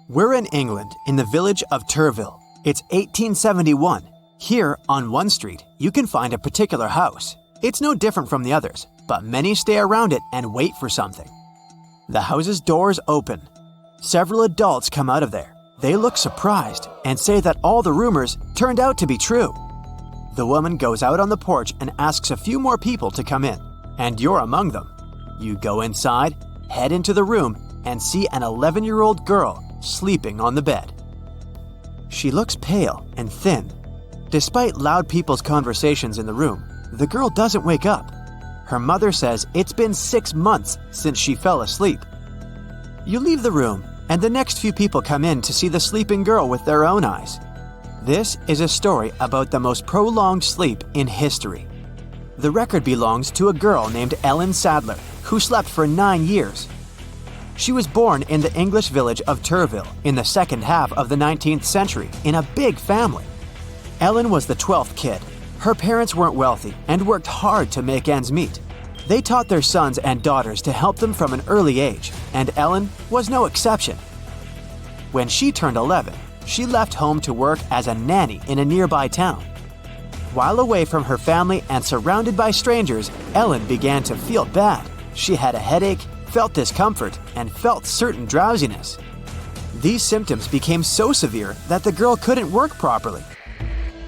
We're in England, in the village of Turville. It's 1871. Here, on one street, you can find a particular house. It's no different from the others, but many stay around it and wait for something. The house's doors open. Several adults come out of there. They look surprised and say that all the rumors turned out to be true. The woman goes out on the porch and asks a few more people to come in, and you're among them. You go inside, head into the room, and see an 11-year-old girl sleeping on the bed. She looks pale and thin. Despite loud people's conversations in the room, the girl doesn't wake up. Her mother says it's been 6 months since she fell asleep. You leave the room, and the next few people come in to see the sleeping girl with their own eyes. This is a story about the most prolonged sleep in history. The record belongs to a girl named Ellen Sadler, who slept for 9 years. She was born in the English village of Turville in the second half of the 19th century in a big family. Ellen was the 12th kid. Her parents weren't wealthy and worked hard to make ends meet. They taught their sons and daughters to help them from an early age, and Ellen was no exception. When she turned 11, she left home to work as a nanny in a nearby town. While away from her family and surrounded by strangers, Ellen began to feel bad. She had a headache, felt discomfort, and felt certain drowsiness. These symptoms became so severe that the girl couldn't work properly.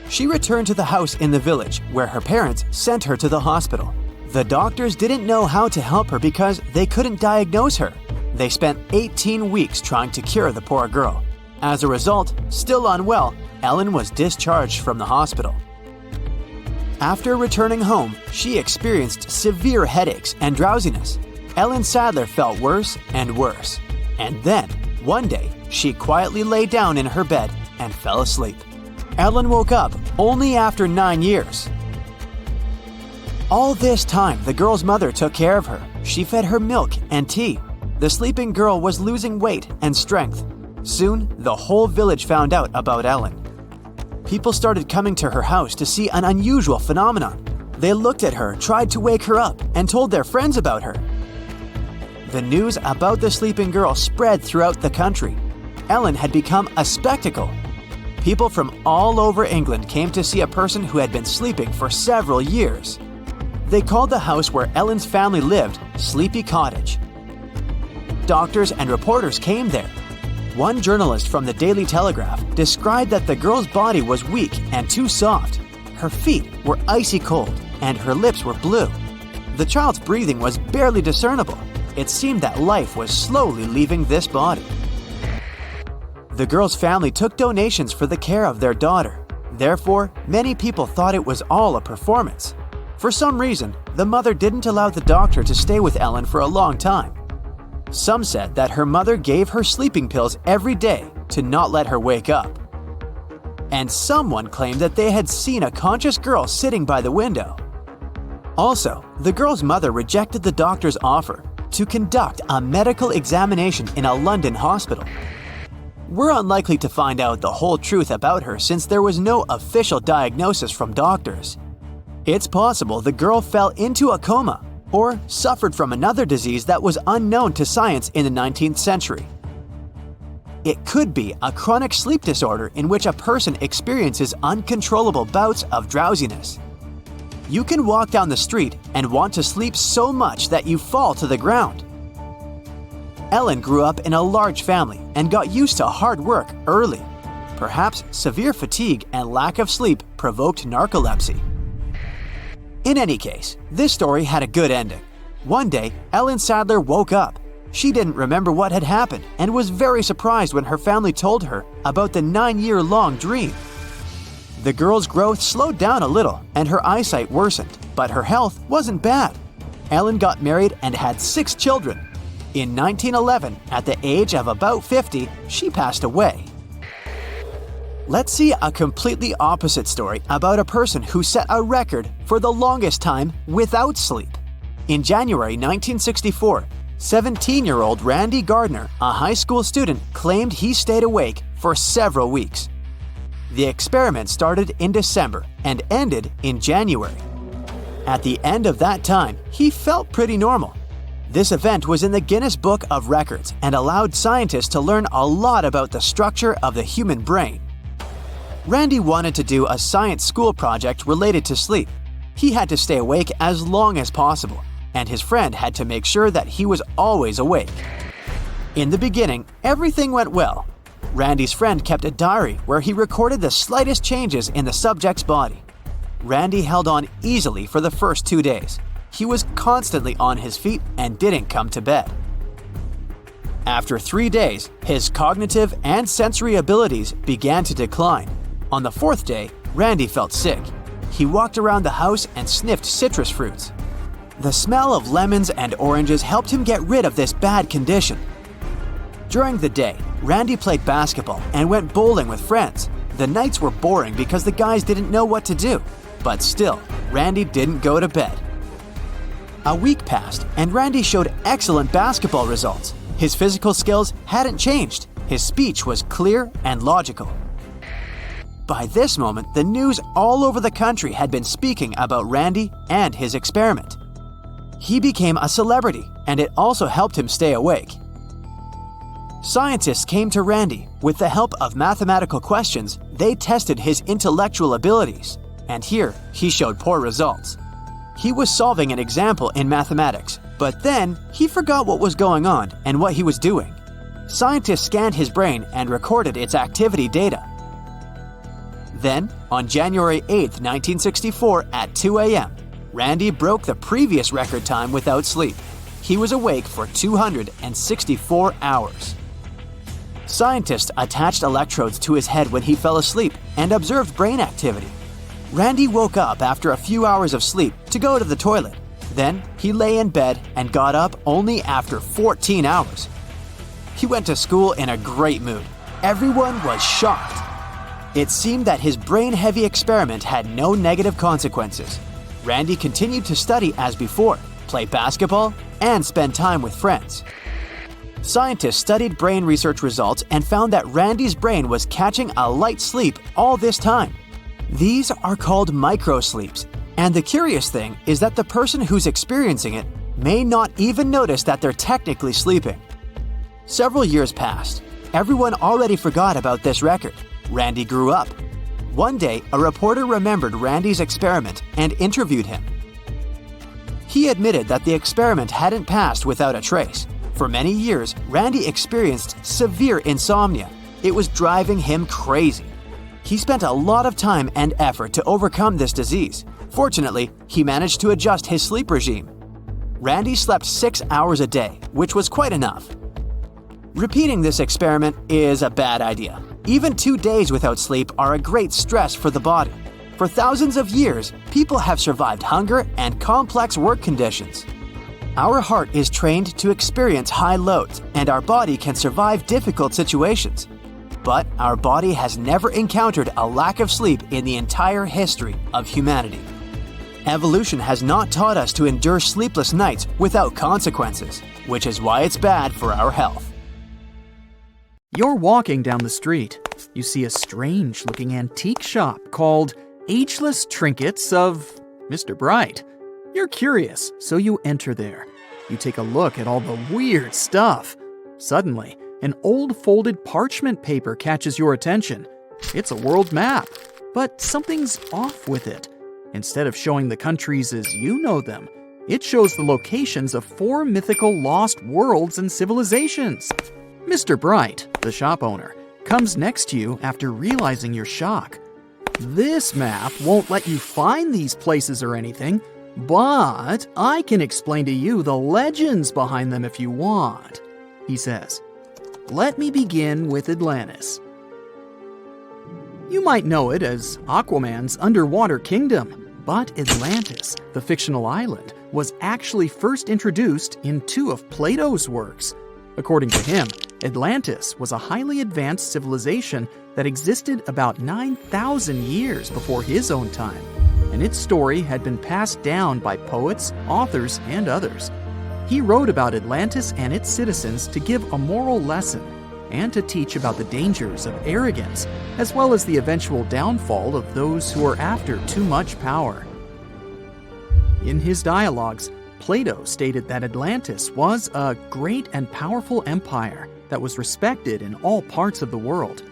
She returned to the house in the village where her parents sent her to the hospital. The doctors didn't know how to help her because they couldn't diagnose her. They spent 18 weeks trying to cure the poor girl. As a result, still unwell, Ellen was discharged from the hospital. After returning home, she experienced severe headaches and drowsiness. Ellen Sadler felt worse and worse. And then, one day, she quietly lay down in her bed and fell asleep. Ellen woke up only after 9 years. All this time, the girl's mother took care of her. She fed her milk and tea. The sleeping girl was losing weight and strength. Soon, the whole village found out about Ellen. People started coming to her house to see an unusual phenomenon. They looked at her, tried to wake her up, and told their friends about her. The news about the sleeping girl spread throughout the country. Ellen had become a spectacle. People from all over England came to see a person who had been sleeping for several years. They called the house where Ellen's family lived Sleepy Cottage. Doctors and reporters came there. One journalist from the Daily Telegraph described that the girl's body was weak and too soft. Her feet were icy cold and her lips were blue. The child's breathing was barely discernible. It seemed that life was slowly leaving this body. The girl's family took donations for the care of their daughter. Therefore, many people thought it was all a performance. For some reason, the mother didn't allow the doctor to stay with Ellen for a long time. Some said that her mother gave her sleeping pills every day to not let her wake up. And someone claimed that they had seen a conscious girl sitting by the window. Also, the girl's mother rejected the doctor's offer to conduct a medical examination in a London hospital. We're unlikely to find out the whole truth about her since there was no official diagnosis from doctors. It's possible the girl fell into a coma or suffered from another disease that was unknown to science in the 19th century. It could be a chronic sleep disorder in which a person experiences uncontrollable bouts of drowsiness. You can walk down the street and want to sleep so much that you fall to the ground. Ellen grew up in a large family and got used to hard work early. Perhaps severe fatigue and lack of sleep provoked narcolepsy. In any case, this story had a good ending. One day, Ellen Sadler woke up. She didn't remember what had happened and was very surprised when her family told her about the 9-year-long dream. The girl's growth slowed down a little and her eyesight worsened, but her health wasn't bad. Ellen got married and had 6 children. In 1911, at the age of about 50, she passed away. Let's see a completely opposite story about a person who set a record for the longest time without sleep. In January 1964, 17-year-old Randy Gardner, a high school student, claimed he stayed awake for several weeks. The experiment started in December and ended in January. At the end of that time, he felt pretty normal. This event was in the Guinness Book of Records and allowed scientists to learn a lot about the structure of the human brain. Randy wanted to do a science school project related to sleep. He had to stay awake as long as possible, and his friend had to make sure that he was always awake. In the beginning, everything went well. Randy's friend kept a diary where he recorded the slightest changes in the subject's body. Randy held on easily for the first 2 days. He was constantly on his feet and didn't come to bed. After 3 days, his cognitive and sensory abilities began to decline. On the 4th day, Randy felt sick. He walked around the house and sniffed citrus fruits. The smell of lemons and oranges helped him get rid of this bad condition. During the day, Randy played basketball and went bowling with friends. The nights were boring because the guys didn't know what to do. But still, Randy didn't go to bed. A week passed and Randy showed excellent basketball results. His physical skills hadn't changed. His speech was clear and logical. By this moment, the news all over the country had been speaking about Randy and his experiment. He became a celebrity, and it also helped him stay awake. Scientists came to Randy. With the help of mathematical questions, they tested his intellectual abilities, and here he showed poor results. He was solving an example in mathematics, but then he forgot what was going on and what he was doing. Scientists scanned his brain and recorded its activity data. Then, on January 8, 1964 at 2 a.m., Randy broke the previous record time without sleep. He was awake for 264 hours. Scientists attached electrodes to his head when he fell asleep and observed brain activity. Randy woke up after a few hours of sleep to go to the toilet. Then, he lay in bed and got up only after 14 hours. He went to school in a great mood. Everyone was shocked. It seemed that his brain-heavy experiment had no negative consequences. Randy continued to study as before, play basketball, and spend time with friends. Scientists studied brain research results and found that Randy's brain was catching a light sleep all this time. These are called microsleeps, and the curious thing is that the person who's experiencing it may not even notice that they're technically sleeping. Several years passed. Everyone already forgot about this record. Randy grew up. One day, a reporter remembered Randy's experiment and interviewed him. He admitted that the experiment hadn't passed without a trace. For many years, Randy experienced severe insomnia. It was driving him crazy. He spent a lot of time and effort to overcome this disease. Fortunately, he managed to adjust his sleep regime. Randy slept 6 hours a day, which was quite enough. Repeating this experiment is a bad idea. Even 2 days without sleep are a great stress for the body. For thousands of years, people have survived hunger and complex work conditions. Our heart is trained to experience high loads, and our body can survive difficult situations. But our body has never encountered a lack of sleep in the entire history of humanity. Evolution has not taught us to endure sleepless nights without consequences, which is why it's bad for our health. You're walking down the street. You see a strange-looking antique shop called Ageless Trinkets of Mr. Bright. You're curious, so you enter there. You take a look at all the weird stuff. Suddenly, an old folded parchment paper catches your attention. It's a world map, but something's off with it. Instead of showing the countries as you know them, it shows the locations of 4 mythical lost worlds and civilizations. Mr. Bright, the shop owner, comes next to you after realizing your shock. This map won't let you find these places or anything, but I can explain to you the legends behind them if you want, he says. Let me begin with Atlantis. You might know it as Aquaman's underwater kingdom, but Atlantis, the fictional island, was actually first introduced in 2 of Plato's works. According to him, Atlantis was a highly advanced civilization that existed about 9,000 years before his own time, and its story had been passed down by poets, authors, and others. He wrote about Atlantis and its citizens to give a moral lesson and to teach about the dangers of arrogance, as well as the eventual downfall of those who are after too much power. In his dialogues, Plato stated that Atlantis was a great and powerful empire that was respected in all parts of the world.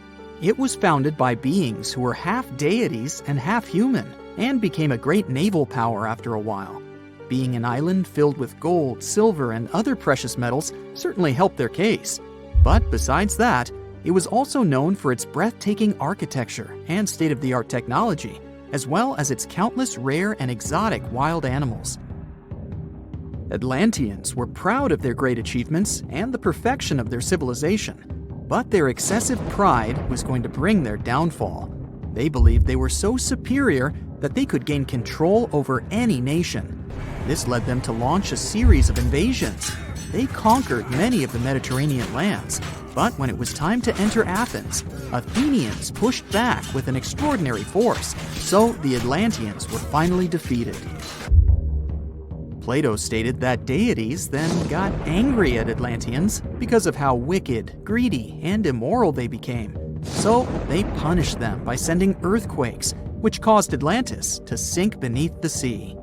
It was founded by beings who were half deities and half human, and became a great naval power after a while. Being an island filled with gold, silver, and other precious metals certainly helped their case. But besides that, it was also known for its breathtaking architecture and state-of-the-art technology, as well as its countless rare and exotic wild animals. Atlanteans were proud of their great achievements and the perfection of their civilization, but their excessive pride was going to bring their downfall. They believed they were so superior that they could gain control over any nation. This led them to launch a series of invasions. They conquered many of the Mediterranean lands, but when it was time to enter Athens, Athenians pushed back with an extraordinary force, so the Atlanteans were finally defeated. Plato stated that deities then got angry at Atlanteans because of how wicked, greedy, and immoral they became. So they punished them by sending earthquakes, which caused Atlantis to sink beneath the sea.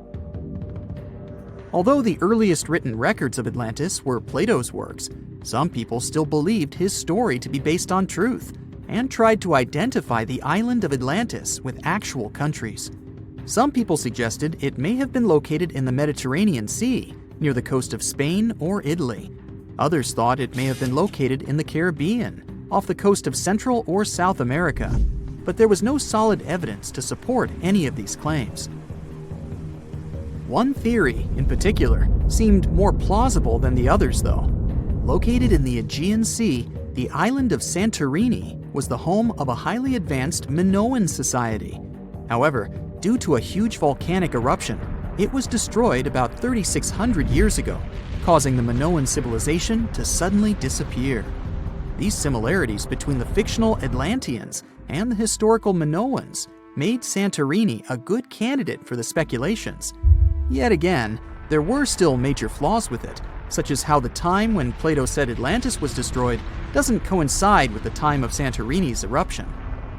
Although the earliest written records of Atlantis were Plato's works, some people still believed his story to be based on truth, and tried to identify the island of Atlantis with actual countries. Some people suggested it may have been located in the Mediterranean Sea, near the coast of Spain or Italy. Others thought it may have been located in the Caribbean, off the coast of Central or South America, but there was no solid evidence to support any of these claims. One theory, in particular, seemed more plausible than the others, though. Located in the Aegean Sea, the island of Santorini was the home of a highly advanced Minoan society. However, due to a huge volcanic eruption, it was destroyed about 3,600 years ago, causing the Minoan civilization to suddenly disappear. These similarities between the fictional Atlanteans and the historical Minoans made Santorini a good candidate for the speculations. Yet again, there were still major flaws with it, such as how the time when Plato said Atlantis was destroyed doesn't coincide with the time of Santorini's eruption.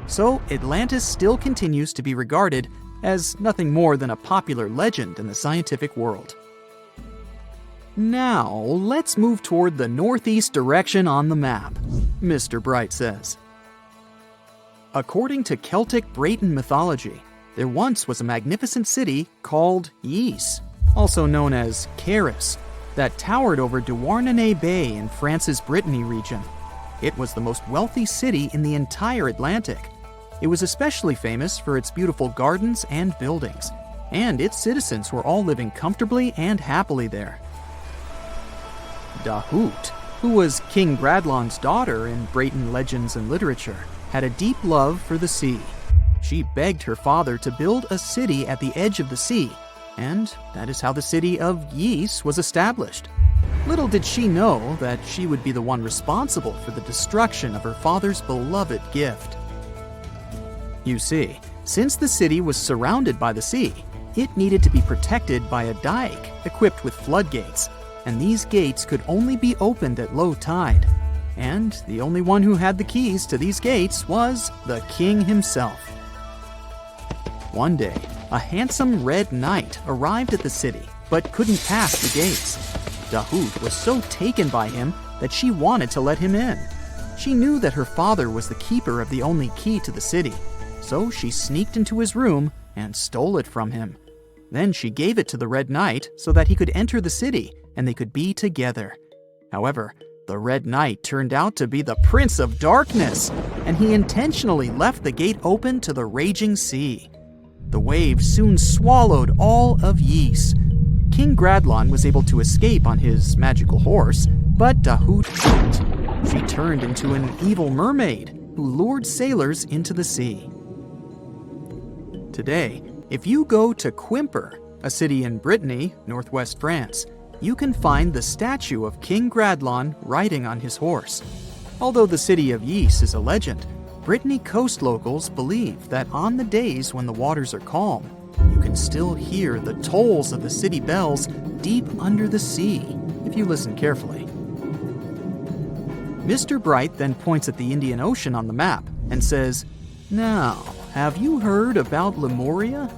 So Atlantis still continues to be regarded as nothing more than a popular legend in the scientific world. Now, let's move toward the northeast direction on the map, Mr. Bright says. According to Celtic Breton mythology, there once was a magnificent city called Ys, also known as Caris, that towered over Douarnenez Bay in France's Brittany region. It was the most wealthy city in the entire Atlantic. It was especially famous for its beautiful gardens and buildings, and its citizens were all living comfortably and happily there. Dahut, who was King Gradlon's daughter in Breton legends and literature, had a deep love for the sea. She begged her father to build a city at the edge of the sea, and that is how the city of Ys was established. Little did she know that she would be the one responsible for the destruction of her father's beloved gift. You see, since the city was surrounded by the sea, it needed to be protected by a dike equipped with floodgates, and these gates could only be opened at low tide. And the only one who had the keys to these gates was the king himself. One day, a handsome red knight arrived at the city, but couldn't pass the gates. Dahut was so taken by him that she wanted to let him in. She knew that her father was the keeper of the only key to the city, so she sneaked into his room and stole it from him. Then she gave it to the Red Knight so that he could enter the city and they could be together. However, the Red Knight turned out to be the Prince of Darkness, and he intentionally left the gate open to the raging sea. The waves soon swallowed all of Ys. King Gradlon was able to escape on his magical horse, but Dahut couldn't. She turned into an evil mermaid who lured sailors into the sea. Today, if you go to Quimper, a city in Brittany, northwest France, you can find the statue of King Gradlon riding on his horse. Although the city of Ys is a legend, Brittany coast locals believe that on the days when the waters are calm, you can still hear the tolls of the city bells deep under the sea, if you listen carefully. Mr. Bright then points at the Indian Ocean on the map and says, "Now, have you heard about Lemuria?"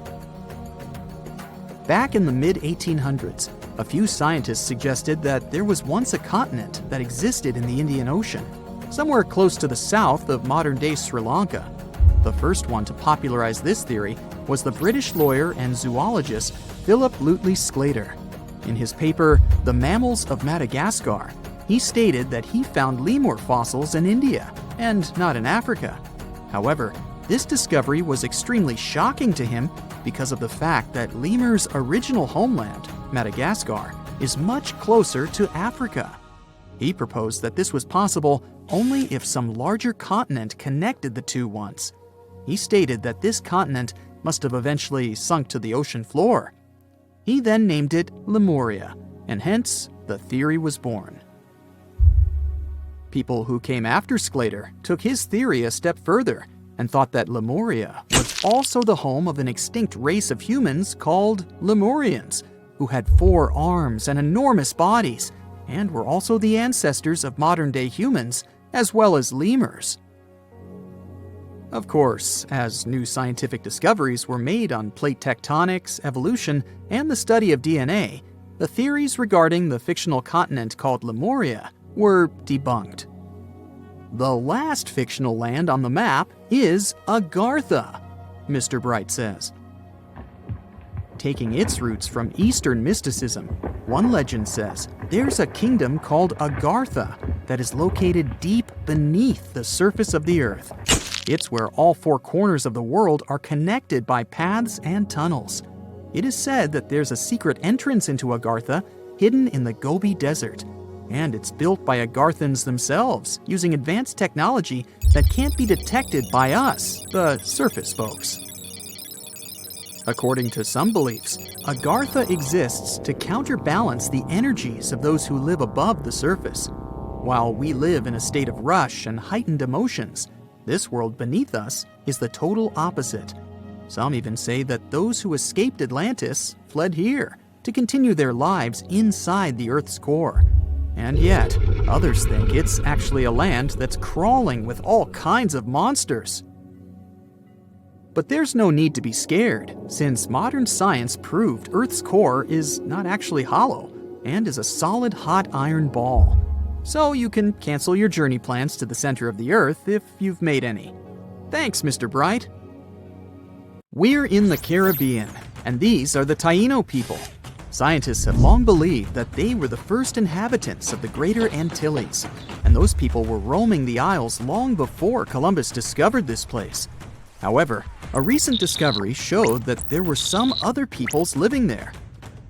Back in the mid-1800s, A few scientists suggested that there was once a continent that existed in the Indian Ocean, somewhere close to the south of modern-day Sri Lanka. The first one to popularize this theory was the British lawyer and zoologist Philip Lutley Sclater. In his paper, The Mammals of Madagascar, he stated that he found lemur fossils in India and not in Africa. However, this discovery was extremely shocking to him because of the fact that lemurs' original homeland, Madagascar, is much closer to Africa. He proposed that this was possible only if some larger continent connected the two once. He stated that this continent must have eventually sunk to the ocean floor. He then named it Lemuria, and hence the theory was born. People who came after Sclater took his theory a step further and thought that Lemuria was also the home of an extinct race of humans called Lemurians, who had 4 arms and enormous bodies, and were also the ancestors of modern-day humans, as well as lemurs. Of course, as new scientific discoveries were made on plate tectonics, evolution, and the study of DNA, the theories regarding the fictional continent called Lemuria were debunked. The last fictional land on the map is Agartha, Mr. Bright says. Taking its roots from Eastern mysticism, one legend says there's a kingdom called Agartha that is located deep beneath the surface of the earth. It's where all 4 corners of the world are connected by paths and tunnels. It is said that there's a secret entrance into Agartha hidden in the Gobi Desert, and it's built by Agarthans themselves using advanced technology that can't be detected by us, the surface folks. According to some beliefs, Agartha exists to counterbalance the energies of those who live above the surface. While we live in a state of rush and heightened emotions, this world beneath us is the total opposite. Some even say that those who escaped Atlantis fled here to continue their lives inside the Earth's core. And yet, others think it's actually a land that's crawling with all kinds of monsters. But there's no need to be scared, since modern science proved Earth's core is not actually hollow and is a solid hot iron ball. So you can cancel your journey plans to the center of the Earth if you've made any. Thanks, Mr. Bright. We're in the Caribbean, and these are the Taino people. Scientists have long believed that they were the first inhabitants of the Greater Antilles, and those people were roaming the Isles long before Columbus discovered this place. However, a recent discovery showed that there were some other peoples living there.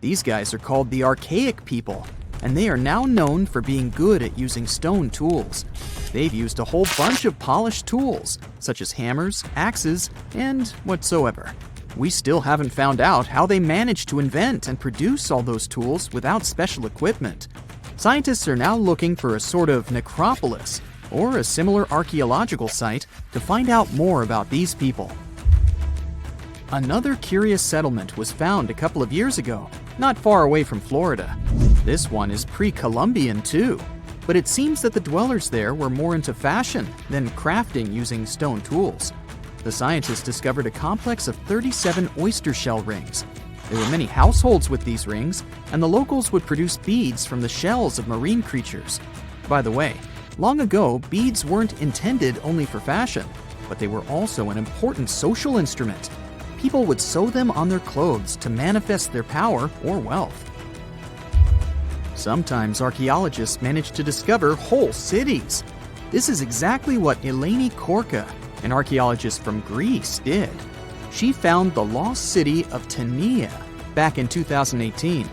These guys are called the Archaic people, and they are now known for being good at using stone tools. They've used a whole bunch of polished tools, such as hammers, axes, and whatsoever. We still haven't found out how they managed to invent and produce all those tools without special equipment. Scientists are now looking for a sort of necropolis or a similar archaeological site to find out more about these people. Another curious settlement was found a couple of years ago, not far away from Florida. This one is pre-Columbian too, but it seems that the dwellers there were more into fashion than crafting using stone tools. The scientists discovered a complex of 37 oyster shell rings. There were many households with these rings, and the locals would produce beads from the shells of marine creatures. By the way, long ago, beads weren't intended only for fashion, but they were also an important social instrument. People would sew them on their clothes to manifest their power or wealth. Sometimes archaeologists manage to discover whole cities. This is exactly what Eleni Korka, an archaeologist from Greece, did. She found the lost city of Tania back in 2018.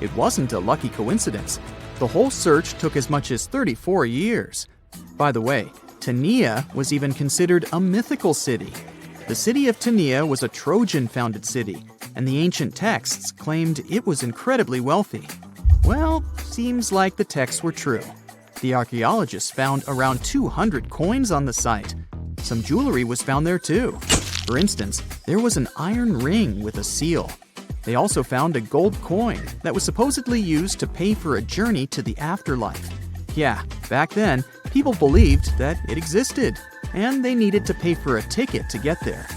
It wasn't a lucky coincidence. The whole search took as much as 34 years. By the way, Tania was even considered a mythical city. The city of Tania was a Trojan-founded city, and the ancient texts claimed it was incredibly wealthy. Well, seems like the texts were true. The archaeologists found around 200 coins on the site. Some jewelry was found there too. For instance, there was an iron ring with a seal. They also found a gold coin that was supposedly used to pay for a journey to the afterlife. Yeah, back then, people believed that it existed, and they needed to pay for a ticket to get there.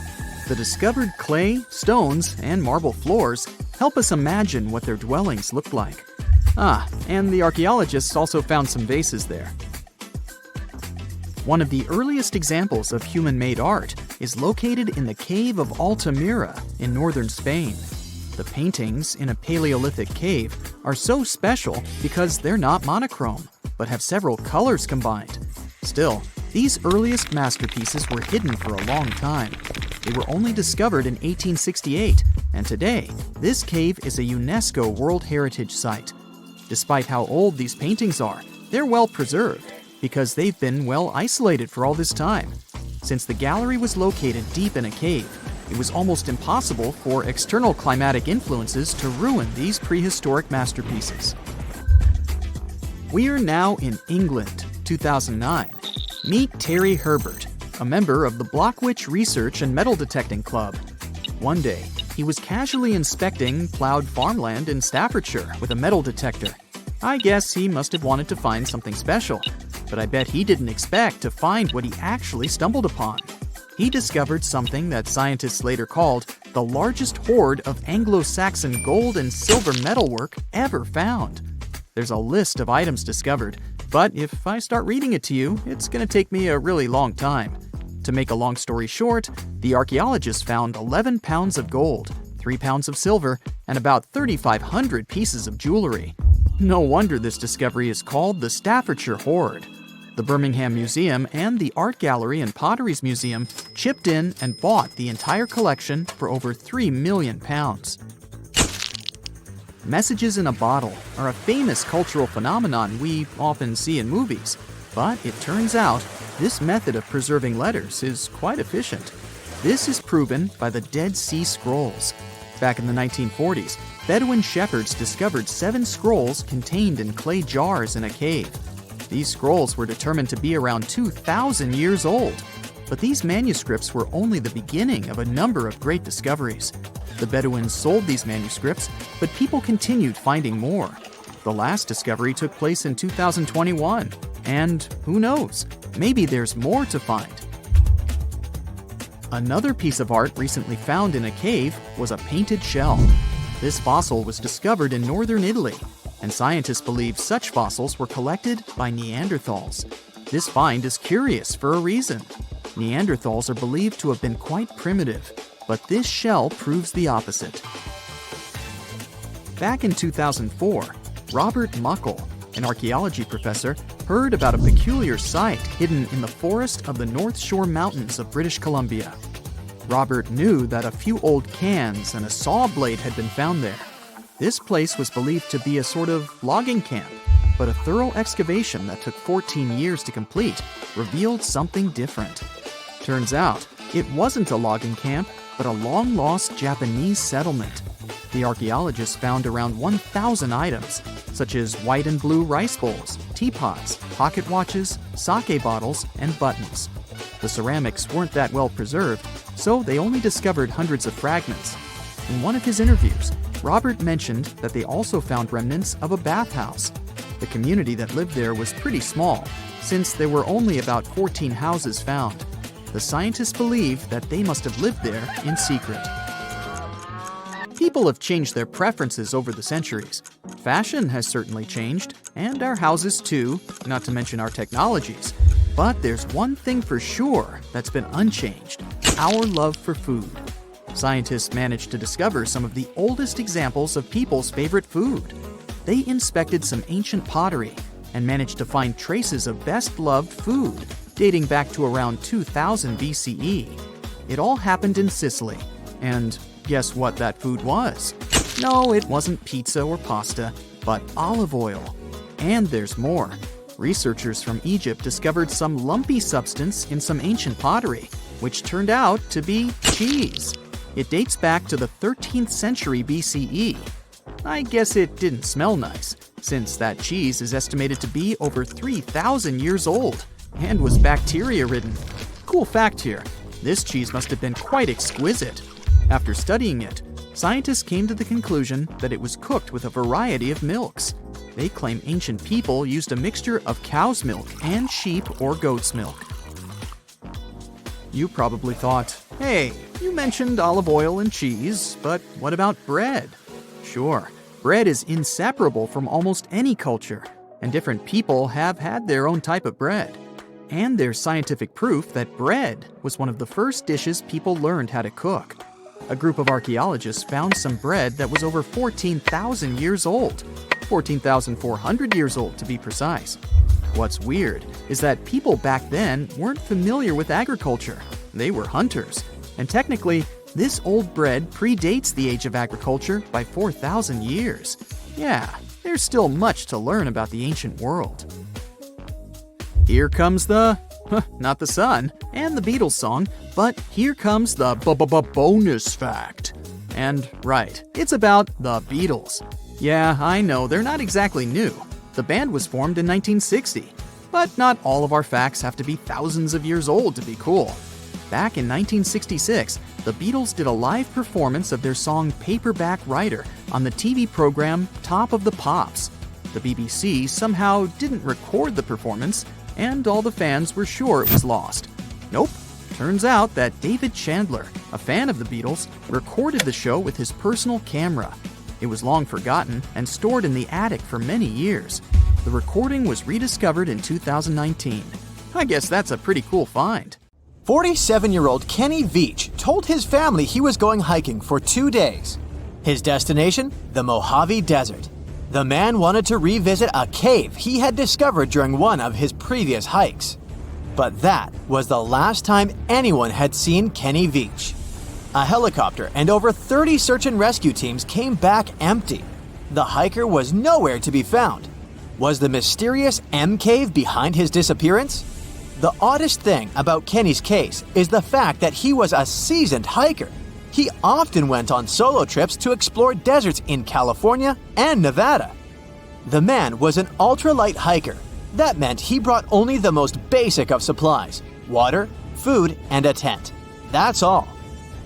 The discovered clay, stones, and marble floors help us imagine what their dwellings looked like. And the archaeologists also found some vases there. One of the earliest examples of human-made art is located in the cave of Altamira in northern Spain. The paintings in a Paleolithic cave are so special because they're not monochrome, but have several colors combined. Still, these earliest masterpieces were hidden for a long time. They were only discovered in 1868, and today, this cave is a UNESCO World Heritage Site. Despite how old these paintings are, they're well preserved because they've been well isolated for all this time. Since the gallery was located deep in a cave, it was almost impossible for external climatic influences to ruin these prehistoric masterpieces. We're now in England, 2009. Meet Terry Herbert, a member of the Blockwitch Research and Metal Detecting Club. One day, he was casually inspecting plowed farmland in Staffordshire with a metal detector. I guess he must have wanted to find something special, but I bet he didn't expect to find what he actually stumbled upon. He discovered something that scientists later called the largest hoard of Anglo-Saxon gold and silver metalwork ever found. There's a list of items discovered, but if I start reading it to you, it's going to take me a really long time. To make a long story short, the archaeologists found 11 pounds of gold, 3 pounds of silver, and about 3,500 pieces of jewelry. No wonder this discovery is called the Staffordshire Hoard. The Birmingham Museum and the Art Gallery and Potteries Museum chipped in and bought the entire collection for over £3 million. Messages in a bottle are a famous cultural phenomenon we often see in movies, but it turns out this method of preserving letters is quite efficient. This is proven by the Dead Sea Scrolls. Back in the 1940s, Bedouin shepherds discovered 7 scrolls contained in clay jars in a cave. These scrolls were determined to be around 2,000 years old. But these manuscripts were only the beginning of a number of great discoveries. The Bedouins sold these manuscripts, but people continued finding more. The last discovery took place in 2021, and who knows, maybe there's more to find. Another piece of art recently found in a cave was a painted shell. This fossil was discovered in northern Italy, and scientists believe such fossils were collected by Neanderthals. This find is curious for a reason. Neanderthals are believed to have been quite primitive, but this shell proves the opposite. Back in 2004, Robert Muckle, an archaeology professor, heard about a peculiar site hidden in the forest of the North Shore Mountains of British Columbia. Robert knew that a few old cans and a saw blade had been found there. This place was believed to be a sort of logging camp, but a thorough excavation that took 14 years to complete revealed something different. Turns out, it wasn't a logging camp, but a long-lost Japanese settlement. The archaeologists found around 1,000 items, such as white and blue rice bowls, teapots, pocket watches, sake bottles, and buttons. The ceramics weren't that well preserved, so they only discovered hundreds of fragments. In one of his interviews, Robert mentioned that they also found remnants of a bathhouse. The community that lived there was pretty small, since there were only about 14 houses found. The scientists believe that they must have lived there in secret. People have changed their preferences over the centuries. Fashion has certainly changed, and our houses too, not to mention our technologies. But there's one thing for sure that's been unchanged: our love for food. Scientists managed to discover some of the oldest examples of people's favorite food. They inspected some ancient pottery and managed to find traces of best-loved food dating back to around 2000 BCE. It all happened in Sicily. And guess what that food was? No, it wasn't pizza or pasta, but olive oil. And there's more. Researchers from Egypt discovered some lumpy substance in some ancient pottery, which turned out to be cheese. It dates back to the 13th century BCE. I guess it didn't smell nice, since that cheese is estimated to be over 3,000 years old and was bacteria-ridden. Cool fact here, this cheese must have been quite exquisite. After studying it, scientists came to the conclusion that it was cooked with a variety of milks. They claim ancient people used a mixture of cow's milk and sheep or goat's milk. You probably thought, hey, you mentioned olive oil and cheese, but what about bread? Sure, bread is inseparable from almost any culture, and different people have had their own type of bread. And there's scientific proof that bread was one of the first dishes people learned how to cook. A group of archaeologists found some bread that was over 14,000 years old. 14,400 years old, to be precise. What's weird is that people back then weren't familiar with agriculture. They were hunters. And technically, this old bread predates the age of agriculture by 4,000 years. Yeah, there's still much to learn about the ancient world. Here comes not the sun, and the Beatles song, but here comes the bonus fact. And right, it's about the Beatles. Yeah, I know, they're not exactly new. The band was formed in 1960. But not all of our facts have to be thousands of years old to be cool. Back in 1966, the Beatles did a live performance of their song Paperback Writer on the TV program Top of the Pops. The BBC somehow didn't record the performance, and all the fans were sure it was lost. Nope. Turns out that David Chandler, a fan of the Beatles, recorded the show with his personal camera. It was long forgotten and stored in the attic for many years. The recording was rediscovered in 2019. I guess that's a pretty cool find. 47-year-old Kenny Veach told his family he was going hiking for 2 days. His destination? The Mojave Desert. The man wanted to revisit a cave he had discovered during one of his previous hikes. But that was the last time anyone had seen Kenny Veach. A helicopter and over 30 search and rescue teams came back empty. The hiker was nowhere to be found. Was the mysterious M cave behind his disappearance? The oddest thing about Kenny's case is the fact that he was a seasoned hiker. He often went on solo trips to explore deserts in California and Nevada. The man was an ultralight hiker. That meant he brought only the most basic of supplies: water, food, and a tent. That's all.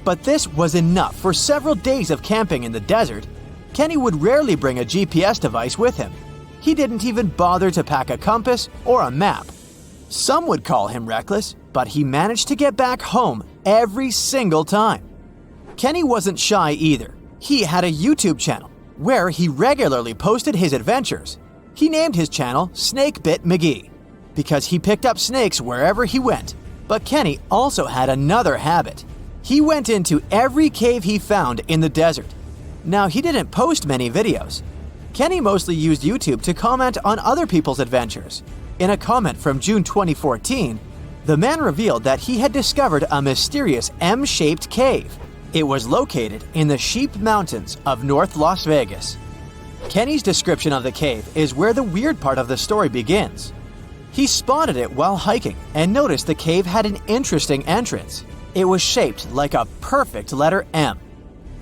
But this was enough for several days of camping in the desert. Kenny would rarely bring a GPS device with him. He didn't even bother to pack a compass or a map. Some would call him reckless, but he managed to get back home every single time. Kenny wasn't shy either. He had a YouTube channel where he regularly posted his adventures. He named his channel Snakebit McGee because he picked up snakes wherever he went. But Kenny also had another habit. He went into every cave he found in the desert. Now, he didn't post many videos. Kenny mostly used YouTube to comment on other people's adventures. In a comment from June 2014, the man revealed that he had discovered a mysterious M-shaped cave. It was located in the Sheep Mountains of North Las Vegas. Kenny's description of the cave is where the weird part of the story begins. He spotted it while hiking and noticed the cave had an interesting entrance. It was shaped like a perfect letter M.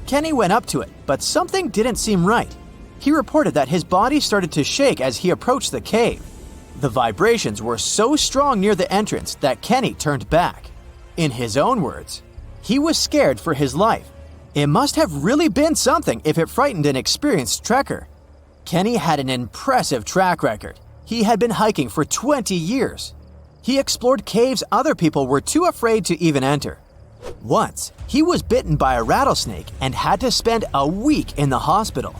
Kenny went up to it, but something didn't seem right. He reported that his body started to shake as he approached the cave. The vibrations were so strong near the entrance that Kenny turned back. In his own words, he was scared for his life. It must have really been something if it frightened an experienced trekker. Kenny had an impressive track record. He had been hiking for 20 years. He explored caves other people were too afraid to even enter. Once, he was bitten by a rattlesnake and had to spend a week in the hospital.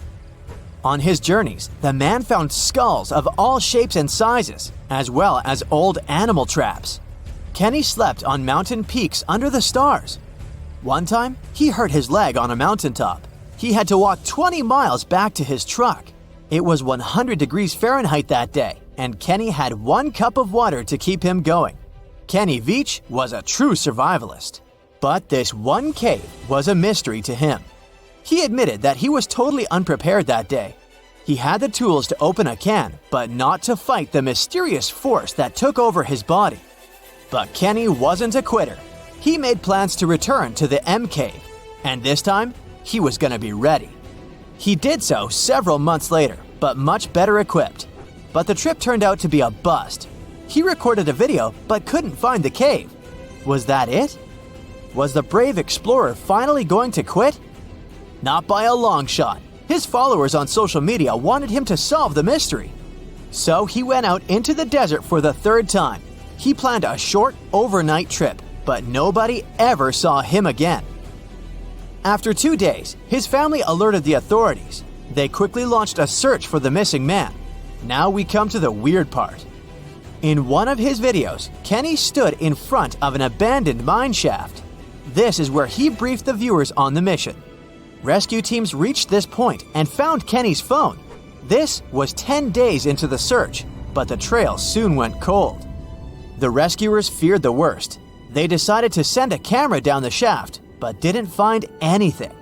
On his journeys, the man found skulls of all shapes and sizes, as well as old animal traps. Kenny slept on mountain peaks under the stars. One time, he hurt his leg on a mountaintop. He had to walk 20 miles back to his truck. It was 100 degrees Fahrenheit that day, and Kenny had 1 cup of water to keep him going. Kenny Veach was a true survivalist. But this one cave was a mystery to him. He admitted that he was totally unprepared that day. He had the tools to open a can, but not to fight the mysterious force that took over his body. But Kenny wasn't a quitter. He made plans to return to the M cave, and this time, he was going to be ready. He did so several months later, but much better equipped. But the trip turned out to be a bust. He recorded a video, but couldn't find the cave. Was that it? Was the brave explorer finally going to quit? Not by a long shot. His followers on social media wanted him to solve the mystery. So he went out into the desert for the 3rd time. He planned a short, overnight trip, but nobody ever saw him again. After 2 days, his family alerted the authorities. They quickly launched a search for the missing man. Now we come to the weird part. In one of his videos, Kenny stood in front of an abandoned mine shaft. This is where he briefed the viewers on the mission. Rescue teams reached this point and found Kenny's phone. This was 10 days into the search, but the trail soon went cold. The rescuers feared the worst. They decided to send a camera down the shaft, but didn't find anything.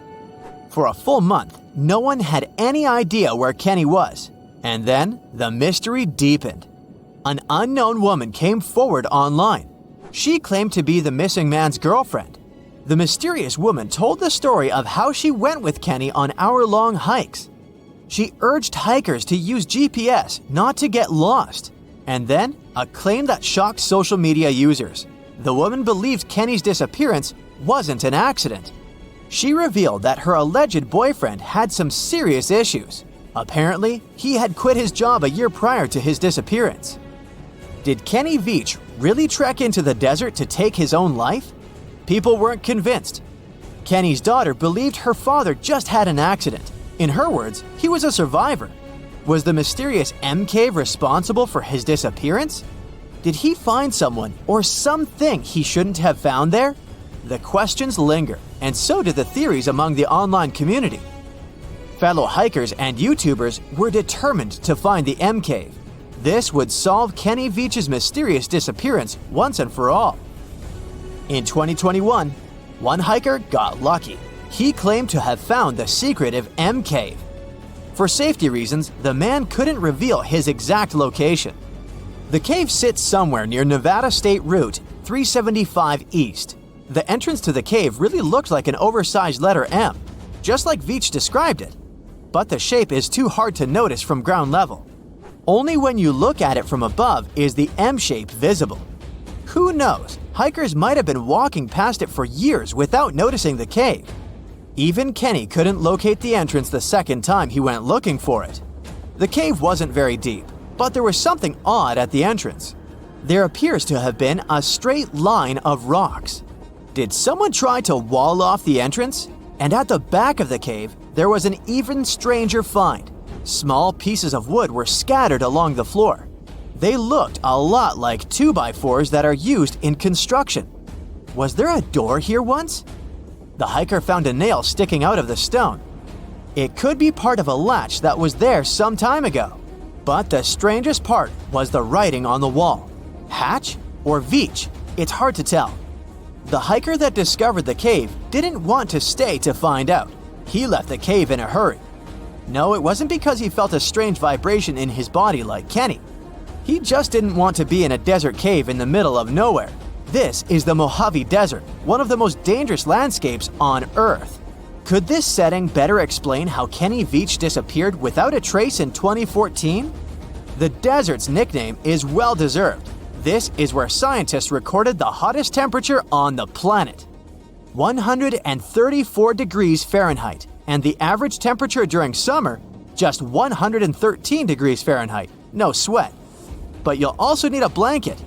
For a full month, no one had any idea where Kenny was. And then, the mystery deepened. An unknown woman came forward online. She claimed to be the missing man's girlfriend. The mysterious woman told the story of how she went with Kenny on hour-long hikes. She urged hikers to use GPS not to get lost. And then, a claim that shocked social media users. The woman believed Kenny's disappearance wasn't an accident. She revealed that her alleged boyfriend had some serious issues. Apparently, he had quit his job a year prior to his disappearance. Did Kenny Veach really trek into the desert to take his own life? People weren't convinced. Kenny's daughter believed her father just had an accident. In her words, he was a survivor. Was the mysterious M Cave responsible for his disappearance? Did he find someone or something he shouldn't have found there? The questions linger, and so did the theories among the online community. Fellow hikers and YouTubers were determined to find the M Cave. This would solve Kenny Veach's mysterious disappearance once and for all. In 2021, one hiker got lucky. He claimed to have found the secretive M Cave. For safety reasons, the man couldn't reveal his exact location. The cave sits somewhere near Nevada State Route 375 East. The entrance to the cave really looked like an oversized letter M, just like Veach described it. But the shape is too hard to notice from ground level. Only when you look at it from above is the M shape visible. Who knows, hikers might have been walking past it for years without noticing the cave. Even Kenny couldn't locate the entrance the second time he went looking for it. The cave wasn't very deep, but there was something odd at the entrance. There appears to have been a straight line of rocks. Did someone try to wall off the entrance? And at the back of the cave, there was an even stranger find. Small pieces of wood were scattered along the floor. They looked a lot like 2x4s that are used in construction. Was there a door here once? The hiker found a nail sticking out of the stone. It could be part of a latch that was there some time ago. But the strangest part was the writing on the wall. Hatch or Veach? It's hard to tell. The hiker that discovered the cave didn't want to stay to find out. He left the cave in a hurry. No, it wasn't because he felt a strange vibration in his body like Kenny. He just didn't want to be in a desert cave in the middle of nowhere. This is the Mojave Desert, one of the most dangerous landscapes on Earth. Could this setting better explain how Kenny Veach disappeared without a trace in 2014? The desert's nickname is well-deserved. This is where scientists recorded the hottest temperature on the planet. 134 degrees Fahrenheit, and the average temperature during summer, just 113 degrees Fahrenheit, no sweat. But you'll also need a blanket.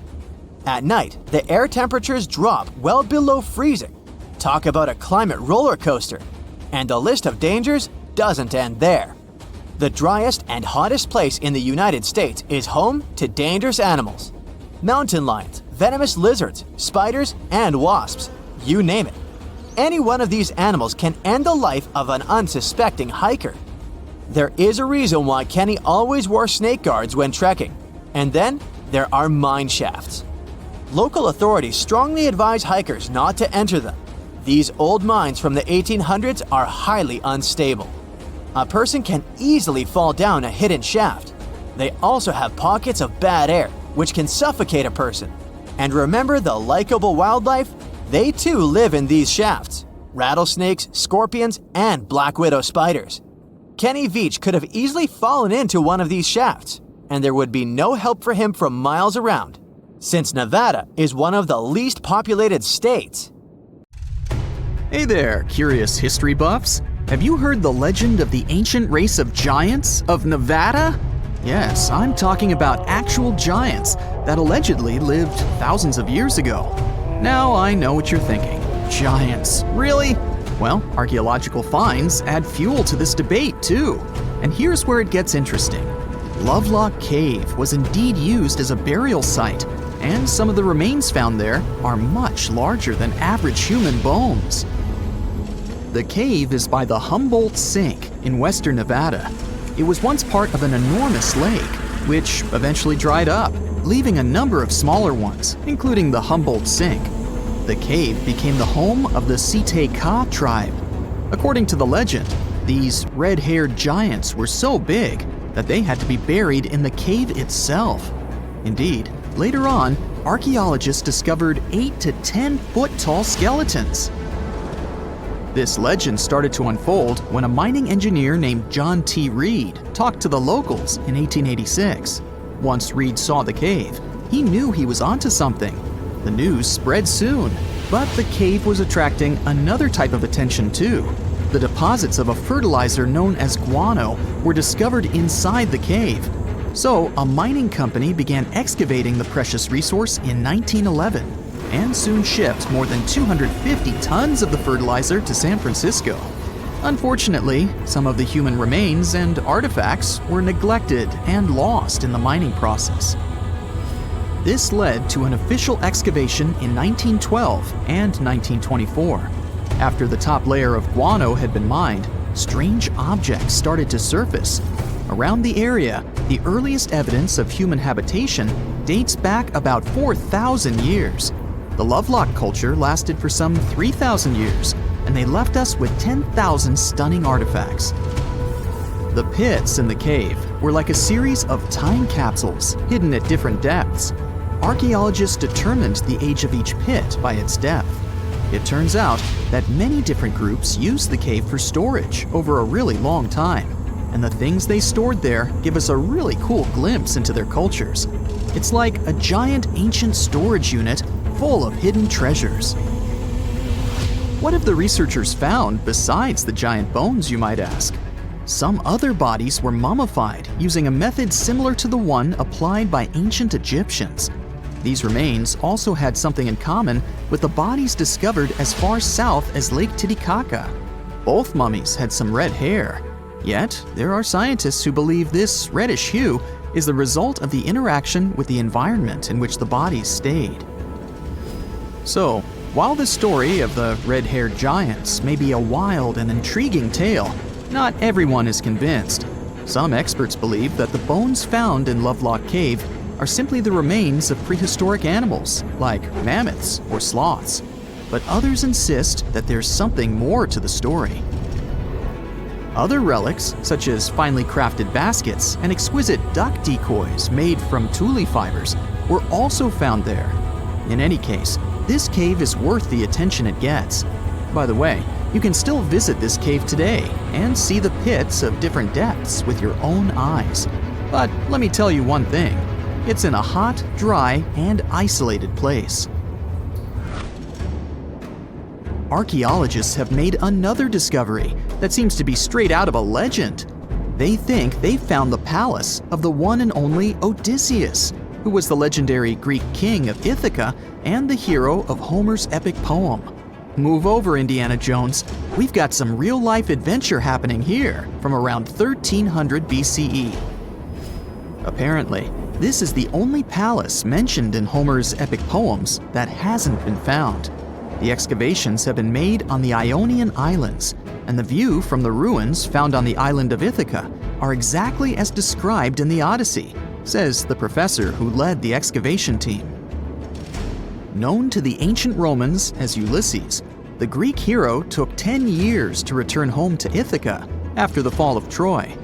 At night, the air temperatures drop well below freezing. Talk about a climate roller coaster. And the list of dangers doesn't end there. The driest and hottest place in the United States is home to dangerous animals. Mountain lions, venomous lizards, spiders, and wasps. You name it. Any one of these animals can end the life of an unsuspecting hiker. There is a reason why Kenny always wore snake guards when trekking. And then there are mine shafts. Local authorities strongly advise hikers not to enter them. These old mines from the 1800s are highly unstable. A person can easily fall down a hidden shaft. They also have pockets of bad air, which can suffocate a person. And remember the likable wildlife? They too live in these shafts. Rattlesnakes, scorpions, and black widow spiders. Kenny Veach could have easily fallen into one of these shafts, and there would be no help for him from miles around, since Nevada is one of the least populated states. Hey there, curious history buffs. Have you heard the legend of the ancient race of giants of Nevada? Yes, I'm talking about actual giants that allegedly lived thousands of years ago. Now I know what you're thinking. Giants, really? Well, archaeological finds add fuel to this debate too. And here's where it gets interesting. Lovelock Cave was indeed used as a burial site, and some of the remains found there are much larger than average human bones. The cave is by the Humboldt Sink in western Nevada. It was once part of an enormous lake, which eventually dried up, leaving a number of smaller ones, including the Humboldt Sink. The cave became the home of the Site-Ka tribe. According to the legend, these red-haired giants were so big that they had to be buried in the cave itself. Indeed, later on, archaeologists discovered 8 to 10 foot tall skeletons. This legend started to unfold when a mining engineer named John T. Reed talked to the locals in 1886. Once Reed saw the cave, he knew he was onto something. The news spread soon, but the cave was attracting another type of attention too. The deposits of a fertilizer known as guano were discovered inside the cave. So a mining company began excavating the precious resource in 1911 and soon shipped more than 250 tons of the fertilizer to San Francisco. Unfortunately, some of the human remains and artifacts were neglected and lost in the mining process. This led to an official excavation in 1912 and 1924. After the top layer of guano had been mined, strange objects started to surface. Around the area, the earliest evidence of human habitation dates back about 4,000 years. The Lovelock culture lasted for some 3,000 years, and they left us with 10,000 stunning artifacts. The pits in the cave were like a series of time capsules hidden at different depths. Archaeologists determined the age of each pit by its depth. It turns out that many different groups used the cave for storage over a really long time, and the things they stored there give us a really cool glimpse into their cultures. It's like a giant ancient storage unit full of hidden treasures. What have the researchers found besides the giant bones, you might ask? Some other bodies were mummified using a method similar to the one applied by ancient Egyptians. These remains also had something in common with the bodies discovered as far south as Lake Titicaca. Both mummies had some red hair. Yet, there are scientists who believe this reddish hue is the result of the interaction with the environment in which the bodies stayed. So, while the story of the red-haired giants may be a wild and intriguing tale, not everyone is convinced. Some experts believe that the bones found in Lovelock Cave are simply the remains of prehistoric animals, like mammoths or sloths. But others insist that there's something more to the story. Other relics, such as finely crafted baskets and exquisite duck decoys made from tule fibers, were also found there. In any case, this cave is worth the attention it gets. By the way, you can still visit this cave today and see the pits of different depths with your own eyes. But let me tell you one thing. It's in a hot, dry, and isolated place. Archaeologists have made another discovery that seems to be straight out of a legend. They think they found the palace of the one and only Odysseus, who was the legendary Greek king of Ithaca and the hero of Homer's epic poem. Move over, Indiana Jones. We've got some real-life adventure happening here from around 1300 BCE. Apparently, this is the only palace mentioned in Homer's epic poems that hasn't been found. The excavations have been made on the Ionian Islands, and the view from the ruins found on the island of Ithaca are exactly as described in the Odyssey, says the professor who led the excavation team. Known to the ancient Romans as Ulysses, the Greek hero took 10 years to return home to Ithaca after the fall of Troy.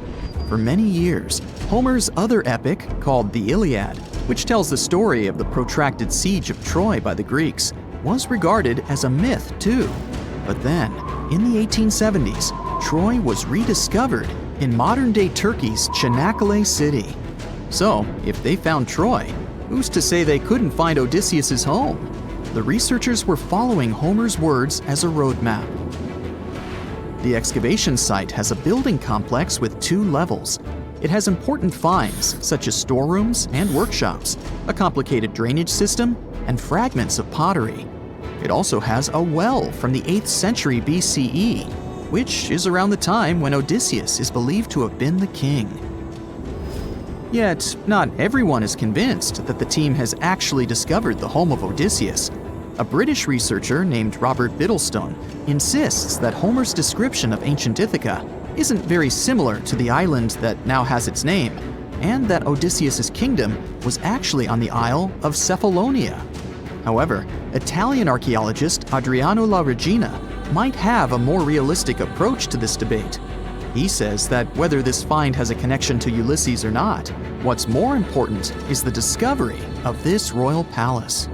For many years, Homer's other epic, called the Iliad, which tells the story of the protracted siege of Troy by the Greeks, was regarded as a myth too. But then, in the 1870s, Troy was rediscovered in modern-day Turkey's Çanakkale city. So, if they found Troy, who's to say they couldn't find Odysseus' home? The researchers were following Homer's words as a roadmap. The excavation site has a building complex with 2 levels. It has important finds, such as storerooms and workshops, a complicated drainage system, and fragments of pottery. It also has a well from the 8th century BCE. which is around the time when Odysseus is believed to have been the king. Yet, not everyone is convinced that the team has actually discovered the home of Odysseus. A British researcher named Robert Biddlestone insists that Homer's description of ancient Ithaca isn't very similar to the island that now has its name, and that Odysseus's kingdom was actually on the Isle of Cephalonia. However, Italian archaeologist Adriano La Regina might have a more realistic approach to this debate. He says that whether this find has a connection to Ulysses or not, what's more important is the discovery of this royal palace.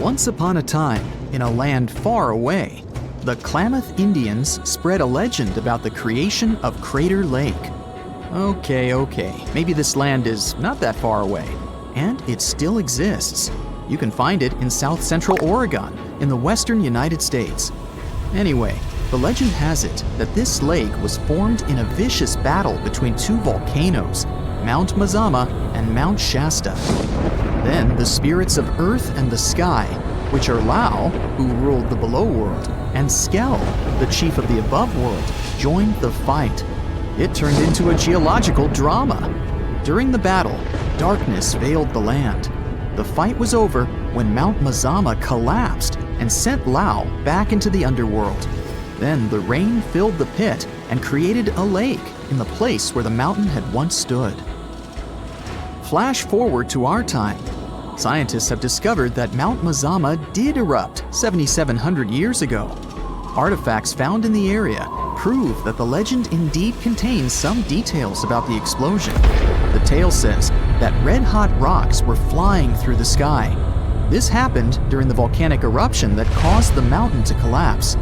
Once upon a time, in a land far away, the Klamath Indians spread a legend about the creation of Crater Lake. Okay, maybe this land is not that far away, and it still exists. You can find it in south central Oregon, in the western United States. Anyway, the legend has it that this lake was formed in a vicious battle between two volcanoes, Mount Mazama and Mount Shasta. Then the spirits of Earth and the Sky, which are Lau, who ruled the below world, and Skell, the chief of the above world, joined the fight. It turned into a geological drama. During the battle, darkness veiled the land. The fight was over when Mount Mazama collapsed and sent Lau back into the underworld. Then the rain filled the pit and created a lake in the place where the mountain had once stood. Flash forward to our time. Scientists have discovered that Mount Mazama did erupt 7,700 years ago. Artifacts found in the area prove that the legend indeed contains some details about the explosion. The tale says that red-hot rocks were flying through the sky. This happened during the volcanic eruption that caused the mountain to collapse.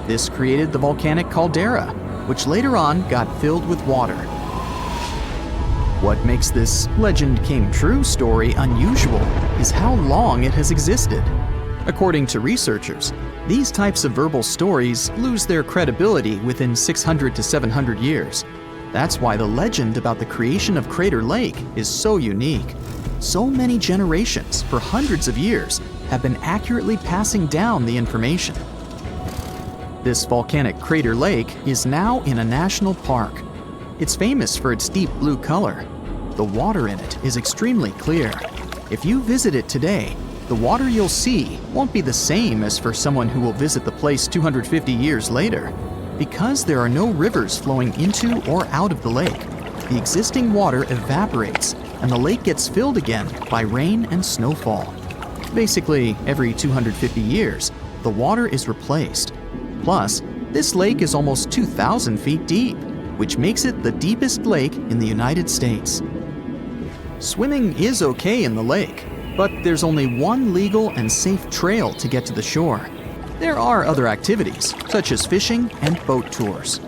This created the volcanic caldera, which later on got filled with water. What makes this legend came true story unusual is how long it has existed. According to researchers, these types of verbal stories lose their credibility within 600 to 700 years. That's why the legend about the creation of Crater Lake is so unique. So many generations, for hundreds of years, have been accurately passing down the information. This volcanic crater lake is now in a national park. It's famous for its deep blue color. The water in it is extremely clear. If you visit it today, the water you'll see won't be the same as for someone who will visit the place 250 years later. Because there are no rivers flowing into or out of the lake, the existing water evaporates and the lake gets filled again by rain and snowfall. Basically, every 250 years, the water is replaced. Plus, this lake is almost 2,000 feet deep, which makes it the deepest lake in the United States. Swimming is okay in the lake, but there's only one legal and safe trail to get to the shore. There are other activities, such as fishing and boat tours.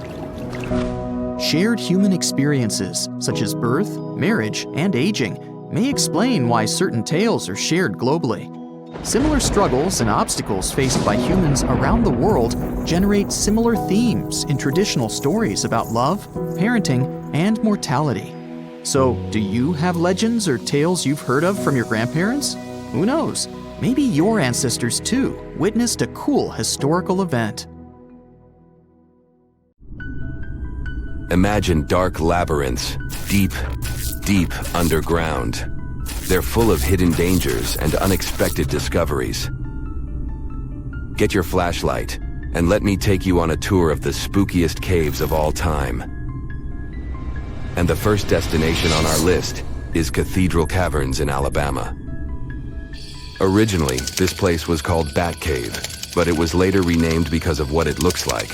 Shared human experiences, such as birth, marriage, and aging, may explain why certain tales are shared globally. Similar struggles and obstacles faced by humans around the world generate similar themes in traditional stories about love, parenting, and mortality. So, do you have legends or tales you've heard of from your grandparents? Who knows? Maybe your ancestors too witnessed a cool historical event. Imagine dark labyrinths, deep underground. They're full of hidden dangers and unexpected discoveries. Get your flashlight and let me take you on a tour of the spookiest caves of all time. And the first destination on our list is Cathedral Caverns in Alabama. Originally, this place was called Bat Cave, but it was later renamed because of what it looks like.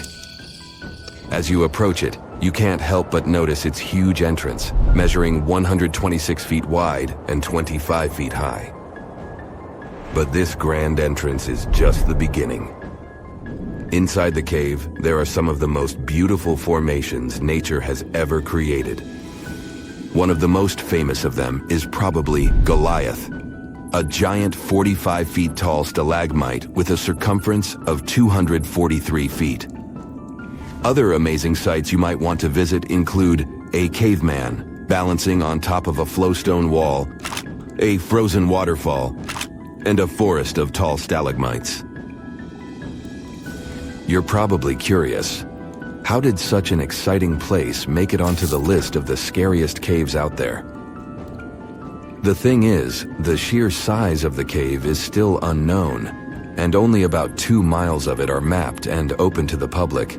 As you approach it, you can't help but notice its huge entrance, measuring 126 feet wide and 25 feet high. But this grand entrance is just the beginning. Inside the cave, there are some of the most beautiful formations nature has ever created. One of the most famous of them is probably Goliath, a giant 45 feet tall stalagmite with a circumference of 243 feet. Other amazing sites you might want to visit include a caveman balancing on top of a flowstone wall, a frozen waterfall, and a forest of tall stalagmites. You're probably curious. How did such an exciting place make it onto the list of the scariest caves out there? The thing is, the sheer size of the cave is still unknown, and only about 2 miles of it are mapped and open to the public.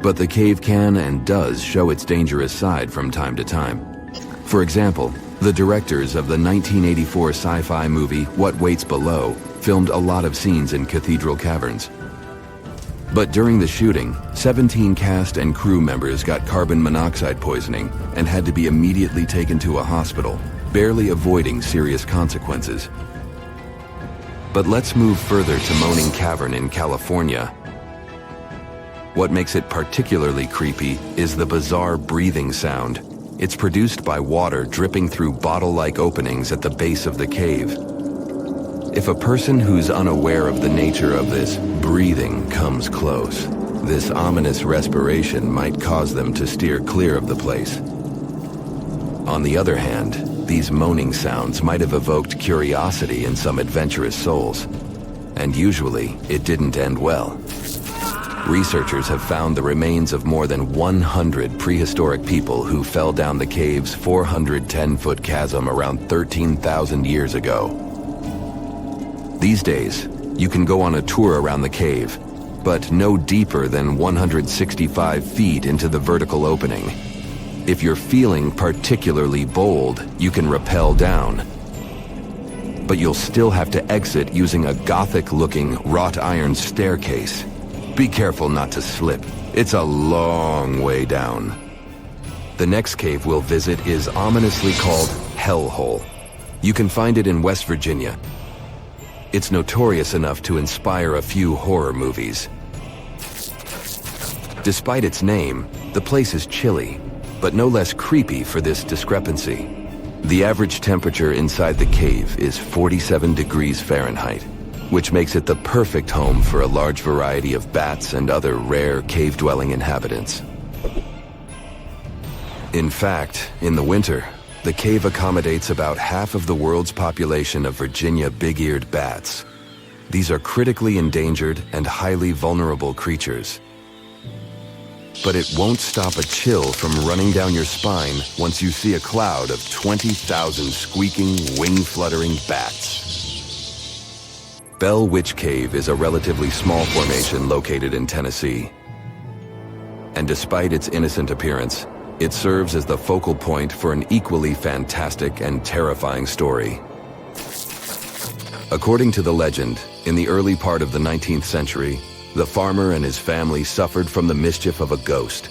But the cave can and does show its dangerous side from time to time. For example, the directors of the 1984 sci-fi movie What Waits Below filmed a lot of scenes in cathedral caverns. But during the shooting, 17 cast and crew members got carbon monoxide poisoning and had to be immediately taken to a hospital, barely avoiding serious consequences. But let's move further to Moaning Cavern in California. What makes it particularly creepy is the bizarre breathing sound. It's produced by water dripping through bottle-like openings at the base of the cave. If a person who's unaware of the nature of this breathing comes close, this ominous respiration might cause them to steer clear of the place. On the other hand, these moaning sounds might have evoked curiosity in some adventurous souls, and usually it didn't end well. Researchers have found the remains of more than 100 prehistoric people who fell down the cave's 410-foot chasm around 13,000 years ago. These days, you can go on a tour around the cave, but no deeper than 165 feet into the vertical opening. If you're feeling particularly bold, you can rappel down. But you'll still have to exit using a Gothic-looking wrought iron staircase. Be careful not to slip. It's a long way down. The next cave we'll visit is ominously called Hellhole. You can find it in West Virginia. It's notorious enough to inspire a few horror movies. Despite its name, the place is chilly, but no less creepy for this discrepancy. The average temperature inside the cave is 47 degrees Fahrenheit, which makes it the perfect home for a large variety of bats and other rare cave-dwelling inhabitants. In fact, in the winter, the cave accommodates about half of the world's population of Virginia big-eared bats. These are critically endangered and highly vulnerable creatures. But it won't stop a chill from running down your spine once you see a cloud of 20,000 squeaking, wing-fluttering bats. Bell Witch Cave is a relatively small formation located in Tennessee. And despite its innocent appearance, it serves as the focal point for an equally fantastic and terrifying story. According to the legend, in the early part of the 19th century, the farmer and his family suffered from the mischief of a ghost.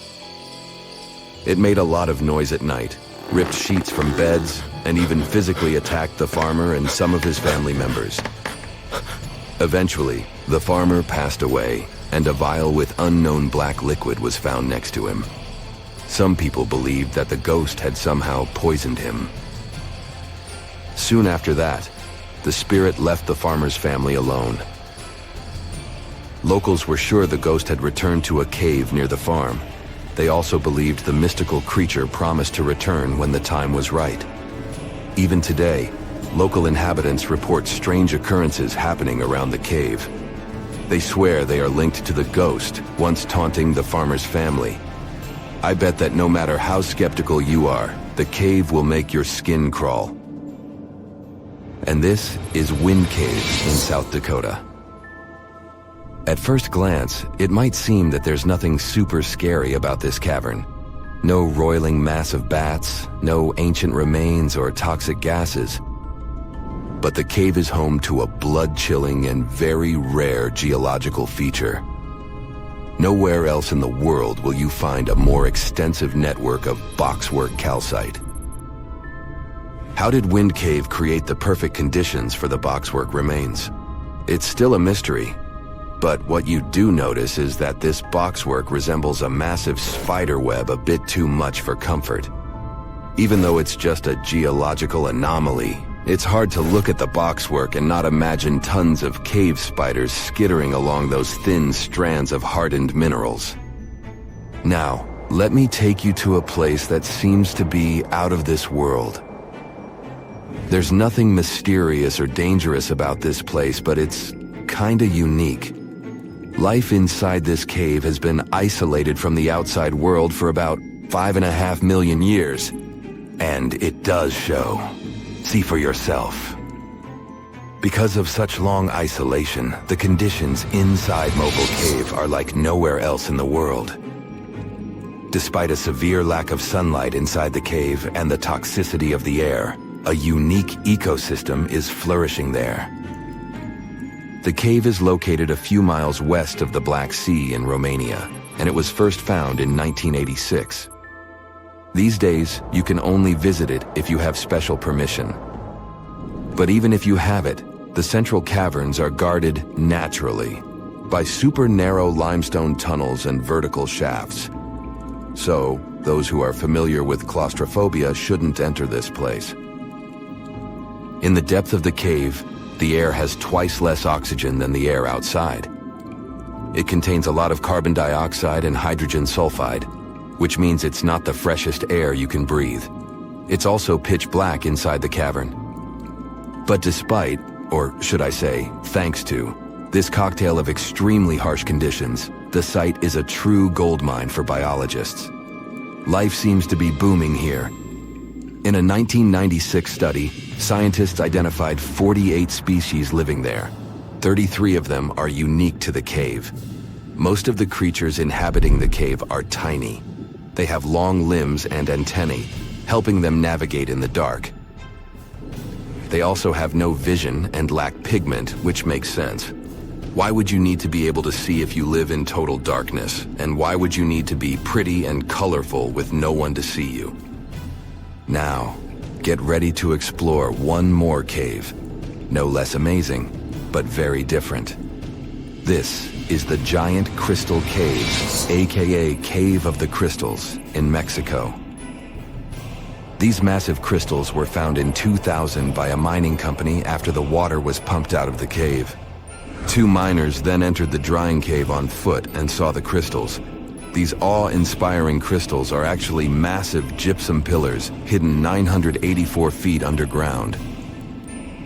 It made a lot of noise at night, ripped sheets from beds, and even physically attacked the farmer and some of his family members. Eventually, the farmer passed away, and a vial with unknown black liquid was found next to him. Some people believed that the ghost had somehow poisoned him. Soon after that, the spirit left the farmer's family alone. Locals were sure the ghost had returned to a cave near the farm. They also believed the mystical creature promised to return when the time was right. Even today, local inhabitants report strange occurrences happening around the cave. They swear they are linked to the ghost once taunting the farmer's family. I bet that no matter how skeptical you are, the cave will make your skin crawl. And this is Wind Cave in South Dakota. At first glance, it might seem that there's nothing super scary about this cavern. No roiling mass of bats, no ancient remains or toxic gases. But the cave is home to a blood-chilling and very rare geological feature. Nowhere else in the world will you find a more extensive network of boxwork calcite. How did Wind Cave create the perfect conditions for the boxwork remains? It's still a mystery, but what you do notice is that this boxwork resembles a massive spider web a bit too much for comfort. Even though it's just a geological anomaly, it's hard to look at the boxwork and not imagine tons of cave spiders skittering along those thin strands of hardened minerals. Now, let me take you to a place that seems to be out of this world. There's nothing mysterious or dangerous about this place, but it's kinda unique. Life inside this cave has been isolated from the outside world for about 5.5 million years. And it does show. See for yourself. Because of such long isolation, the conditions inside Mobile Cave are like nowhere else in the world. Despite a severe lack of sunlight inside the cave and the toxicity of the air, a unique ecosystem is flourishing there. The cave is located a few miles west of the Black Sea in Romania, and it was first found in 1986. These days, you can only visit it if you have special permission. But even if you have it, the central caverns are guarded naturally by super narrow limestone tunnels and vertical shafts. So, those who are familiar with claustrophobia shouldn't enter this place. In the depth of the cave, the air has twice less oxygen than the air outside. It contains a lot of carbon dioxide and hydrogen sulfide, which means it's not the freshest air you can breathe. It's also pitch black inside the cavern. But despite, or should I say, thanks to, this cocktail of extremely harsh conditions, the site is a true goldmine for biologists. Life seems to be booming here. In a 1996 study, scientists identified 48 species living there. 33 of them are unique to the cave. Most of the creatures inhabiting the cave are tiny. They have long limbs and antennae, helping them navigate in the dark. They also have no vision and lack pigment, which makes sense. Why would you need to be able to see if you live in total darkness? And why would you need to be pretty and colorful with no one to see you? Now, get ready to explore one more cave. No less amazing, but very different. This is the Giant Crystal Cave, aka Cave of the Crystals, in Mexico. These massive crystals were found in 2000 by a mining company after the water was pumped out of the cave. 2 miners then entered the drying cave on foot and saw the crystals. These awe-inspiring crystals are actually massive gypsum pillars hidden 984 feet underground.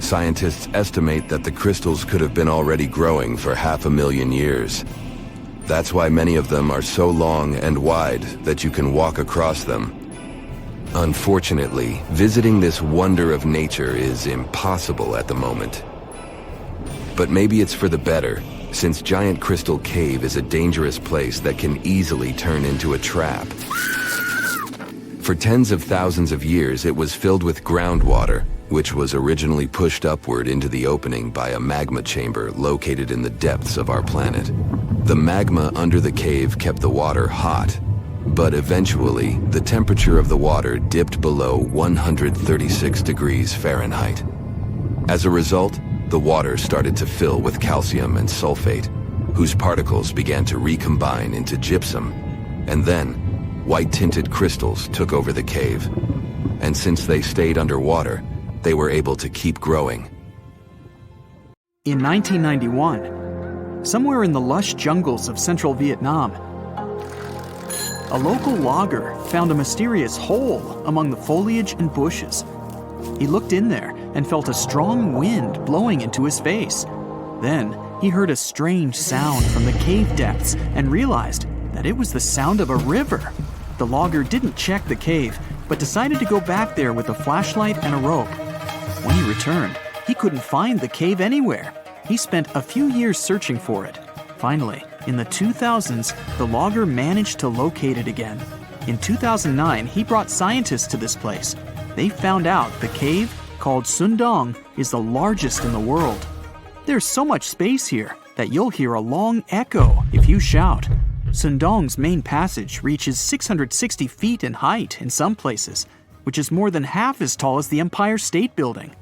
Scientists estimate that the crystals could have been already growing for 500,000 years. That's why many of them are so long and wide that you can walk across them. Unfortunately, visiting this wonder of nature is impossible at the moment. But maybe it's for the better, since Giant Crystal Cave is a dangerous place that can easily turn into a trap. For tens of thousands of years, it was filled with groundwater, which was originally pushed upward into the opening by a magma chamber located in the depths of our planet. The magma under the cave kept the water hot, but eventually, the temperature of the water dipped below 136 degrees Fahrenheit. As a result, the water started to fill with calcium and sulfate, whose particles began to recombine into gypsum, and then white-tinted crystals took over the cave. And since they stayed underwater, they were able to keep growing. In 1991, somewhere in the lush jungles of central Vietnam, a local logger found a mysterious hole among the foliage and bushes. He looked in there and felt a strong wind blowing into his face. Then he heard a strange sound from the cave depths and realized that it was the sound of a river. The logger didn't check the cave, but decided to go back there with a flashlight and a rope. When he returned, he couldn't find the cave anywhere. He spent a few years searching for it. Finally, in the 2000s, the logger managed to locate it again. In 2009, he brought scientists to this place. They found out the cave, called Doong, is the largest in the world. There's so much space here that you'll hear a long echo if you shout. Doong's main passage reaches 660 feet in height in some places, which is more than half as tall as the Empire State Building.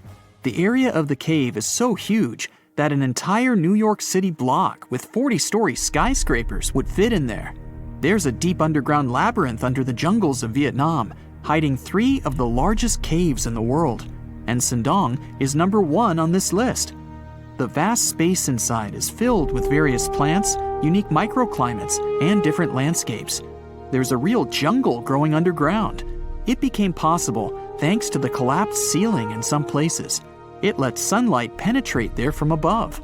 The area of the cave is so huge that an entire New York City block with 40-story skyscrapers would fit in there. There's a deep underground labyrinth under the jungles of Vietnam, hiding 3 of the largest caves in the world, and Doong is number 1 on this list. The vast space inside is filled with various plants, unique microclimates, and different landscapes. There's a real jungle growing underground. It became possible thanks to the collapsed ceiling in some places. It lets sunlight penetrate there from above.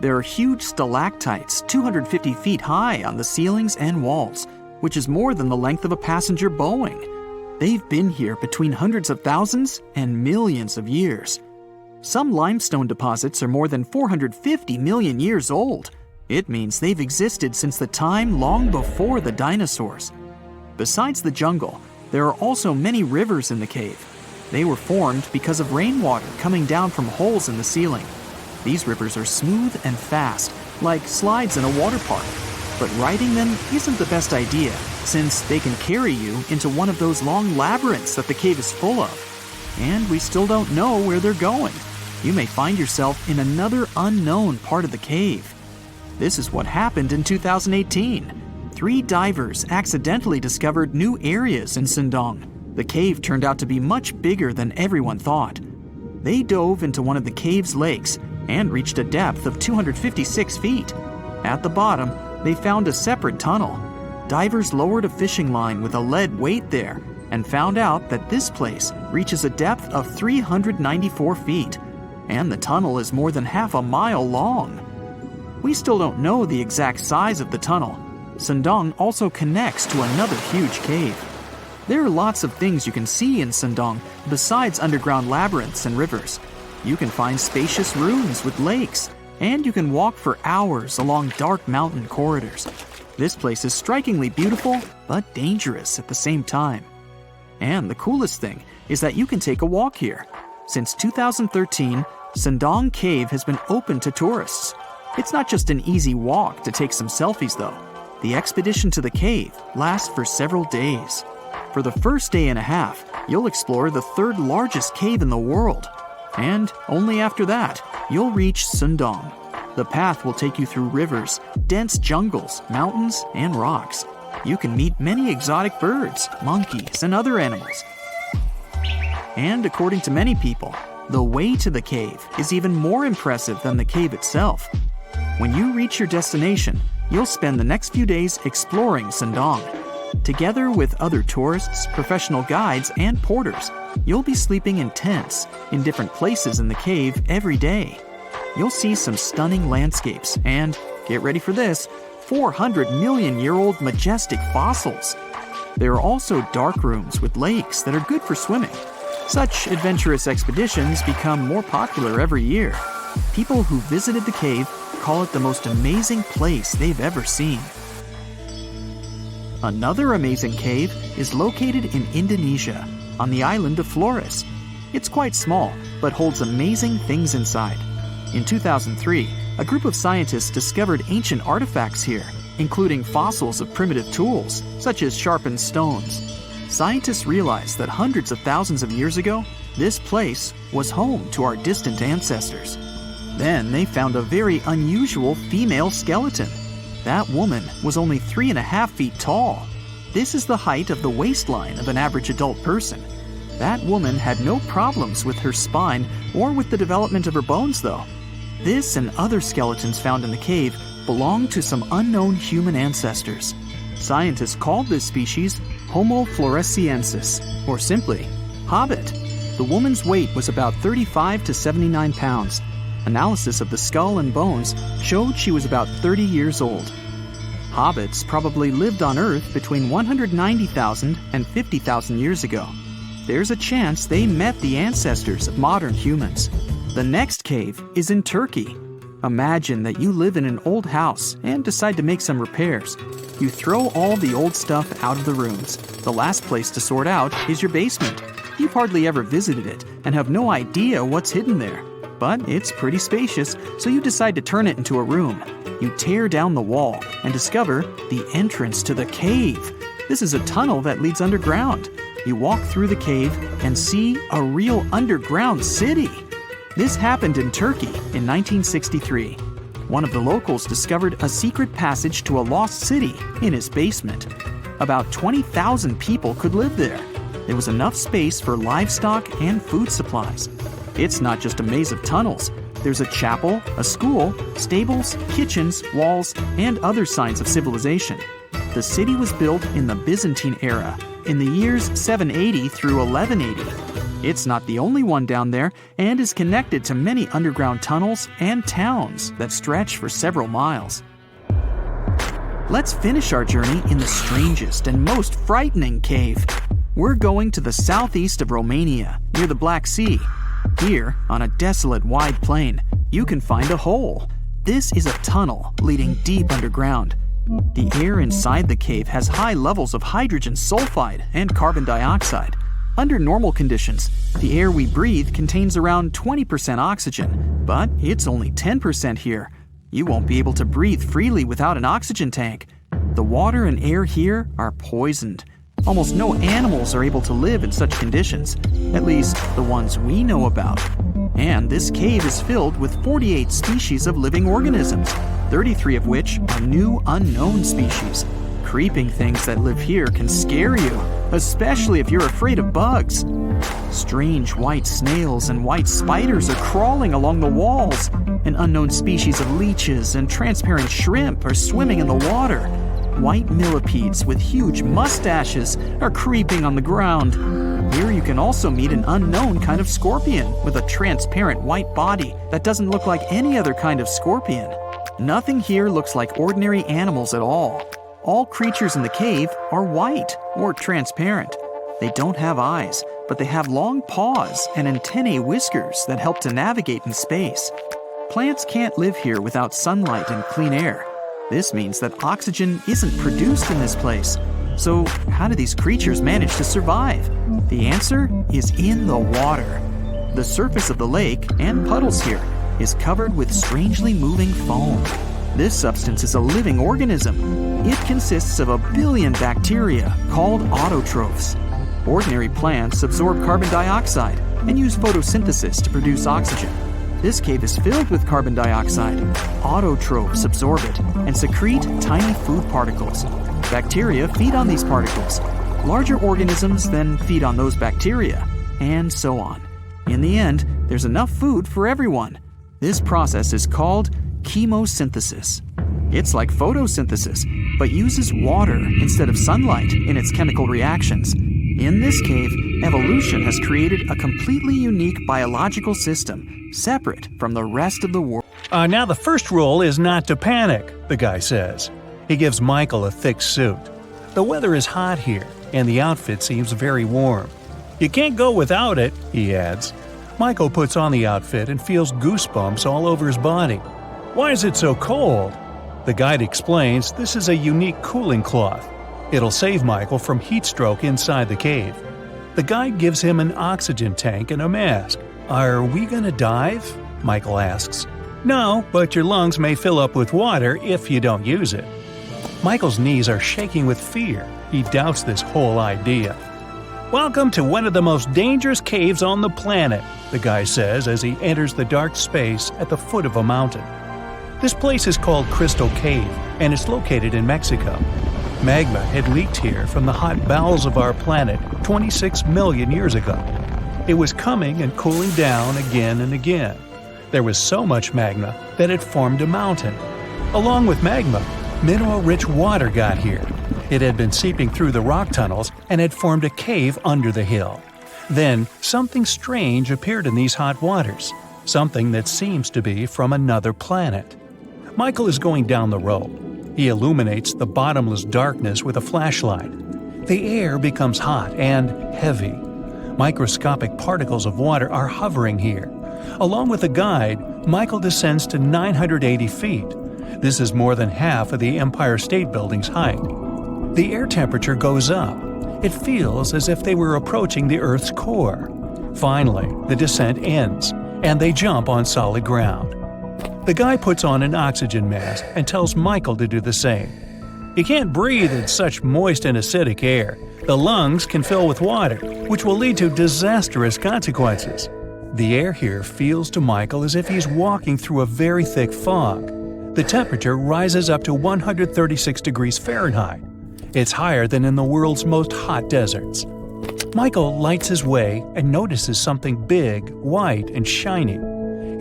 There are huge stalactites 250 feet high on the ceilings and walls, which is more than the length of a passenger Boeing. They've been here between hundreds of thousands and millions of years. Some limestone deposits are more than 450 million years old. It means they've existed since the time long before the dinosaurs. Besides the jungle, there are also many rivers in the cave. They were formed because of rainwater coming down from holes in the ceiling. These rivers are smooth and fast, like slides in a water park. But riding them isn't the best idea, since they can carry you into one of those long labyrinths that the cave is full of. And we still don't know where they're going. You may find yourself in another unknown part of the cave. This is what happened in 2018. 3 divers accidentally discovered new areas in Sindong. The cave turned out to be much bigger than everyone thought. They dove into one of the cave's lakes and reached a depth of 256 feet. At the bottom, they found a separate tunnel. Divers lowered a fishing line with a lead weight there and found out that this place reaches a depth of 394 feet, and the tunnel is more than half a mile long. We still don't know the exact size of the tunnel. Sindong also connects to another huge cave. There are lots of things you can see in Sindong besides underground labyrinths and rivers. You can find spacious rooms with lakes, and you can walk for hours along dark mountain corridors. This place is strikingly beautiful, but dangerous at the same time. And the coolest thing is that you can take a walk here. Since 2013, Sindong Cave has been open to tourists. It's not just an easy walk to take some selfies though. The expedition to the cave lasts for several days. For the first day and a half, you'll explore the 3rd largest cave in the world. And only after that, you'll reach Sindong. The path will take you through rivers, dense jungles, mountains, and rocks. You can meet many exotic birds, monkeys, and other animals. And according to many people, the way to the cave is even more impressive than the cave itself. When you reach your destination, you'll spend the next few days exploring Sindong. Together with other tourists, professional guides, and porters, you'll be sleeping in tents in different places in the cave every day. You'll see some stunning landscapes and, get ready for this, 400-million-year-old majestic fossils. There are also dark rooms with lakes that are good for swimming. Such adventurous expeditions become more popular every year. People who visited the cave call it the most amazing place they've ever seen. Another amazing cave is located in Indonesia, on the island of Flores. It's quite small, but holds amazing things inside. In 2003, a group of scientists discovered ancient artifacts here, including fossils of primitive tools, such as sharpened stones. Scientists realized that hundreds of thousands of years ago, this place was home to our distant ancestors. Then they found a very unusual female skeleton. That woman was only 3.5 feet tall. This is the height of the waistline of an average adult person. That woman had no problems with her spine or with the development of her bones, though. This and other skeletons found in the cave belong to some unknown human ancestors. Scientists called this species Homo floresiensis, or simply, Hobbit. The woman's weight was about 35 to 79 pounds. Analysis of the skull and bones showed she was about 30 years old. Hobbits probably lived on Earth between 190,000 and 50,000 years ago. There's a chance they met the ancestors of modern humans. The next cave is in Turkey. Imagine that you live in an old house and decide to make some repairs. You throw all the old stuff out of the rooms. The last place to sort out is your basement. You've hardly ever visited it and have no idea what's hidden there. But it's pretty spacious, so you decide to turn it into a room. You tear down the wall and discover the entrance to the cave. This is a tunnel that leads underground. You walk through the cave and see a real underground city. This happened in Turkey in 1963. One of the locals discovered a secret passage to a lost city in his basement. About 20,000 people could live there. There was enough space for livestock and food supplies. It's not just a maze of tunnels. There's a chapel, a school, stables, kitchens, walls, and other signs of civilization. The city was built in the Byzantine era, in the years 780 through 1180. It's not the only one down there and is connected to many underground tunnels and towns that stretch for several miles. Let's finish our journey in the strangest and most frightening cave. We're going to the southeast of Romania, near the Black Sea. Here, on a desolate wide plain, you can find a hole. This is a tunnel leading deep underground. The air inside the cave has high levels of hydrogen sulfide and carbon dioxide. Under normal conditions, the air we breathe contains around 20% oxygen, but it's only 10% here. You won't be able to breathe freely without an oxygen tank. The water and air here are poisoned. Almost no animals are able to live in such conditions, at least the ones we know about. And this cave is filled with 48 species of living organisms, 33 of which are new unknown species. Creeping things that live here can scare you, especially if you're afraid of bugs. Strange white snails and white spiders are crawling along the walls. An unknown species of leeches and transparent shrimp are swimming in the water. White millipedes with huge mustaches are creeping on the ground. Here you can also meet an unknown kind of scorpion with a transparent white body that doesn't look like any other kind of scorpion. Nothing here looks like ordinary animals at all. All creatures in the cave are white or transparent. They don't have eyes, but they have long paws and antennae whiskers that help to navigate in space. Plants can't live here without sunlight and clean air. This means that oxygen isn't produced in this place. So how do these creatures manage to survive? The answer is in the water. The surface of the lake and puddles here is covered with strangely moving foam. This substance is a living organism. It consists of 1 billion bacteria called autotrophs. Ordinary plants absorb carbon dioxide and use photosynthesis to produce oxygen. This cave is filled with carbon dioxide. Autotrophs absorb it and secrete tiny food particles. Bacteria feed on these particles. Larger organisms then feed on those bacteria, and so on. In the end, there's enough food for everyone. This process is called chemosynthesis. It's like photosynthesis, but uses water instead of sunlight in its chemical reactions. In this cave, evolution has created a completely unique biological system, separate from the rest of the world. Now the first rule is not to panic, the guy says. He gives Michael a thick suit. The weather is hot here, and the outfit seems very warm. You can't go without it, he adds. Michael puts on the outfit and feels goosebumps all over his body. Why is it so cold? The guide explains this is a unique cooling cloth. It'll save Michael from heat stroke inside the cave. The guide gives him an oxygen tank and a mask. Are we gonna dive? Michael asks. No, but your lungs may fill up with water if you don't use it. Michael's knees are shaking with fear. He doubts this whole idea. Welcome to one of the most dangerous caves on the planet, the guy says as he enters the dark space at the foot of a mountain. This place is called Crystal Cave, and it's located in Mexico. Magma had leaked here from the hot bowels of our planet 26 million years ago. It was coming and cooling down again and again. There was so much magma that it formed a mountain. Along with magma, mineral-rich water got here. It had been seeping through the rock tunnels and had formed a cave under the hill. Then, something strange appeared in these hot waters, something that seems to be from another planet. Michael is going down the road. He illuminates the bottomless darkness with a flashlight. The air becomes hot and heavy. Microscopic particles of water are hovering here. Along with a guide, Michael descends to 980 feet. This is more than half of the Empire State Building's height. The air temperature goes up. It feels as if they were approaching the Earth's core. Finally, the descent ends, and they jump on solid ground. The guy puts on an oxygen mask and tells Michael to do the same. You can't breathe in such moist and acidic air. The lungs can fill with water, which will lead to disastrous consequences. The air here feels to Michael as if he's walking through a very thick fog. The temperature rises up to 136 degrees Fahrenheit. It's higher than in the world's most hot deserts. Michael lights his way and notices something big, white, and shiny.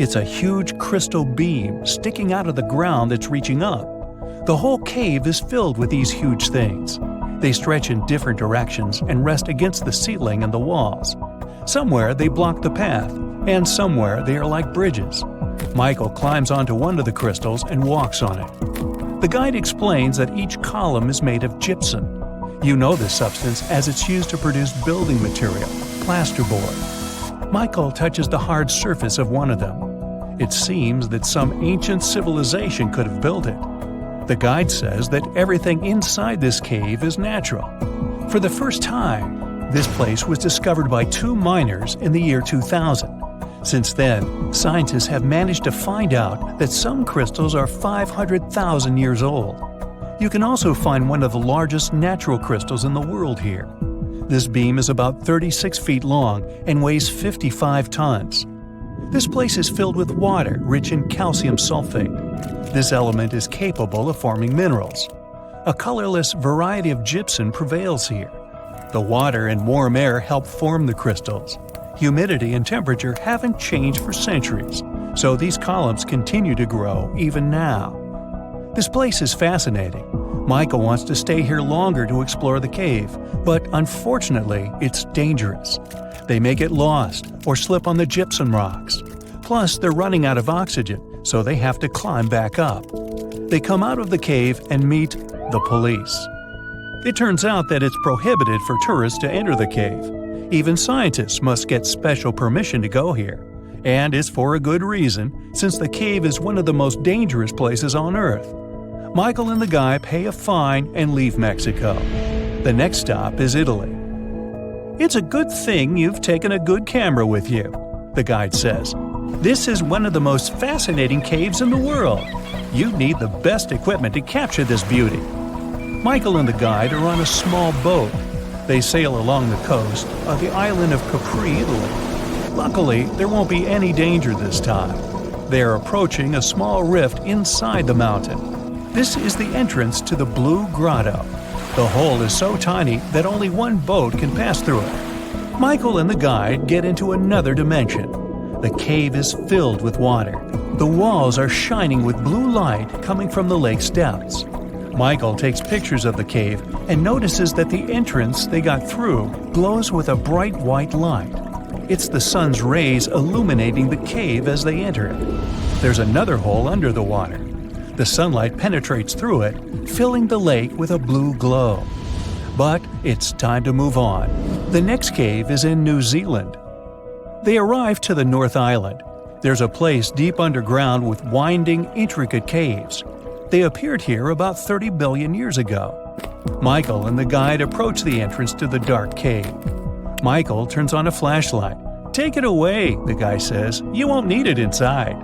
It's a huge crystal beam sticking out of the ground that's reaching up. The whole cave is filled with these huge things. They stretch in different directions and rest against the ceiling and the walls. Somewhere they block the path, and somewhere they are like bridges. Michael climbs onto one of the crystals and walks on it. The guide explains that each column is made of gypsum. You know this substance as it's used to produce building material, plasterboard. Michael touches the hard surface of one of them. It seems that some ancient civilization could have built it. The guide says that everything inside this cave is natural. For the first time, this place was discovered by 2 miners in the year 2000. Since then, scientists have managed to find out that some crystals are 500,000 years old. You can also find one of the largest natural crystals in the world here. This beam is about 36 feet long and weighs 55 tons. This place is filled with water rich in calcium sulfate. This element is capable of forming minerals. A colorless variety of gypsum prevails here. The water and warm air help form the crystals. Humidity and temperature haven't changed for centuries, so these columns continue to grow even now. This place is fascinating. Michael wants to stay here longer to explore the cave, but unfortunately, it's dangerous. They may get lost or slip on the gypsum rocks. Plus, they're running out of oxygen, so they have to climb back up. They come out of the cave and meet the police. It turns out that it's prohibited for tourists to enter the cave. Even scientists must get special permission to go here. And it's for a good reason, since the cave is one of the most dangerous places on Earth. Michael and the guy pay a fine and leave Mexico. The next stop is Italy. "It's a good thing you've taken a good camera with you," the guide says. "This is one of the most fascinating caves in the world. You need the best equipment to capture this beauty." Michael and the guide are on a small boat. They sail along the coast of the island of Capri, Italy. Luckily, there won't be any danger this time. They are approaching a small rift inside the mountain. This is the entrance to the Blue Grotto. The hole is so tiny that only one boat can pass through it. Michael and the guide get into another dimension. The cave is filled with water. The walls are shining with blue light coming from the lake's depths. Michael takes pictures of the cave and notices that the entrance they got through glows with a bright white light. It's the sun's rays illuminating the cave as they enter it. There's another hole under the water. The sunlight penetrates through it, filling the lake with a blue glow. But it's time to move on. The next cave is in New Zealand. They arrive to the North Island. There's a place deep underground with winding, intricate caves. They appeared here about 30 billion years ago. Michael and the guide approach the entrance to the dark cave. Michael turns on a flashlight. "Take it away," the guy says. "You won't need it inside."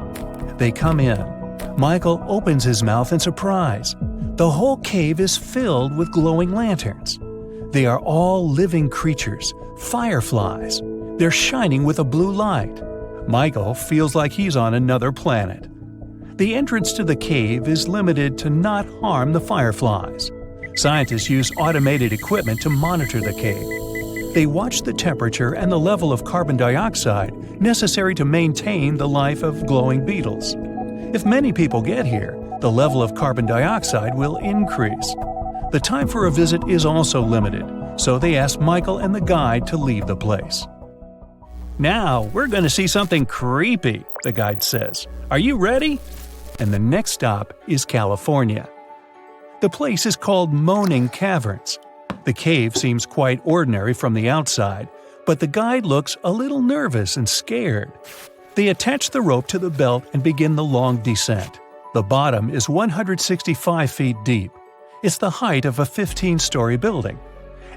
They come in. Michael opens his mouth in surprise. The whole cave is filled with glowing lanterns. They are all living creatures, fireflies. They're shining with a blue light. Michael feels like he's on another planet. The entrance to the cave is limited to not harm the fireflies. Scientists use automated equipment to monitor the cave. They watch the temperature and the level of carbon dioxide necessary to maintain the life of glowing beetles. If many people get here, the level of carbon dioxide will increase. The time for a visit is also limited, so they ask Michael and the guide to leave the place. "Now, we're going to see something creepy," the guide says. "Are you ready?" And the next stop is California. The place is called Moaning Caverns. The cave seems quite ordinary from the outside, but the guide looks a little nervous and scared. They attach the rope to the belt and begin the long descent. The bottom is 165 feet deep. It's the height of a 15-story building.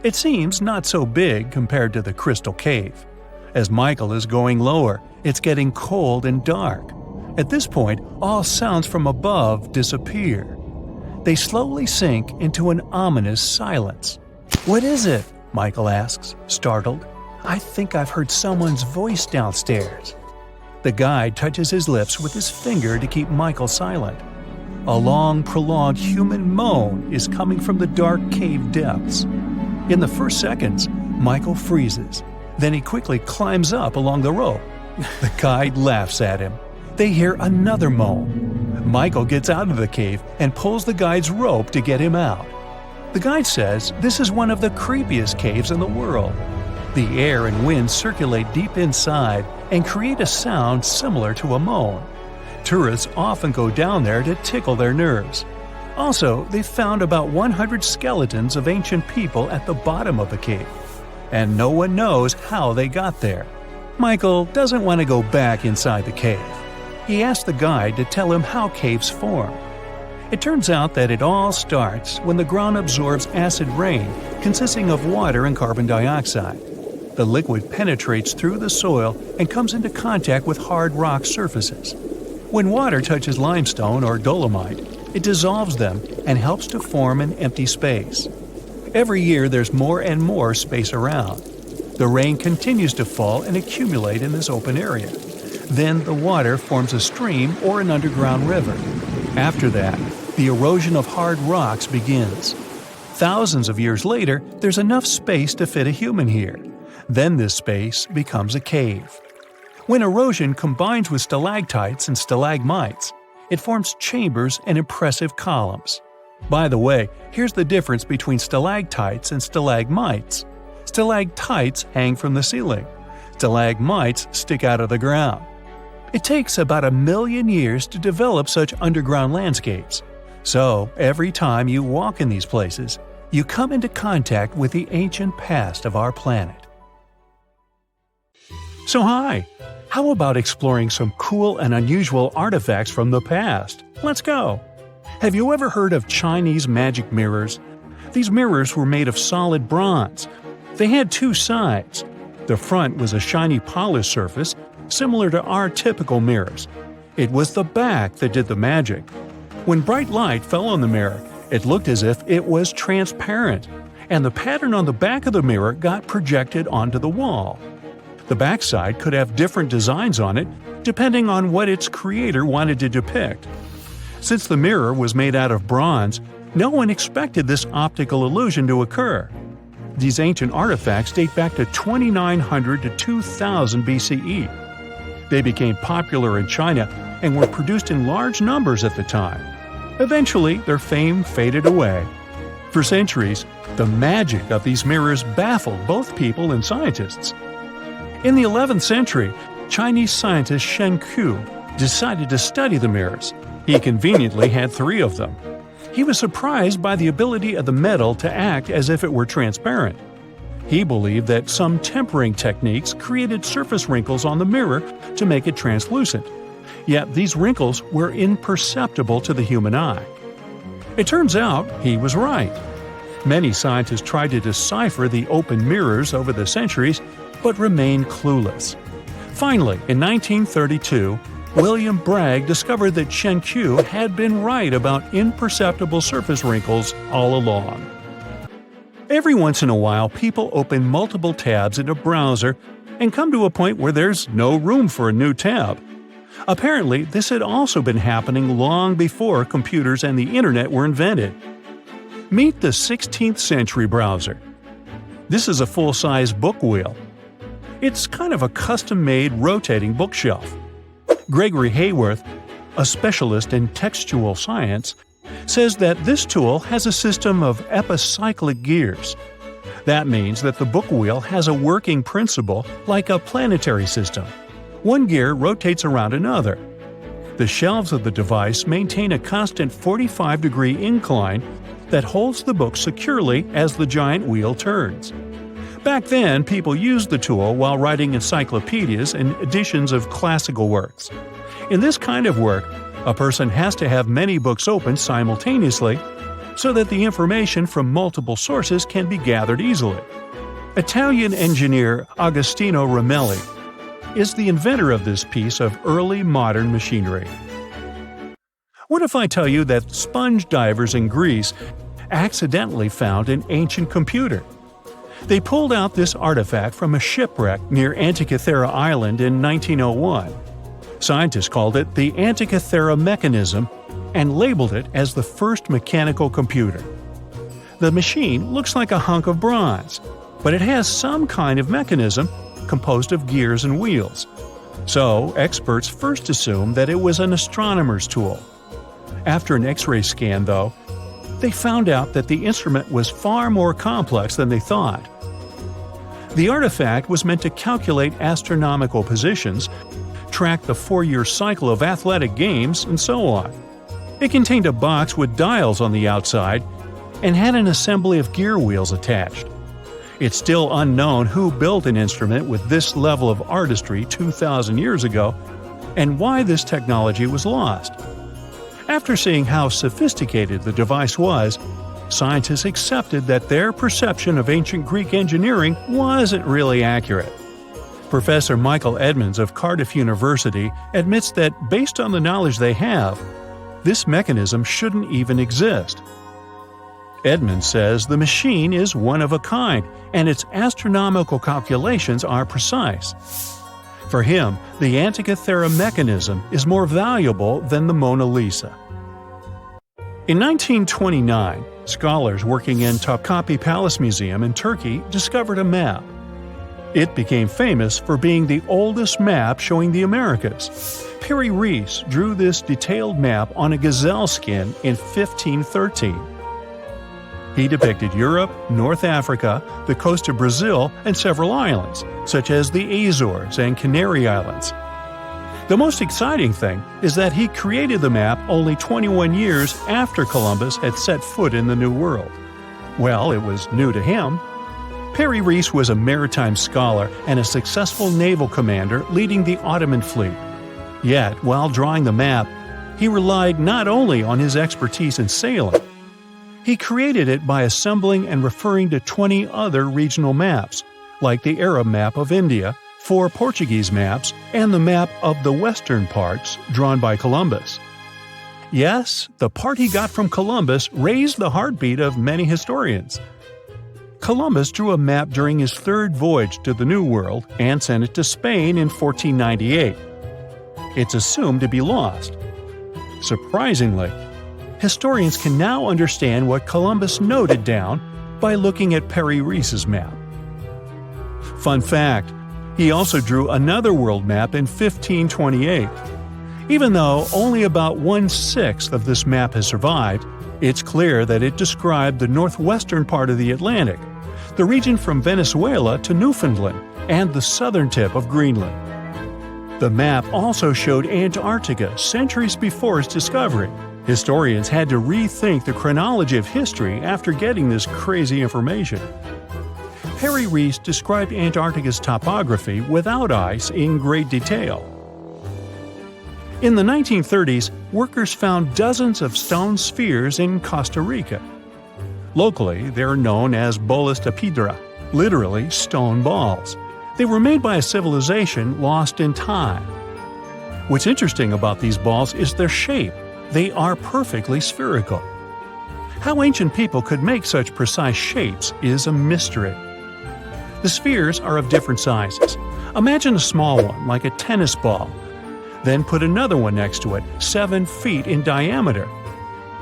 It seems not so big compared to the Crystal Cave. As Michael is going lower, it's getting cold and dark. At this point, all sounds from above disappear. They slowly sink into an ominous silence. "What is it?" Michael asks, startled. "I think I've heard someone's voice downstairs." The guide touches his lips with his finger to keep Michael silent. A long, prolonged human moan is coming from the dark cave depths. In the first seconds, Michael freezes. Then he quickly climbs up along the rope. The guide laughs at him. They hear another moan. Michael gets out of the cave and pulls the guide's rope to get him out. The guide says this is one of the creepiest caves in the world. The air and wind circulate deep inside and create a sound similar to a moan. Tourists often go down there to tickle their nerves. Also, they found about 100 skeletons of ancient people at the bottom of the cave, and no one knows how they got there. Michael doesn't want to go back inside the cave. He asks the guide to tell him how caves form. It turns out that it all starts when the ground absorbs acid rain consisting of water and carbon dioxide. The liquid penetrates through the soil and comes into contact with hard rock surfaces. When water touches limestone or dolomite, it dissolves them and helps to form an empty space. Every year there's more and more space around. The rain continues to fall and accumulate in this open area. Then the water forms a stream or an underground river. After that, the erosion of hard rocks begins. Thousands of years later, there's enough space to fit a human here. Then this space becomes a cave. When erosion combines with stalactites and stalagmites, it forms chambers and impressive columns. By the way, here's the difference between stalactites and stalagmites. Stalactites hang from the ceiling. Stalagmites stick out of the ground. It takes about 1 million years to develop such underground landscapes. So, every time you walk in these places, you come into contact with the ancient past of our planet. So hi! How about exploring some cool and unusual artifacts from the past? Let's go! Have you ever heard of Chinese magic mirrors? These mirrors were made of solid bronze. They had 2 sides. The front was a shiny polished surface, similar to our typical mirrors. It was the back that did the magic. When bright light fell on the mirror, it looked as if it was transparent, and the pattern on the back of the mirror got projected onto the wall. The backside could have different designs on it, depending on what its creator wanted to depict. Since the mirror was made out of bronze, no one expected this optical illusion to occur. These ancient artifacts date back to 2900 to 2000 BCE. They became popular in China and were produced in large numbers at the time. Eventually, their fame faded away. For centuries, the magic of these mirrors baffled both people and scientists. In the 11th century, Chinese scientist Shen Ku decided to study the mirrors. He conveniently had 3 of them. He was surprised by the ability of the metal to act as if it were transparent. He believed that some tempering techniques created surface wrinkles on the mirror to make it translucent. Yet these wrinkles were imperceptible to the human eye. It turns out he was right. Many scientists tried to decipher the open mirrors over the centuries, but remained clueless. Finally, in 1932, William Bragg discovered that Shen Ku had been right about imperceptible surface wrinkles all along. Every once in a while, people open multiple tabs in a browser and come to a point where there's no room for a new tab. Apparently, this had also been happening long before computers and the internet were invented. Meet the 16th century browser. This is a full-size book wheel. It's kind of a custom-made rotating bookshelf. Gregory Hayworth, a specialist in textual science, says that this tool has a system of epicyclic gears. That means that the book wheel has a working principle like a planetary system. One gear rotates around another. The shelves of the device maintain a constant 45-degree incline that holds the book securely as the giant wheel turns. Back then, people used the tool while writing encyclopedias and editions of classical works. In this kind of work, a person has to have many books open simultaneously so that the information from multiple sources can be gathered easily. Italian engineer Agostino Romelli is the inventor of this piece of early modern machinery. What if I tell you that sponge divers in Greece accidentally found an ancient computer? They pulled out this artifact from a shipwreck near Antikythera Island in 1901. Scientists called it the Antikythera mechanism and labeled it as the first mechanical computer. The machine looks like a hunk of bronze, but it has some kind of mechanism composed of gears and wheels. So, experts first assumed that it was an astronomer's tool. After an X-ray scan, though, they found out that the instrument was far more complex than they thought. The artifact was meant to calculate astronomical positions, track the 4-year cycle of athletic games, and so on. It contained a box with dials on the outside and had an assembly of gear wheels attached. It's still unknown who built an instrument with this level of artistry 2,000 years ago and why this technology was lost. After seeing how sophisticated the device was, scientists accepted that their perception of ancient Greek engineering wasn't really accurate. Professor Michael Edmonds of Cardiff University admits that based on the knowledge they have, this mechanism shouldn't even exist. Edmonds says the machine is one of a kind, and its astronomical calculations are precise. For him, the Antikythera mechanism is more valuable than the Mona Lisa. In 1929, scholars working in Topkapi Palace Museum in Turkey discovered a map. It became famous for being the oldest map showing the Americas. Perry Rees drew this detailed map on a gazelle skin in 1513. He depicted Europe, North Africa, the coast of Brazil, and several islands, such as the Azores and Canary Islands. The most exciting thing is that he created the map only 21 years after Columbus had set foot in the New World. Well, it was new to him. Perry Rees was a maritime scholar and a successful naval commander leading the Ottoman fleet. Yet, while drawing the map, he relied not only on his expertise in sailing. He created it by assembling and referring to 20 other regional maps, like the Arab map of India, 4 Portuguese maps, and the map of the western parts drawn by Columbus. Yes, the part he got from Columbus raised the heartbeat of many historians. Columbus drew a map during his 3rd voyage to the New World and sent it to Spain in 1498. It's assumed to be lost. Surprisingly, historians can now understand what Columbus noted down by looking at Perry Rees's map. Fun fact, he also drew another world map in 1528. Even though only about 1/6 of this map has survived, it's clear that it described the northwestern part of the Atlantic, the region from Venezuela to Newfoundland, and the southern tip of Greenland. The map also showed Antarctica centuries before its discovery. Historians had to rethink the chronology of history after getting this crazy information. Perry Rees described Antarctica's topography without ice in great detail. In the 1930s, workers found dozens of stone spheres in Costa Rica. Locally, they're known as bolas de piedra, literally stone balls. They were made by a civilization lost in time. What's interesting about these balls is their shape. They are perfectly spherical. How ancient people could make such precise shapes is a mystery. The spheres are of different sizes. Imagine a small one, like a tennis ball. Then put another one next to it, 7 feet in diameter.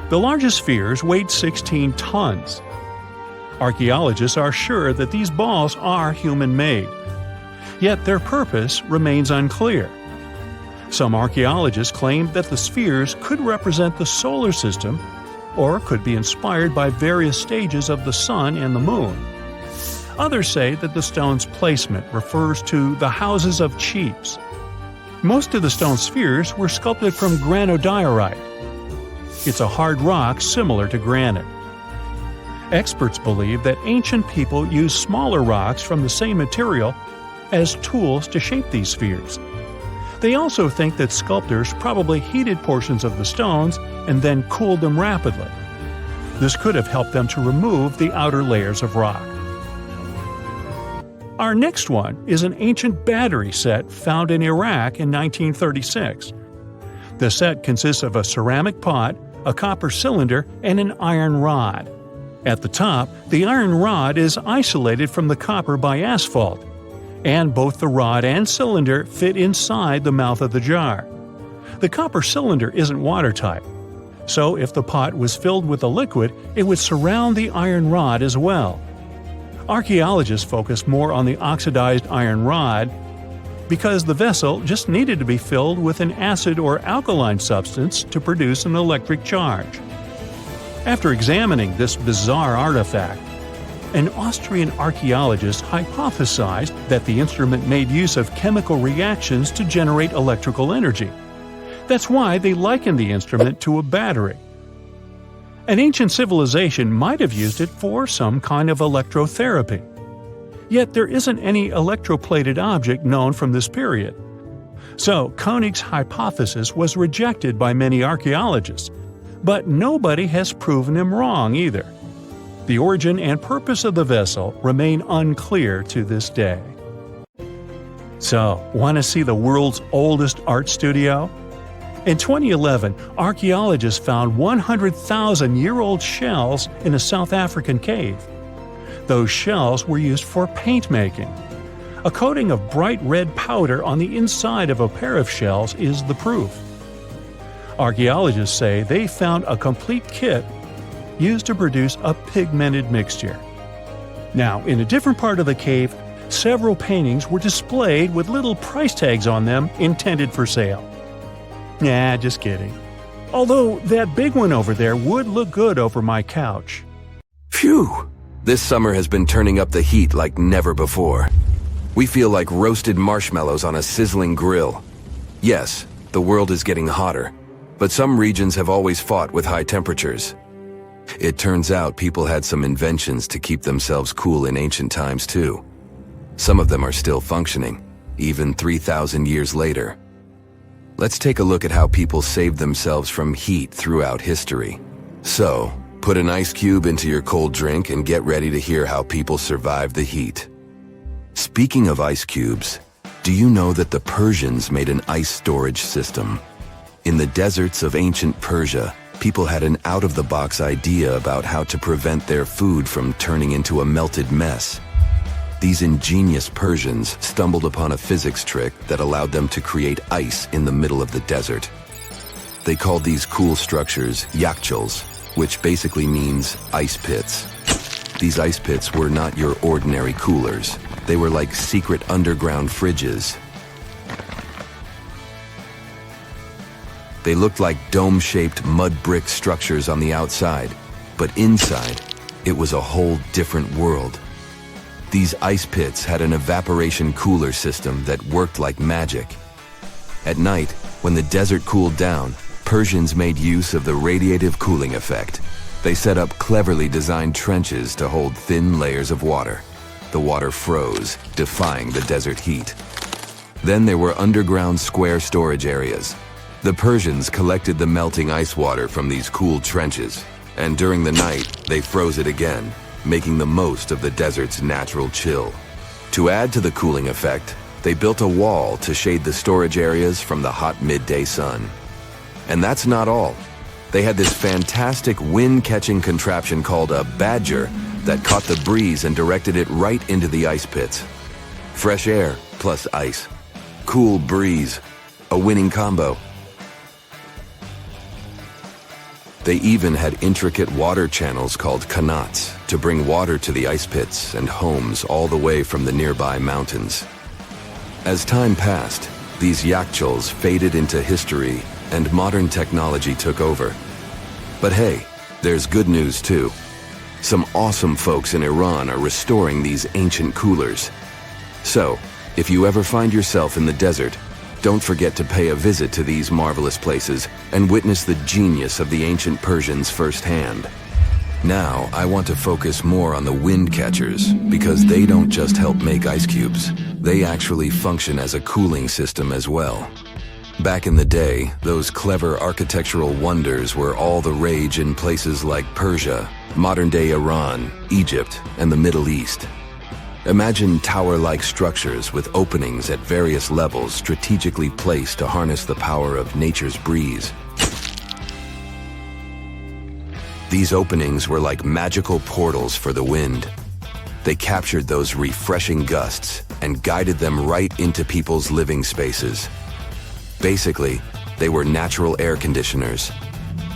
The largest spheres weighed 16 tons. Archaeologists are sure that these balls are human-made. Yet their purpose remains unclear. Some archaeologists claim that the spheres could represent the solar system or could be inspired by various stages of the sun and the moon. Others say that the stone's placement refers to the houses of chiefs. Most of the stone spheres were sculpted from granodiorite. It's a hard rock similar to granite. Experts believe that ancient people used smaller rocks from the same material as tools to shape these spheres. They also think that sculptors probably heated portions of the stones and then cooled them rapidly. This could have helped them to remove the outer layers of rock. Our next one is an ancient battery set found in Iraq in 1936. The set consists of a ceramic pot, a copper cylinder, and an iron rod. At the top, the iron rod is isolated from the copper by asphalt, and both the rod and cylinder fit inside the mouth of the jar. The copper cylinder isn't watertight, so if the pot was filled with a liquid, it would surround the iron rod as well. Archaeologists focus more on the oxidized iron rod because the vessel just needed to be filled with an acid or alkaline substance to produce an electric charge. After examining this bizarre artifact, an Austrian archaeologist hypothesized that the instrument made use of chemical reactions to generate electrical energy. That's why they likened the instrument to a battery. An ancient civilization might have used it for some kind of electrotherapy. Yet there isn't any electroplated object known from this period. So Koenig's hypothesis was rejected by many archaeologists, but nobody has proven him wrong either. The origin and purpose of the vessel remain unclear to this day. So, want to see the world's oldest art studio? In 2011, archaeologists found 100,000-year-old shells in a South African cave. Those shells were used for paint making. A coating of bright red powder on the inside of a pair of shells is the proof. Archaeologists say they found a complete kit used to produce a pigmented mixture. Now, in a different part of the cave, several paintings were displayed with little price tags on them intended for sale. Nah, just kidding. Although that big one over there would look good over my couch. Phew! This summer has been turning up the heat like never before. We feel like roasted marshmallows on a sizzling grill. Yes, the world is getting hotter, but some regions have always fought with high temperatures. It turns out people had some inventions to keep themselves cool in ancient times too. Some of them are still functioning, even 3,000 years later. Let's take a look at how people saved themselves from heat throughout history. So, put an ice cube into your cold drink and get ready to hear how people survived the heat. Speaking of ice cubes, do you know that the Persians made an ice storage system? In the deserts of ancient Persia, people had an out-of-the-box idea about how to prevent their food from turning into a melted mess. These ingenious Persians stumbled upon a physics trick that allowed them to create ice in the middle of the desert. They called these cool structures yakhchals, which basically means ice pits. These ice pits were not your ordinary coolers. They were like secret underground fridges. They looked like dome-shaped mud brick structures on the outside, but inside, it was a whole different world. These ice pits had an evaporation cooler system that worked like magic. At night, when the desert cooled down, Persians made use of the radiative cooling effect. They set up cleverly designed trenches to hold thin layers of water. The water froze, defying the desert heat. Then there were underground square storage areas. The Persians collected the melting ice water from these cool trenches, and during the night, they froze it again, making the most of the desert's natural chill. To add to the cooling effect, they built a wall to shade the storage areas from the hot midday sun. And that's not all. They had this fantastic wind-catching contraption called a badger that caught the breeze and directed it right into the ice pits. Fresh air plus ice. Cool breeze. A winning combo. They even had intricate water channels called qanats to bring water to the ice pits and homes all the way from the nearby mountains. As time passed, these yakhchals faded into history and modern technology took over. But hey, there's good news too. Some awesome folks in Iran are restoring these ancient coolers. So, if you ever find yourself in the desert, don't forget to pay a visit to these marvelous places and witness the genius of the ancient Persians firsthand. Now, I want to focus more on the wind catchers because they don't just help make ice cubes. They actually function as a cooling system as well. Back in the day, those clever architectural wonders were all the rage in places like Persia, modern-day Iran, Egypt, and the Middle East. Imagine tower-like structures with openings at various levels strategically placed to harness the power of nature's breeze. These openings were like magical portals for the wind. They captured those refreshing gusts and guided them right into people's living spaces. Basically, they were natural air conditioners.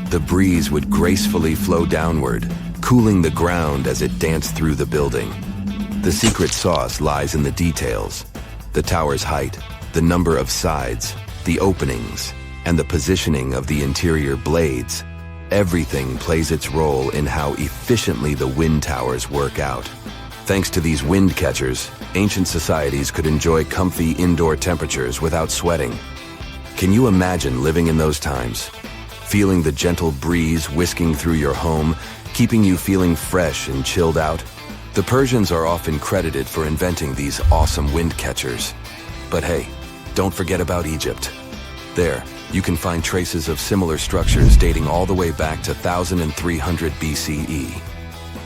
The breeze would gracefully flow downward, cooling the ground as it danced through the building. The secret sauce lies in the details: the tower's height, the number of sides, the openings, and the positioning of the interior blades. everything plays its role in how efficiently the wind towers work out. Thanks to these wind catchers, ancient societies could enjoy comfy indoor temperatures without sweating. Can you imagine living in those times? Feeling the gentle breeze whisking through your home, keeping you feeling fresh and chilled out? The Persians are often credited for inventing these awesome wind catchers. But hey, don't forget about Egypt. There, you can find traces of similar structures dating all the way back to 1300 BCE.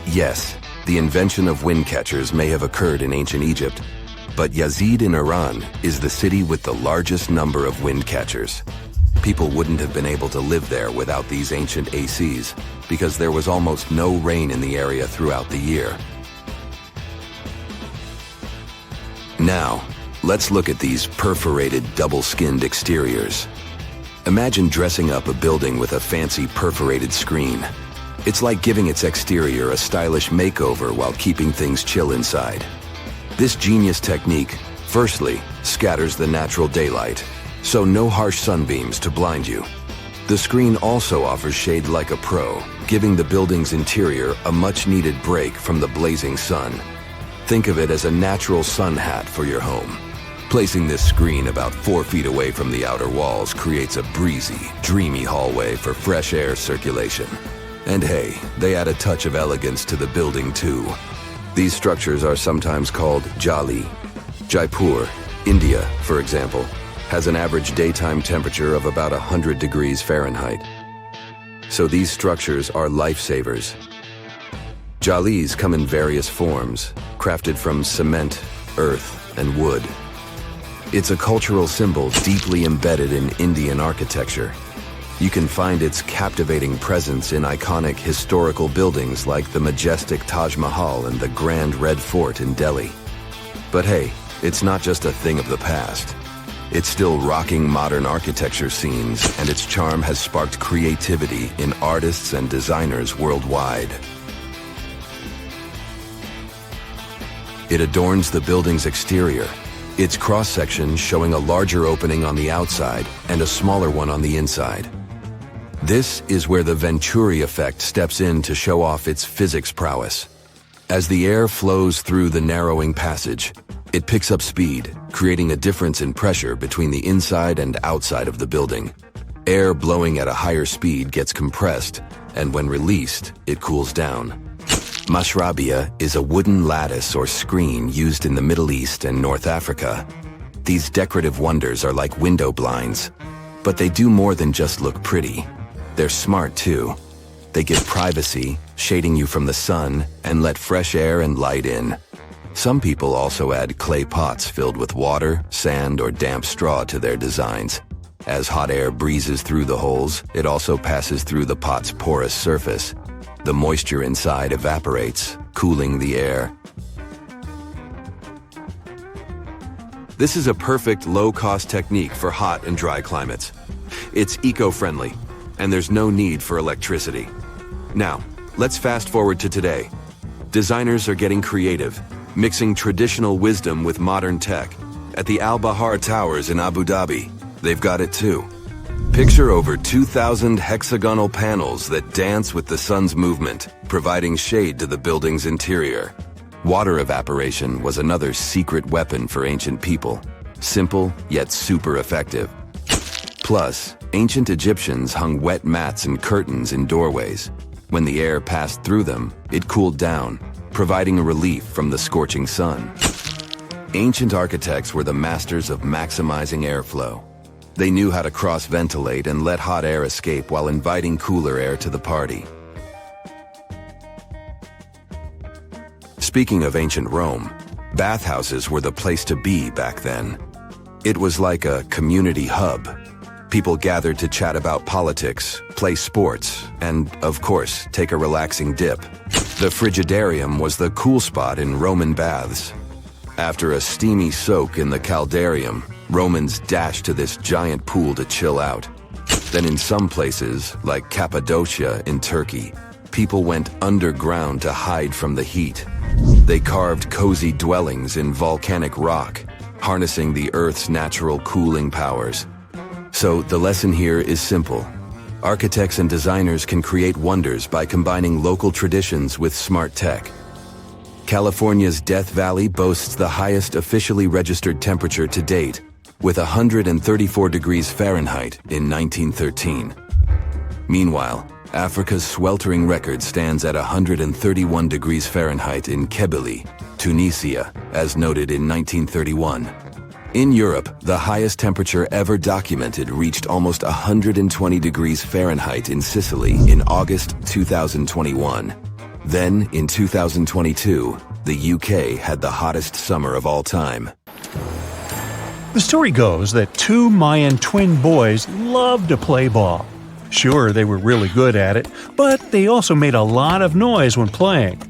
Yes, the invention of wind catchers may have occurred in ancient Egypt, but Yazid in Iran is the city with the largest number of wind catchers. People wouldn't have been able to live there without these ancient ACs, because there was almost no rain in the area throughout the year. Now, let's look at these perforated, double-skinned exteriors. Imagine dressing up a building with a fancy perforated screen. It's like giving its exterior a stylish makeover while keeping things chill inside. This genius technique, firstly, scatters the natural daylight, so no harsh sunbeams to blind you. The screen also offers shade like a pro, giving the building's interior a much-needed break from the blazing sun. Think of it as a natural sun hat for your home. Placing this screen about 4 feet away from the outer walls creates a breezy, dreamy hallway for fresh air circulation. And hey, they add a touch of elegance to the building too. These structures are sometimes called jali. Jaipur, India, for example, has an average daytime temperature of about 100 degrees Fahrenheit. So these structures are lifesavers. Jalis come in various forms, crafted from cement, earth, and wood. It's a cultural symbol deeply embedded in Indian architecture. You can find its captivating presence in iconic historical buildings like the majestic Taj Mahal and the Grand Red Fort in Delhi. But hey, it's not just a thing of the past. It's still rocking modern architecture scenes, and its charm has sparked creativity in artists and designers worldwide. It adorns the building's exterior, its cross-section showing a larger opening on the outside and a smaller one on the inside. This is where the Venturi effect steps in to show off its physics prowess. As the air flows through the narrowing passage, it picks up speed, creating a difference in pressure between the inside and outside of the building. Air blowing at a higher speed gets compressed, and when released, it cools down. Mashrabia is a wooden lattice or screen used in the Middle East and North Africa. These decorative wonders are like window blinds, but they do more than just look pretty. They're smart too. They give privacy, shading you from the sun, and let fresh air and light in. Some people also add clay pots filled with water, sand, or damp straw to their designs. As hot air breezes through the holes, it also passes through the pot's porous surface. The moisture inside evaporates, cooling the air. This is a perfect low-cost technique for hot and dry climates. It's eco-friendly, and there's no need for electricity. Now, let's fast forward to today. Designers are getting creative, mixing traditional wisdom with modern tech. At the Al Bahar Towers in Abu Dhabi, they've got it too. Picture over 2,000 hexagonal panels that dance with the sun's movement, providing shade to the building's interior. Water evaporation was another secret weapon for ancient people. Simple, yet super effective. Plus, ancient Egyptians hung wet mats and curtains in doorways. When the air passed through them, it cooled down, providing a relief from the scorching sun. Ancient architects were the masters of maximizing airflow. They knew how to cross-ventilate and let hot air escape while inviting cooler air to the party. Speaking of ancient Rome, bathhouses were the place to be back then. It was like a community hub. People gathered to chat about politics, play sports, and, of course, take a relaxing dip. The frigidarium was the cool spot in Roman baths. After a steamy soak in the caldarium, Romans dashed to this giant pool to chill out. Then in some places, like Cappadocia in Turkey, people went underground to hide from the heat. They carved cozy dwellings in volcanic rock, harnessing the Earth's natural cooling powers. So the lesson here is simple. architects and designers can create wonders by combining local traditions with smart tech. California's Death Valley boasts the highest officially registered temperature to date, with 134 degrees Fahrenheit in 1913. Meanwhile, Africa's sweltering record stands at 131 degrees Fahrenheit in Kebili, Tunisia, as noted in 1931. In Europe, the highest temperature ever documented reached almost 120 degrees Fahrenheit in Sicily in August 2021. Then, in 2022, the UK had the hottest summer of all time. The story goes that two Mayan twin boys loved to play ball. Sure, they were really good at it, but they also made a lot of noise when playing.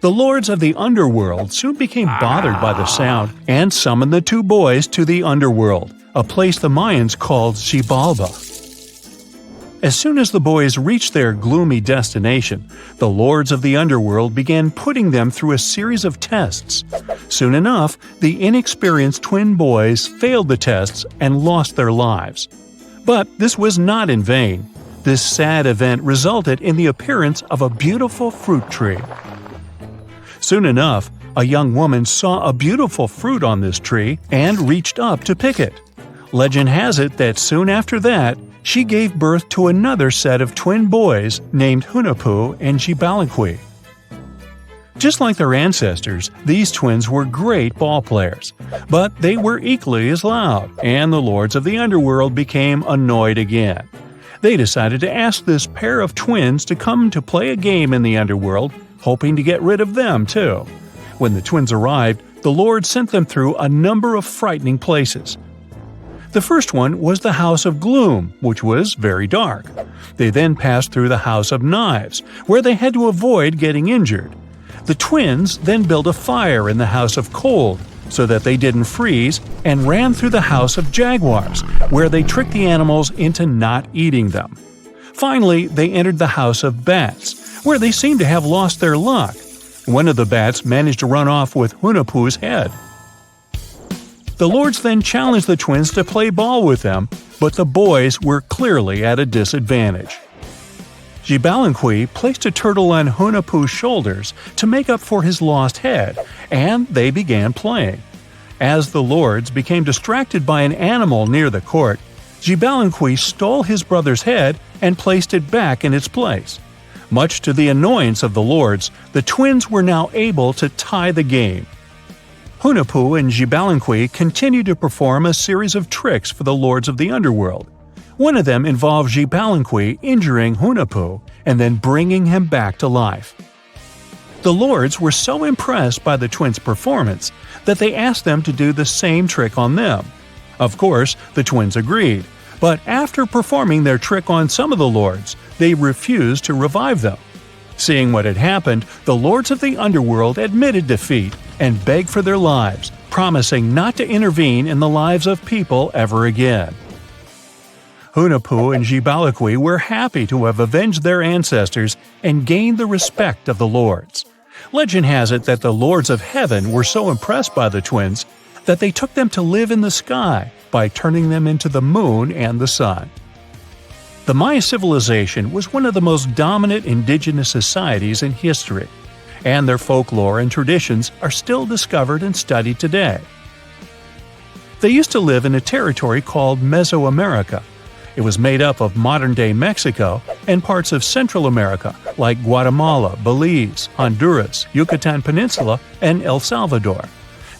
The lords of the underworld soon became bothered by the sound and summoned the two boys to the underworld, a place the Mayans called Xibalba. As soon as the boys reached their gloomy destination, the lords of the underworld began putting them through a series of tests. Soon enough, the inexperienced twin boys failed the tests and lost their lives. But this was not in vain. This sad event resulted in the appearance of a beautiful fruit tree. Soon enough, a young woman saw a beautiful fruit on this tree and reached up to pick it. Legend has it that soon after that, she gave birth to another set of twin boys named Hunahpu and Xibalba. Just like their ancestors, these twins were great ball players, but they were equally as loud, and the lords of the underworld became annoyed again. They decided to ask this pair of twins to come to play a game in the underworld, hoping to get rid of them too. When the twins arrived, the lord sent them through a number of frightening places. The first one was the House of Gloom, which was very dark. They then passed through the House of Knives, where they had to avoid getting injured. The twins then built a fire in the House of Cold, so that they didn't freeze, and ran through the House of Jaguars, where they tricked the animals into not eating them. Finally, they entered the House of Bats, where they seemed to have lost their luck. One of the bats managed to run off with Hunahpu's head. The lords then challenged the twins to play ball with them, but the boys were clearly at a disadvantage. Xibalba placed a turtle on Hunahpu's shoulders to make up for his lost head, and they began playing. As the lords became distracted by an animal near the court, Xibalba stole his brother's head and placed it back in its place. Much to the annoyance of the lords, the twins were now able to tie the game. Hunahpu and Xibalba continued to perform a series of tricks for the lords of the underworld. One of them involved Xibalba injuring Hunahpu and then bringing him back to life. The lords were so impressed by the twins' performance that they asked them to do the same trick on them. Of course, the twins agreed, but after performing their trick on some of the lords, they refused to revive them. Seeing what had happened, the lords of the underworld admitted defeat and begged for their lives, promising not to intervene in the lives of people ever again. Hunahpu and Xibalba were happy to have avenged their ancestors and gained the respect of the lords. Legend has it that the lords of heaven were so impressed by the twins that they took them to live in the sky by turning them into the moon and the sun. The Maya civilization was one of the most dominant indigenous societies in history, and their folklore and traditions are still discovered and studied today. They used to live in a territory called Mesoamerica. It was made up of modern-day Mexico and parts of Central America like Guatemala, Belize, Honduras, Yucatan Peninsula, and El Salvador.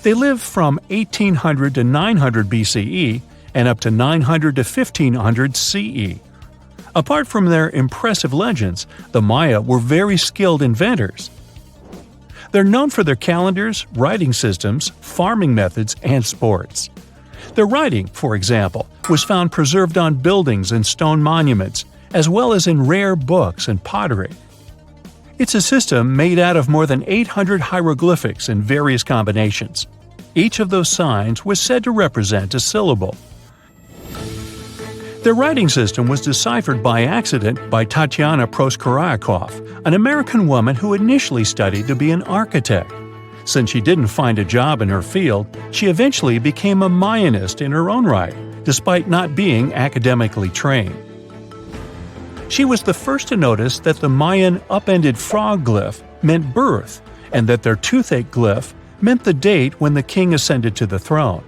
They lived from 1800 to 900 BCE and up to 900 to 1500 CE. Apart from their impressive legends, the Maya were very skilled inventors. They're known for their calendars, writing systems, farming methods, and sports. Their writing, for example, was found preserved on buildings and stone monuments, as well as in rare books and pottery. It's a system made out of more than 800 hieroglyphics in various combinations. Each of those signs was said to represent a syllable. Their writing system was deciphered by accident by Tatiana Proskorakov, an American woman who initially studied to be an architect. Since she didn't find a job in her field, she eventually became a Mayanist in her own right, despite not being academically trained. She was the first to notice that the Mayan upended frog glyph meant birth, and that their toothache glyph meant the date when the king ascended to the throne.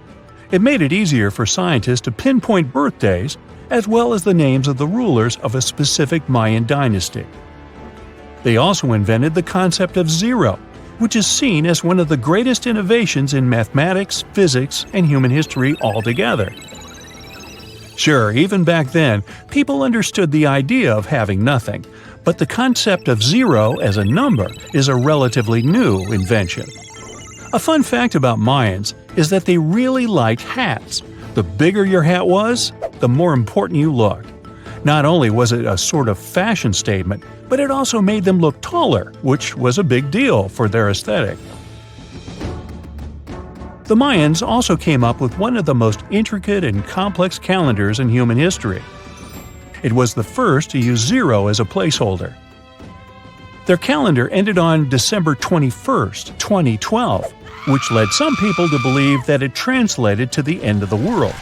It made it easier for scientists to pinpoint birthdays, as well as the names of the rulers of a specific Mayan dynasty. They also invented the concept of zero, which is seen as one of the greatest innovations in mathematics, physics, and human history altogether. Sure, even back then, people understood the idea of having nothing, but the concept of zero as a number is a relatively new invention. A fun fact about Mayans is that they really liked hats. The bigger your hat was, the more important you looked. Not only was it a sort of fashion statement, but it also made them look taller, which was a big deal for their aesthetic. The Mayans also came up with one of the most intricate and complex calendars in human history. It was the first to use zero as a placeholder. Their calendar ended on December 21st, 2012, which led some people to believe that it translated to the end of the world.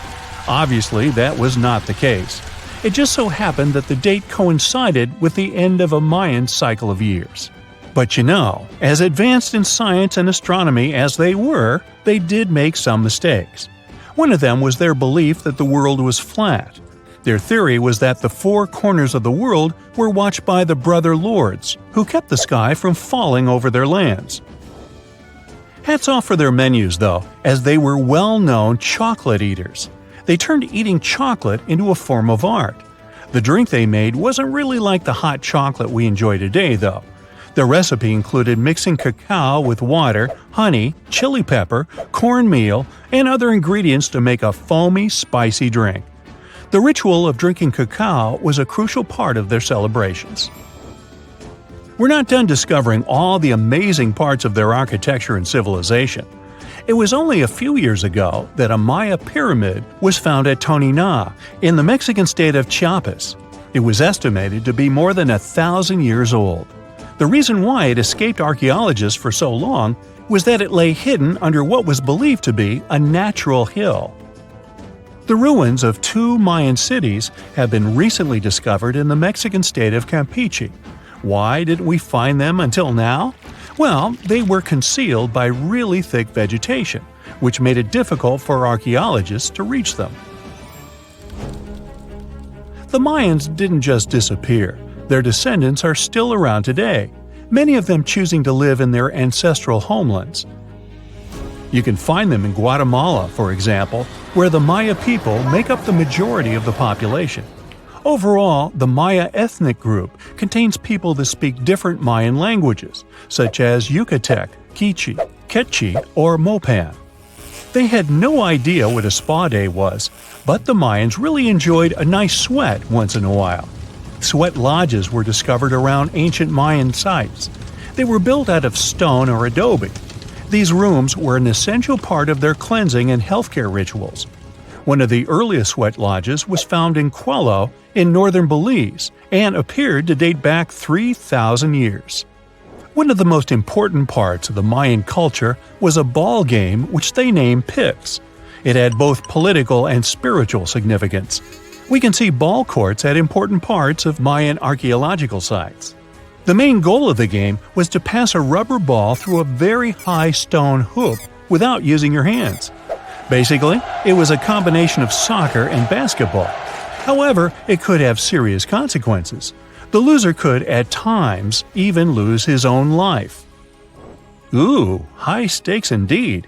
Obviously, that was not the case. It just so happened that the date coincided with the end of a Mayan cycle of years. But you know, as advanced in science and astronomy as they were, they did make some mistakes. One of them was their belief that the world was flat. Their theory was that the four corners of the world were watched by the brother lords, who kept the sky from falling over their lands. Hats off for their menus, though, as they were well-known chocolate eaters. They turned eating chocolate into a form of art. The drink they made wasn't really like the hot chocolate we enjoy today, though. The recipe included mixing cacao with water, honey, chili pepper, cornmeal, and other ingredients to make a foamy, spicy drink. The ritual of drinking cacao was a crucial part of their celebrations. We're not done discovering all the amazing parts of their architecture and civilization. It was only a few years ago that a Maya pyramid was found at Tonina, in the Mexican state of Chiapas. It was estimated to be more than 1,000 years old. The reason why it escaped archaeologists for so long was that it lay hidden under what was believed to be a natural hill. The ruins of two Mayan cities have been recently discovered in the Mexican state of Campeche. Why didn't we find them until now? Well, they were concealed by really thick vegetation, which made it difficult for archaeologists to reach them. The Mayans didn't just disappear. Their descendants are still around today, many of them choosing to live in their ancestral homelands. You can find them in Guatemala, for example, where the Maya people make up the majority of the population. Overall, the Maya ethnic group contains people that speak different Mayan languages, such as Yucatec, Quiche, Quechua, or Mopan. They had no idea what a spa day was, but the Mayans really enjoyed a nice sweat once in a while. Sweat lodges were discovered around ancient Mayan sites. They were built out of stone or adobe. These rooms were an essential part of their cleansing and healthcare rituals. One of the earliest sweat lodges was found in Quello in northern Belize and appeared to date back 3,000 years. One of the most important parts of the Mayan culture was a ball game which they named Pix. It had both political and spiritual significance. We can see ball courts at important parts of Mayan archaeological sites. The main goal of the game was to pass a rubber ball through a very high stone hoop without using your hands. Basically, it was a combination of soccer and basketball. However, it could have serious consequences. The loser could, at times, even lose his own life. Ooh, high stakes indeed.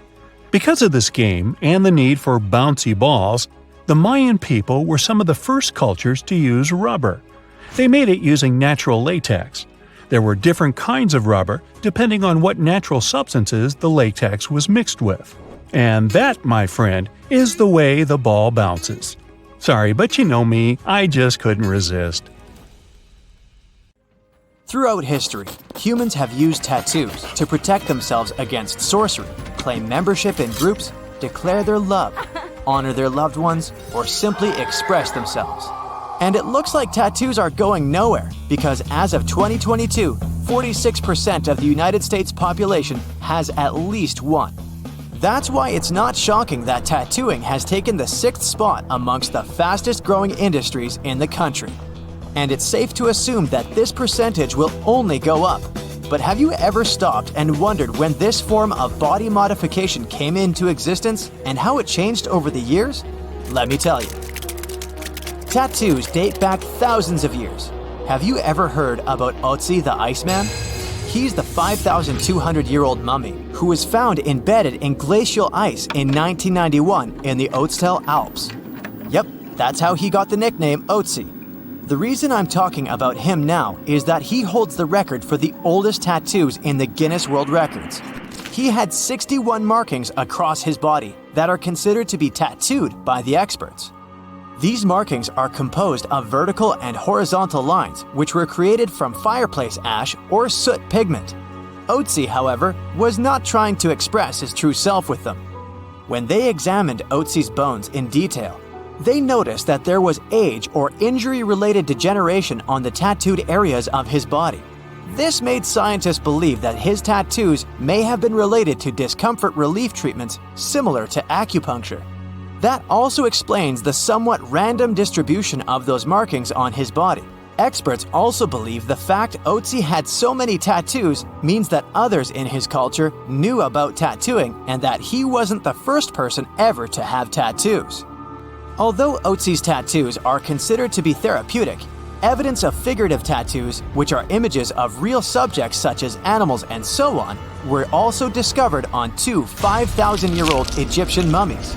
Because of this game and the need for bouncy balls, the Mayan people were some of the first cultures to use rubber. They made it using natural latex. There were different kinds of rubber depending on what natural substances the latex was mixed with. And that, my friend, is the way the ball bounces. Sorry, but you know me, I just couldn't resist. Throughout history, humans have used tattoos to protect themselves against sorcery, claim membership in groups, declare their love, honor their loved ones, or simply express themselves. And it looks like tattoos are going nowhere because as of 2022, 46% of the United States population has at least one. That's why it's not shocking that tattooing has taken the 6th spot amongst the fastest growing industries in the country. and it's safe to assume that this percentage will only go up. But have you ever stopped and wondered when this form of body modification came into existence and how it changed over the years? Let me tell you. Tattoos date back thousands of years. Have you ever heard about Otzi the Iceman? He's the 5,200-year-old mummy who was found embedded in glacial ice in 1991 in the Ötztal Alps. Yep, that's how he got the nickname Otzi. The reason I'm talking about him now is that he holds the record for the oldest tattoos in the Guinness World Records. He had 61 markings across his body that are considered to be tattooed by the experts. These markings are composed of vertical and horizontal lines which were created from fireplace ash or soot pigment. Otzi, however, was not trying to express his true self with them. When they examined Otzi's bones in detail, they noticed that there was age or injury-related degeneration on the tattooed areas of his body. This made scientists believe that his tattoos may have been related to discomfort relief treatments similar to acupuncture. That also explains the somewhat random distribution of those markings on his body. Experts also believe the fact Otzi had so many tattoos means that others in his culture knew about tattooing and that he wasn't the first person ever to have tattoos. Although Otzi's tattoos are considered to be therapeutic, evidence of figurative tattoos, which are images of real subjects such as animals and so on, were also discovered on two 5,000-year-old Egyptian mummies.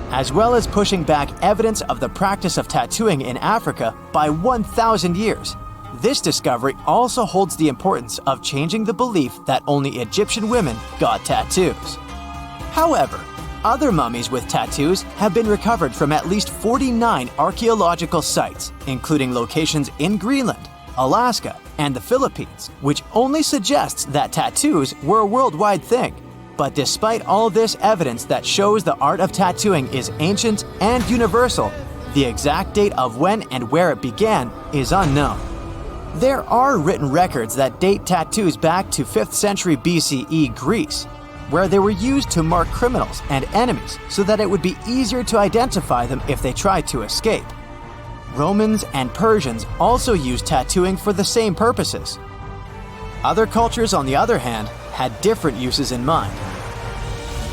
As well as pushing back evidence of the practice of tattooing in Africa by 1,000 years. This discovery also holds the importance of changing the belief that only Egyptian women got tattoos. However, other mummies with tattoos have been recovered from at least 49 archaeological sites, including locations in Greenland, Alaska, and the Philippines, which only suggests that tattoos were a worldwide thing. But despite all this evidence that shows the art of tattooing is ancient and universal, the exact date of when and where it began is unknown. There are written records that date tattoos back to 5th century BCE Greece, where they were used to mark criminals and enemies so that it would be easier to identify them if they tried to escape. Romans and Persians also used tattooing for the same purposes. Other cultures, on the other hand, had different uses in mind.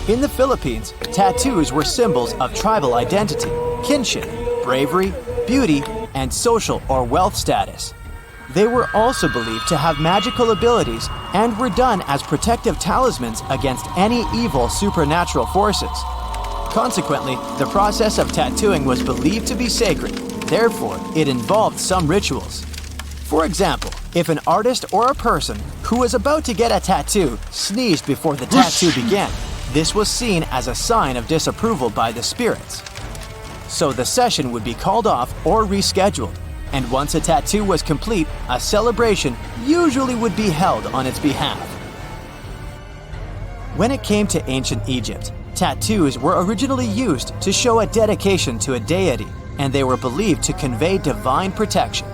In the Philippines, tattoos were symbols of tribal identity, kinship, bravery, beauty, and social or wealth status. They were also believed to have magical abilities and were done as protective talismans against any evil supernatural forces. Consequently, the process of tattooing was believed to be sacred, therefore it involved some rituals. For example, if an artist or a person who was about to get a tattoo sneezed before the tattoo began, this was seen as a sign of disapproval by the spirits. So the session would be called off or rescheduled, and once a tattoo was complete, a celebration usually would be held on its behalf. When it came to ancient Egypt, tattoos were originally used to show a dedication to a deity, and they were believed to convey divine protection.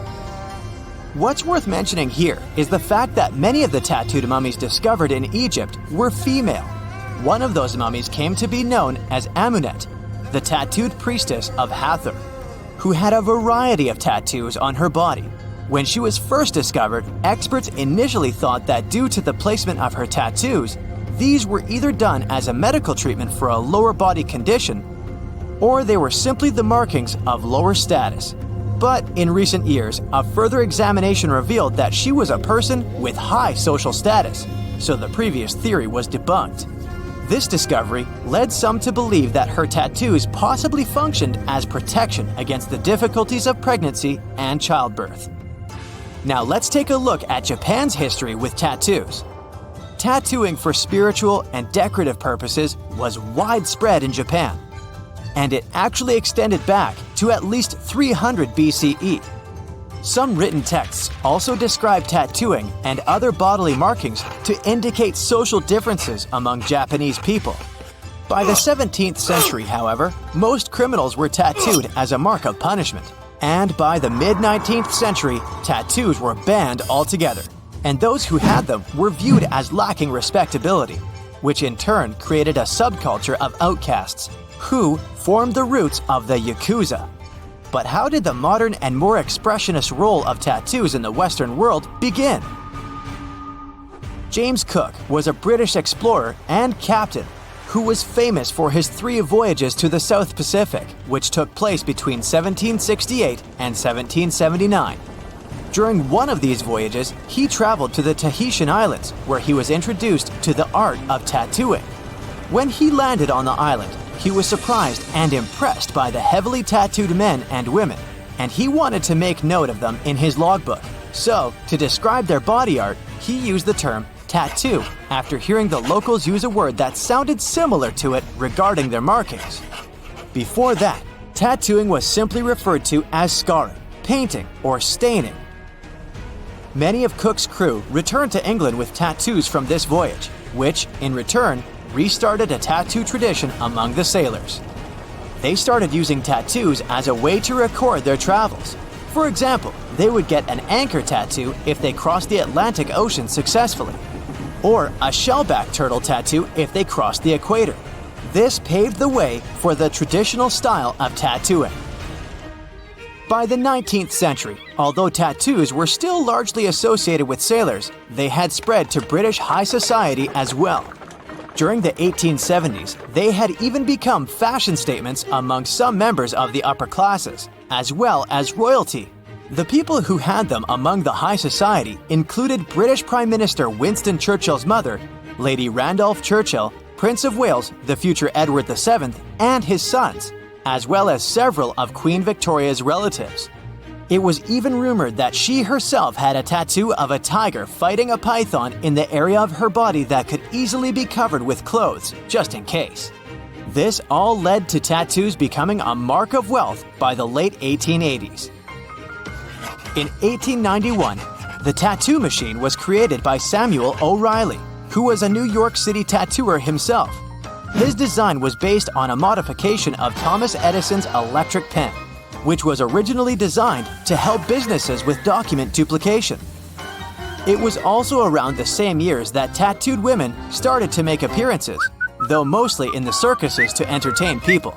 What's worth mentioning here is the fact that many of the tattooed mummies discovered in Egypt were female. One of those mummies came to be known as Amunet, the tattooed priestess of Hathor, who had a variety of tattoos on her body. When she was first discovered, experts initially thought that due to the placement of her tattoos, these were either done as a medical treatment for a lower body condition, or they were simply the markings of lower status. But in recent years, a further examination revealed that she was a person with high social status, so the previous theory was debunked. This discovery led some to believe that her tattoos possibly functioned as protection against the difficulties of pregnancy and childbirth. Now let's take a look at Japan's history with tattoos. Tattooing for spiritual and decorative purposes was widespread in Japan, and it actually extended back to at least 300 BCE. Some written texts also describe tattooing and other bodily markings to indicate social differences among Japanese people. By the 17th century, however, most criminals were tattooed as a mark of punishment. And by the mid-19th century, tattoos were banned altogether, and those who had them were viewed as lacking respectability, which in turn created a subculture of outcasts, who formed the roots of the Yakuza. But how did the modern and more expressionist role of tattoos in the Western world begin? James Cook was a British explorer and captain who was famous for his 3 voyages to the South Pacific, which took place between 1768 and 1779. During one of these voyages, he traveled to the Tahitian Islands, where he was introduced to the art of tattooing. When he landed on the island, he was surprised and impressed by the heavily tattooed men and women, and he wanted to make note of them in his logbook. So, to describe their body art, he used the term tattoo after hearing the locals use a word that sounded similar to it regarding their markings. Before that, tattooing was simply referred to as scarring, painting, or staining. Many of Cook's crew returned to England with tattoos from this voyage, which, in return, restarted a tattoo tradition among the sailors. They started using tattoos as a way to record their travels. For example, they would get an anchor tattoo if they crossed the Atlantic Ocean successfully, or a shellback turtle tattoo if they crossed the equator. This paved the way for the traditional style of tattooing. By the 19th century, although tattoos were still largely associated with sailors, they had spread to British high society as well. During the 1870s, they had even become fashion statements among some members of the upper classes, as well as royalty. The people who had them among the high society included British Prime Minister Winston Churchill's mother, Lady Randolph Churchill, Prince of Wales, the future Edward VII, and his sons, as well as several of Queen Victoria's relatives. It was even rumored that she herself had a tattoo of a tiger fighting a python in the area of her body that could easily be covered with clothes, just in case. This all led to tattoos becoming a mark of wealth by the late 1880s. In 1891, the tattoo machine was created by Samuel O'Reilly, who was a New York City tattooer himself. His design was based on a modification of Thomas Edison's electric pen, which was originally designed to help businesses with document duplication. It was also around the same years that tattooed women started to make appearances, though mostly in the circuses to entertain people.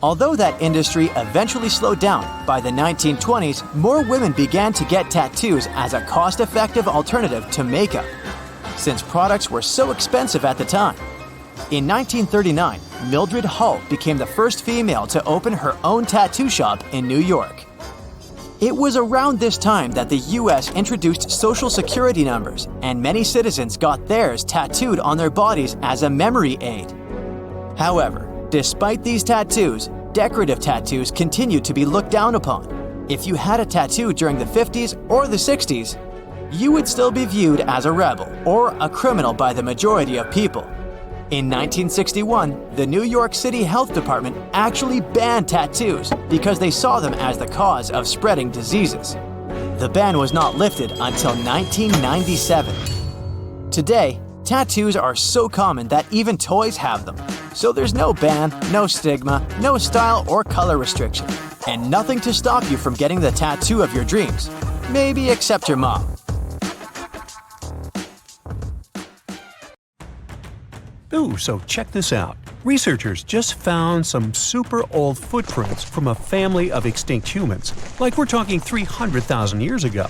Although that industry eventually slowed down, by the 1920s, more women began to get tattoos as a cost-effective alternative to makeup, since products were so expensive at the time. In 1939, Mildred Hull became the first female to open her own tattoo shop in New York. It was around this time that the US introduced Social Security numbers, and many citizens got theirs tattooed on their bodies as a memory aid. However, despite these tattoos, decorative tattoos continued to be looked down upon. If you had a tattoo during the 50s or the 60s, you would still be viewed as a rebel or a criminal by the majority of people. In 1961, the New York City Health Department actually banned tattoos because they saw them as the cause of spreading diseases. The ban was not lifted until 1997. Today, tattoos are so common that even toys have them. So there's no ban, no stigma, no style or color restriction, and nothing to stop you from getting the tattoo of your dreams. Maybe except your mom. Ooh, so check this out. Researchers just found some super old footprints from a family of extinct humans, like we're talking 300,000 years ago.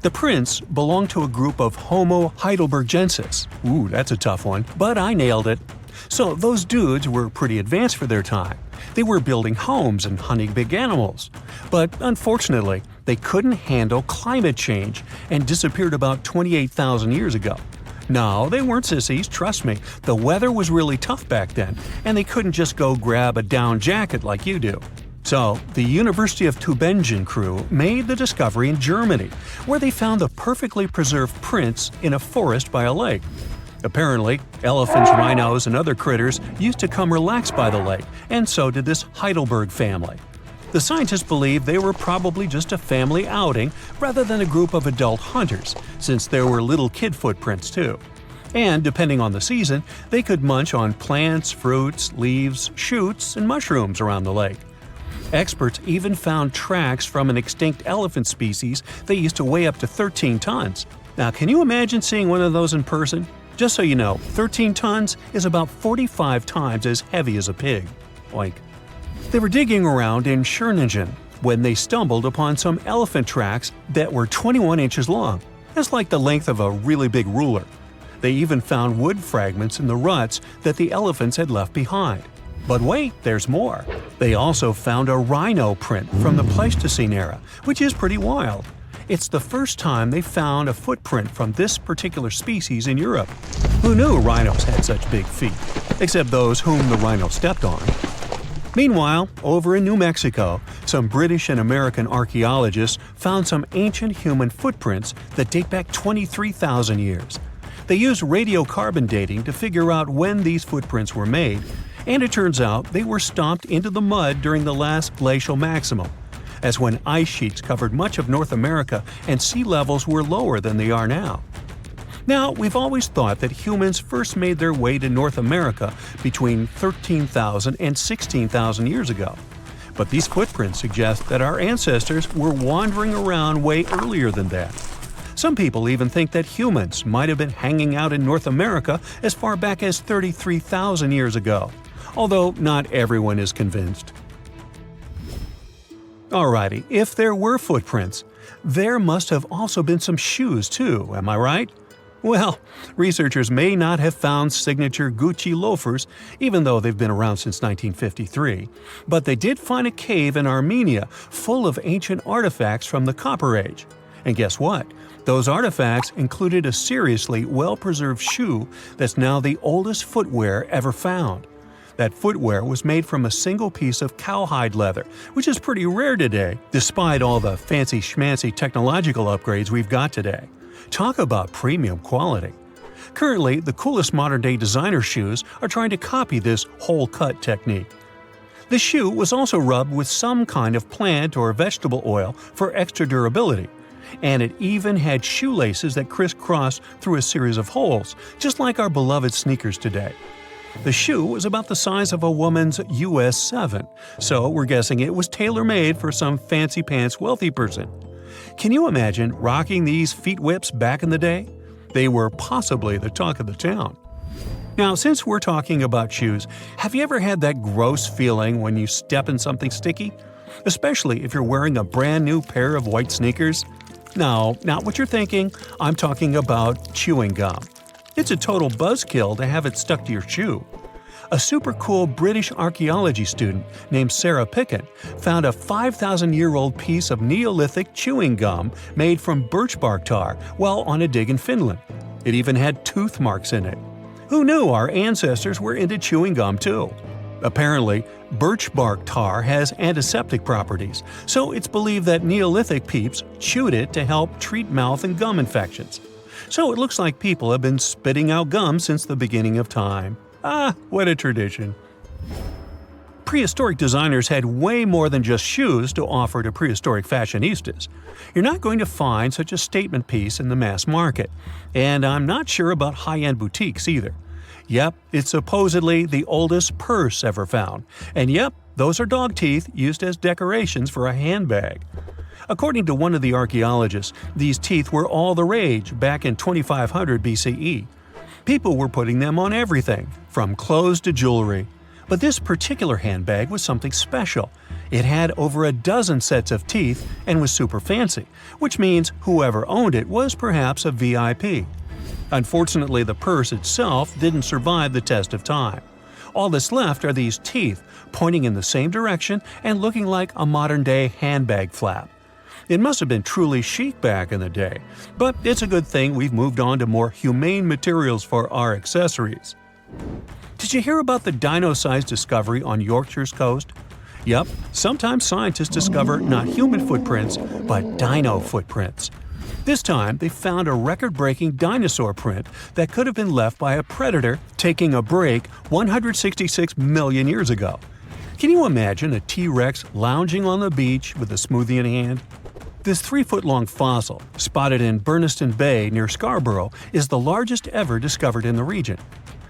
The prints belong to a group of Homo heidelbergensis. Ooh, that's a tough one, but I nailed it. So those dudes were pretty advanced for their time. They were building homes and hunting big animals. But unfortunately, they couldn't handle climate change and disappeared about 28,000 years ago. No, they weren't sissies, trust me. The weather was really tough back then, and they couldn't just go grab a down jacket like you do. So, the University of Tübingen crew made the discovery in Germany, where they found the perfectly preserved prints in a forest by a lake. Apparently, elephants, rhinos, and other critters used to come relax by the lake, and so did this Heidelberg family. The scientists believe they were probably just a family outing rather than a group of adult hunters, since there were little kid footprints too. And depending on the season, they could munch on plants, fruits, leaves, shoots, and mushrooms around the lake. Experts even found tracks from an extinct elephant species that used to weigh up to 13 tons. Now, can you imagine seeing one of those in person? Just so you know, 13 tons is about 45 times as heavy as a pig. Oink. They were digging around in Chernigen when they stumbled upon some elephant tracks that were 21 inches long. That's like the length of a really big ruler. They even found wood fragments in the ruts that the elephants had left behind. But wait, there's more. They also found a rhino print from the Pleistocene era, which is pretty wild. It's the first time they found a footprint from this particular species in Europe. Who knew rhinos had such big feet? Except those whom the rhino stepped on. Meanwhile, over in New Mexico, some British and American archaeologists found some ancient human footprints that date back 23,000 years. They used radiocarbon dating to figure out when these footprints were made, and it turns out they were stomped into the mud during the last glacial maximum. That's when ice sheets covered much of North America and sea levels were lower than they are now. Now, we've always thought that humans first made their way to North America between 13,000 and 16,000 years ago. But these footprints suggest that our ancestors were wandering around way earlier than that. Some people even think that humans might have been hanging out in North America as far back as 33,000 years ago, although not everyone is convinced. Alrighty, if there were footprints, there must have also been some shoes too, am I right? Well, researchers may not have found signature Gucci loafers, even though they've been around since 1953, but they did find a cave in Armenia full of ancient artifacts from the Copper Age. And guess what? Those artifacts included a seriously well-preserved shoe that's now the oldest footwear ever found. That footwear was made from a single piece of cowhide leather, which is pretty rare today, despite all the fancy schmancy technological upgrades we've got today. Talk about premium quality. Currently, the coolest modern-day designer shoes are trying to copy this hole-cut technique. The shoe was also rubbed with some kind of plant or vegetable oil for extra durability, and it even had shoelaces that crisscrossed through a series of holes, just like our beloved sneakers today. The shoe was about the size of a woman's US 7, so we're guessing it was tailor-made for some fancy-pants wealthy person. Can you imagine rocking these feet whips back in the day? They were possibly the talk of the town. Now, since we're talking about shoes, have you ever had that gross feeling when you step in something sticky? Especially if you're wearing a brand new pair of white sneakers? No, not what you're thinking. I'm talking about chewing gum. It's a total buzzkill to have it stuck to your shoe. A super cool British archaeology student named Sarah Pickett found a 5,000-year-old piece of Neolithic chewing gum made from birch bark tar while on a dig in Finland. It even had tooth marks in it. Who knew our ancestors were into chewing gum too? Apparently, birch bark tar has antiseptic properties, so it's believed that Neolithic peeps chewed it to help treat mouth and gum infections. So it looks like people have been spitting out gum since the beginning of time. Ah, what a tradition. Prehistoric designers had way more than just shoes to offer to prehistoric fashionistas. You're not going to find such a statement piece in the mass market, and I'm not sure about high-end boutiques either. Yep, it's supposedly the oldest purse ever found, and yep, those are dog teeth used as decorations for a handbag. According to one of the archaeologists, these teeth were all the rage back in 2500 BCE. People were putting them on everything, from clothes to jewelry. But this particular handbag was something special. It had over a dozen sets of teeth and was super fancy, which means whoever owned it was perhaps a VIP. Unfortunately, the purse itself didn't survive the test of time. All that's left are these teeth, pointing in the same direction and looking like a modern-day handbag flap. It must have been truly chic back in the day, but it's a good thing we've moved on to more humane materials for our accessories. Did you hear about the dino-sized discovery on Yorkshire's coast? Yep, sometimes scientists discover not human footprints, but dino footprints. This time, they found a record-breaking dinosaur print that could have been left by a predator taking a break 166 million years ago. Can you imagine a T-Rex lounging on the beach with a smoothie in hand? This 3-foot-long fossil, spotted in Burniston Bay near Scarborough, is the largest ever discovered in the region.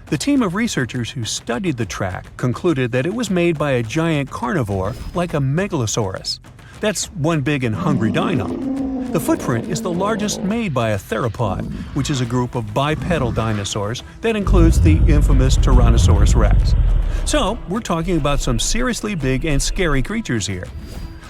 The team of researchers who studied the track concluded that it was made by a giant carnivore like a megalosaurus. That's one big and hungry dino. The footprint is the largest made by a theropod, which is a group of bipedal dinosaurs that includes the infamous Tyrannosaurus rex. So, we're talking about some seriously big and scary creatures here.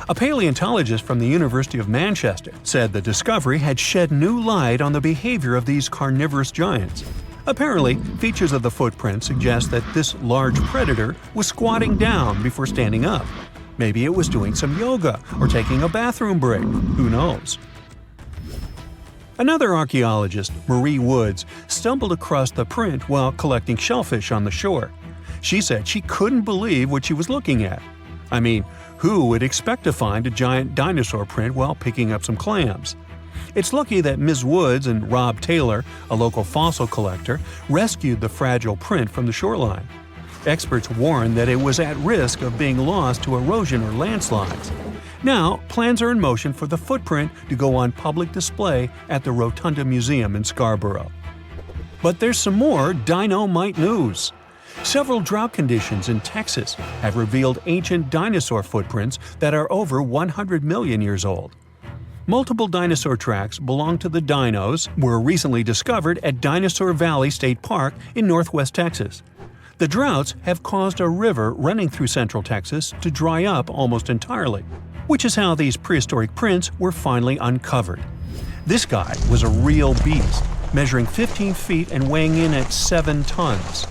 A paleontologist from the University of Manchester said the discovery had shed new light on the behavior of these carnivorous giants. Apparently, features of the footprint suggest that this large predator was squatting down before standing up. Maybe it was doing some yoga or taking a bathroom break. Who knows? Another archaeologist, Marie Woods, stumbled across the print while collecting shellfish on the shore. She said she couldn't believe what she was looking at. I mean, who would expect to find a giant dinosaur print while picking up some clams? It's lucky that Ms. Woods and Rob Taylor, a local fossil collector, rescued the fragile print from the shoreline. Experts warned that it was at risk of being lost to erosion or landslides. Now, plans are in motion for the footprint to go on public display at the Rotunda Museum in Scarborough. But there's some more dino-mite news. Several drought conditions in Texas have revealed ancient dinosaur footprints that are over 100 million years old. Multiple dinosaur tracks belong to the dinos were recently discovered at Dinosaur Valley State Park in northwest Texas. The droughts have caused a river running through central Texas to dry up almost entirely, which is how these prehistoric prints were finally uncovered. This guy was a real beast, measuring 15 feet and weighing in at 7 tons.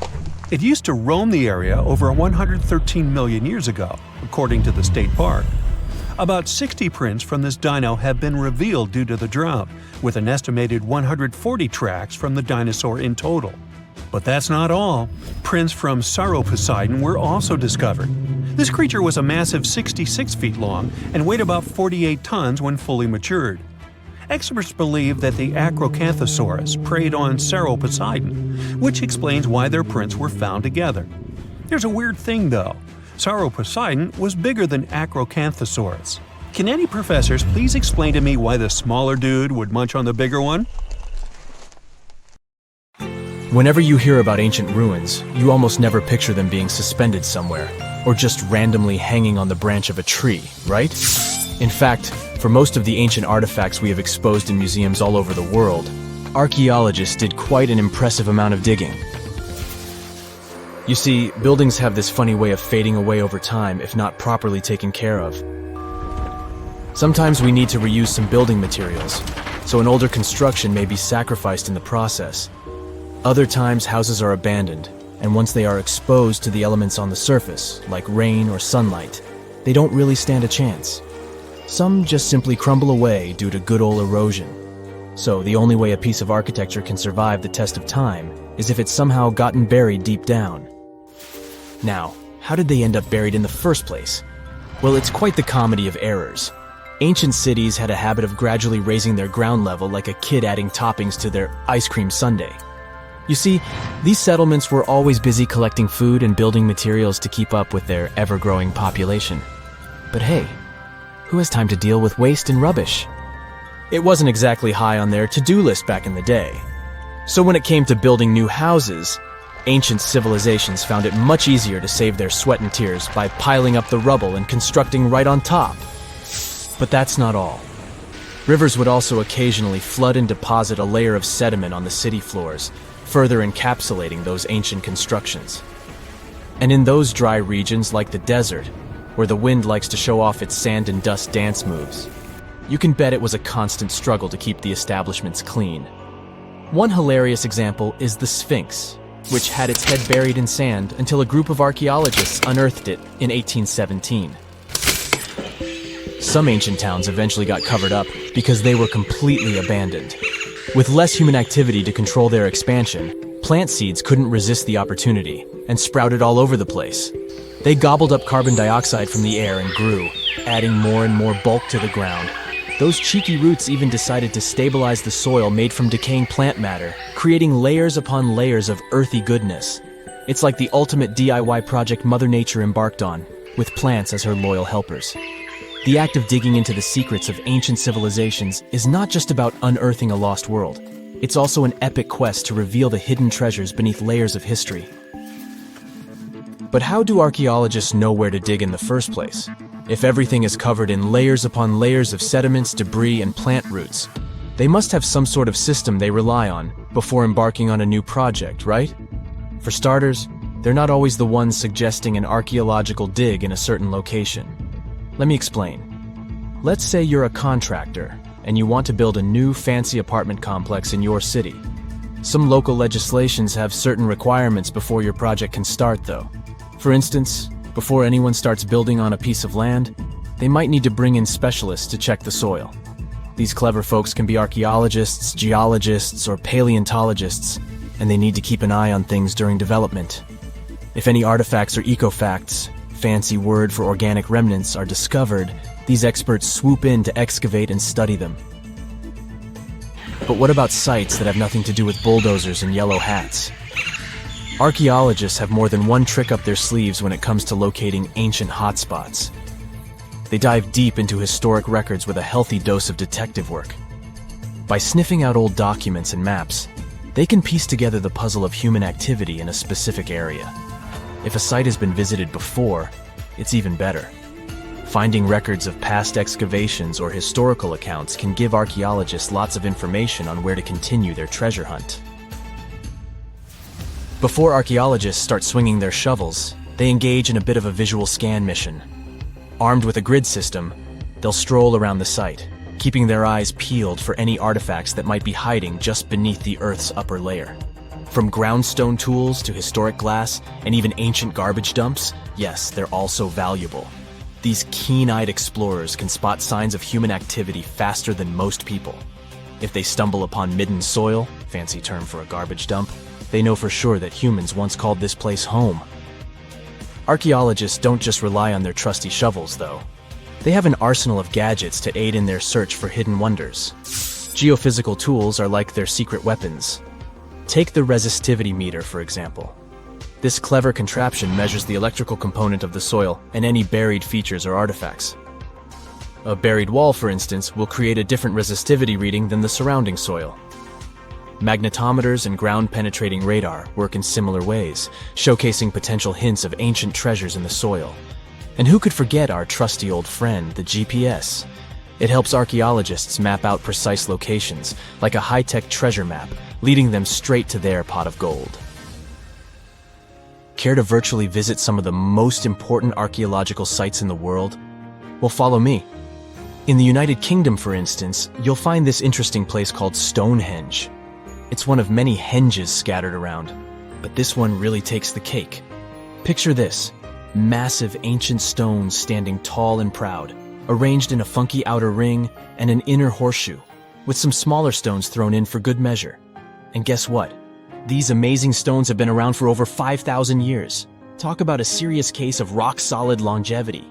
It used to roam the area over 113 million years ago, according to the state park. About 60 prints from this dino have been revealed due to the drought, with an estimated 140 tracks from the dinosaur in total. But that's not all. Prints from Sauroposeidon were also discovered. This creature was a massive 66 feet long and weighed about 48 tons when fully matured. Experts believe that the Acrocanthosaurus preyed on Sauroposeidon, which explains why their prints were found together. There's a weird thing though. Sauroposeidon was bigger than Acrocanthosaurus. Can any professors please explain to me why the smaller dude would munch on the bigger one? Whenever you hear about ancient ruins, you almost never picture them being suspended somewhere, or just randomly hanging on the branch of a tree, right? In fact, for most of the ancient artifacts we have exposed in museums all over the world, archaeologists did quite an impressive amount of digging. You see, buildings have this funny way of fading away over time if not properly taken care of. Sometimes we need to reuse some building materials, so an older construction may be sacrificed in the process. Other times, houses are abandoned, and once they are exposed to the elements on the surface, like rain or sunlight, they don't really stand a chance. Some just simply crumble away due to good old erosion. So the only way a piece of architecture can survive the test of time is if it's somehow gotten buried deep down. Now, how did they end up buried in the first place? Well, it's quite the comedy of errors. Ancient cities had a habit of gradually raising their ground level like a kid adding toppings to their ice cream sundae. You see, these settlements were always busy collecting food and building materials to keep up with their ever-growing population. But hey, who has time to deal with waste and rubbish? It wasn't exactly high on their to-do list back in the day. So when it came to building new houses, ancient civilizations found it much easier to save their sweat and tears by piling up the rubble and constructing right on top. But that's not all. Rivers would also occasionally flood and deposit a layer of sediment on the city floors, further encapsulating those ancient constructions. And in those dry regions like the desert, where the wind likes to show off its sand and dust dance moves, you can bet it was a constant struggle to keep the establishments clean. One hilarious example is the Sphinx, which had its head buried in sand until a group of archaeologists unearthed it in 1817. Some ancient towns eventually got covered up because they were completely abandoned. With less human activity to control their expansion, plant seeds couldn't resist the opportunity and sprouted all over the place. They gobbled up carbon dioxide from the air and grew, adding more and more bulk to the ground. Those cheeky roots even decided to stabilize the soil made from decaying plant matter, creating layers upon layers of earthy goodness. It's like the ultimate DIY project Mother Nature embarked on, with plants as her loyal helpers. The act of digging into the secrets of ancient civilizations is not just about unearthing a lost world. It's also an epic quest to reveal the hidden treasures beneath layers of history. But how do archaeologists know where to dig in the first place? If everything is covered in layers upon layers of sediments, debris, and plant roots, they must have some sort of system they rely on before embarking on a new project, right? For starters, they're not always the ones suggesting an archaeological dig in a certain location. Let me explain. Let's say you're a contractor and you want to build a new fancy apartment complex in your city. Some local legislations have certain requirements before your project can start, though. For instance, before anyone starts building on a piece of land, they might need to bring in specialists to check the soil. These clever folks can be archaeologists, geologists, or paleontologists, and they need to keep an eye on things during development. If any artifacts or ecofacts, fancy word for organic remnants, are discovered, these experts swoop in to excavate and study them. But what about sites that have nothing to do with bulldozers and yellow hats? Archaeologists have more than one trick up their sleeves when it comes to locating ancient hotspots. They dive deep into historic records with a healthy dose of detective work. By sniffing out old documents and maps, they can piece together the puzzle of human activity in a specific area. If a site has been visited before, it's even better. Finding records of past excavations or historical accounts can give archaeologists lots of information on where to continue their treasure hunt. Before archaeologists start swinging their shovels, they engage in a bit of a visual scan mission. Armed with a grid system, they'll stroll around the site, keeping their eyes peeled for any artifacts that might be hiding just beneath the Earth's upper layer. From groundstone tools to historic glass and even ancient garbage dumps, yes, they're also valuable. These keen-eyed explorers can spot signs of human activity faster than most people. If they stumble upon midden soil, fancy term for a garbage dump, they know for sure that humans once called this place home. Archaeologists don't just rely on their trusty shovels, though. They have an arsenal of gadgets to aid in their search for hidden wonders. Geophysical tools are like their secret weapons. Take the resistivity meter, for example. This clever contraption measures the electrical component of the soil and any buried features or artifacts. A buried wall, for instance, will create a different resistivity reading than the surrounding soil. Magnetometers and ground-penetrating radar work in similar ways, showcasing potential hints of ancient treasures in the soil. And who could forget our trusty old friend, the GPS? It helps archaeologists map out precise locations, like a high-tech treasure map, leading them straight to their pot of gold. Care to virtually visit some of the most important archaeological sites in the world? Well, follow me. In the United Kingdom, for instance, you'll find this interesting place called Stonehenge. It's one of many henges scattered around, but this one really takes the cake. Picture this: massive ancient stones standing tall and proud, arranged in a funky outer ring and an inner horseshoe, with some smaller stones thrown in for good measure. And guess what? These amazing stones have been around for over 5,000 years. Talk about a serious case of rock-solid longevity.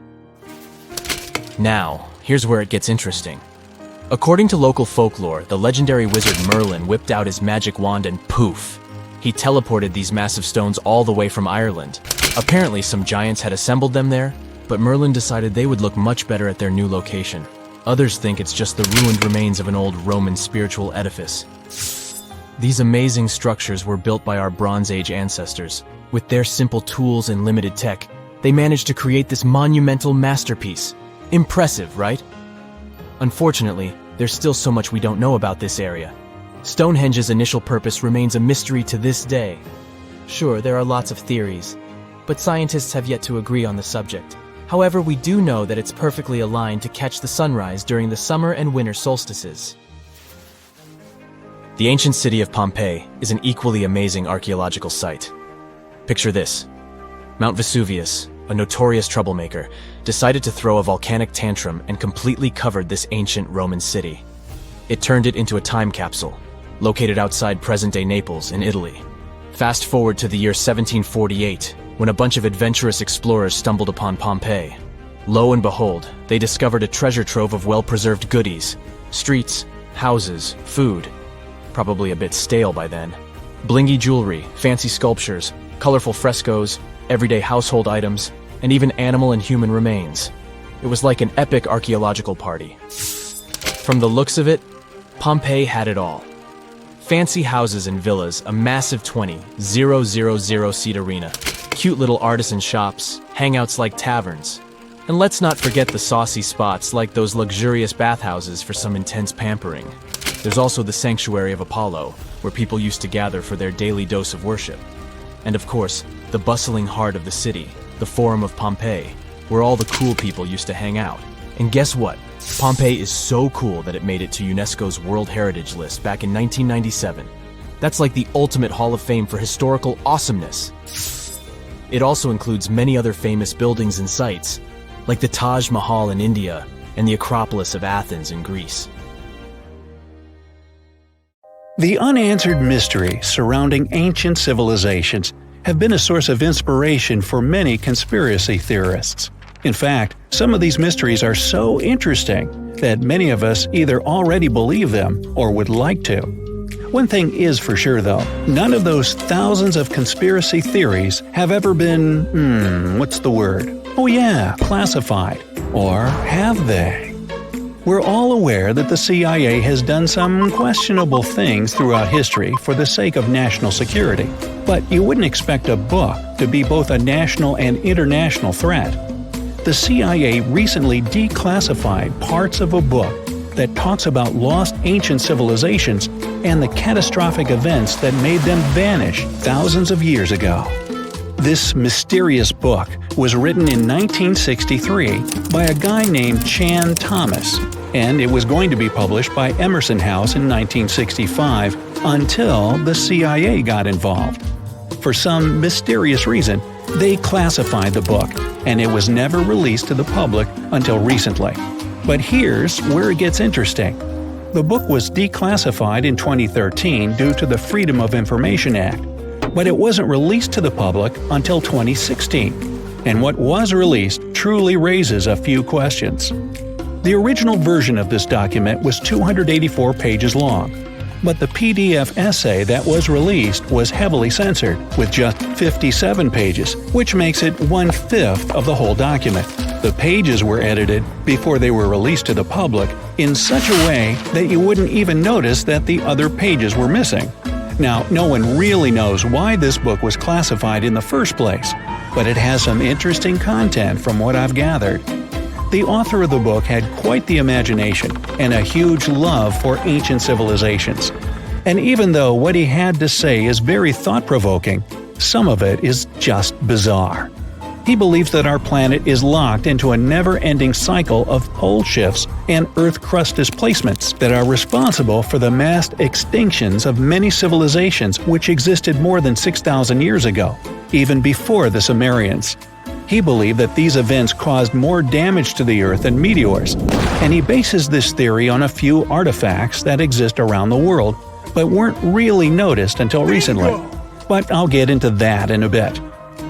Now, here's where it gets interesting. According to local folklore, the legendary wizard Merlin whipped out his magic wand and poof! He teleported these massive stones all the way from Ireland. Apparently, some giants had assembled them there, but Merlin decided they would look much better at their new location. Others think it's just the ruined remains of an old Roman spiritual edifice. These amazing structures were built by our Bronze Age ancestors. With their simple tools and limited tech, they managed to create this monumental masterpiece. Impressive, right? Unfortunately, there's still so much we don't know about this area. Stonehenge's initial purpose remains a mystery to this day. Sure, there are lots of theories, but scientists have yet to agree on the subject. However, we do know that it's perfectly aligned to catch the sunrise during the summer and winter solstices. The ancient city of Pompeii is an equally amazing archaeological site. Picture this: Mount Vesuvius, a notorious troublemaker, decided to throw a volcanic tantrum and completely covered this ancient Roman city. It turned it into a time capsule, located outside present-day Naples in Italy. Fast forward to the year 1748, when a bunch of adventurous explorers stumbled upon Pompeii. Lo and behold, they discovered a treasure trove of well-preserved goodies: streets, houses, food. Probably a bit stale by then. Blingy jewelry, fancy sculptures, colorful frescoes, everyday household items, and even animal and human remains. It was like an epic archaeological party. From the looks of it, Pompeii had it all. Fancy houses and villas, a massive 20,000-seat arena, cute little artisan shops, hangouts like taverns. And let's not forget the saucy spots like those luxurious bathhouses for some intense pampering. There's also the Sanctuary of Apollo, where people used to gather for their daily dose of worship. And of course, the bustling heart of the city, the Forum of Pompeii, where all the cool people used to hang out. And guess what? Pompeii is so cool that it made it to UNESCO's World Heritage List back in 1997. That's like the ultimate Hall of Fame for historical awesomeness. It also includes many other famous buildings and sites, like the Taj Mahal in India and the Acropolis of Athens in Greece. The unanswered mysteries surrounding ancient civilizations have been a source of inspiration for many conspiracy theorists. In fact, some of these mysteries are so interesting that many of us either already believe them or would like to. One thing is for sure though, none of those thousands of conspiracy theories have ever been, what's the word? Oh yeah, classified. Or have they? We're all aware that the CIA has done some questionable things throughout history for the sake of national security, but you wouldn't expect a book to be both a national and international threat. The CIA recently declassified parts of a book that talks about lost ancient civilizations and the catastrophic events that made them vanish thousands of years ago. This mysterious book was written in 1963 by a guy named Chan Thomas, and it was going to be published by Emerson House in 1965 until the CIA got involved. For some mysterious reason, they classified the book, and it was never released to the public until recently. But here's where it gets interesting. The book was declassified in 2013 due to the Freedom of Information Act, but it wasn't released to the public until 2016. And what was released truly raises a few questions. The original version of this document was 284 pages long, but the PDF essay that was released was heavily censored, with just 57 pages, which makes it 1/5 of the whole document. The pages were edited before they were released to the public in such a way that you wouldn't even notice that the other pages were missing. Now, no one really knows why this book was classified in the first place, but it has some interesting content from what I've gathered. The author of the book had quite the imagination and a huge love for ancient civilizations. And even though what he had to say is very thought-provoking, some of it is just bizarre. He believes that our planet is locked into a never-ending cycle of pole shifts and Earth crust displacements that are responsible for the mass extinctions of many civilizations which existed more than 6,000 years ago, even before the Sumerians. He believed that these events caused more damage to the Earth than meteors, and he bases this theory on a few artifacts that exist around the world, but weren't really noticed until recently. But I'll get into that in a bit.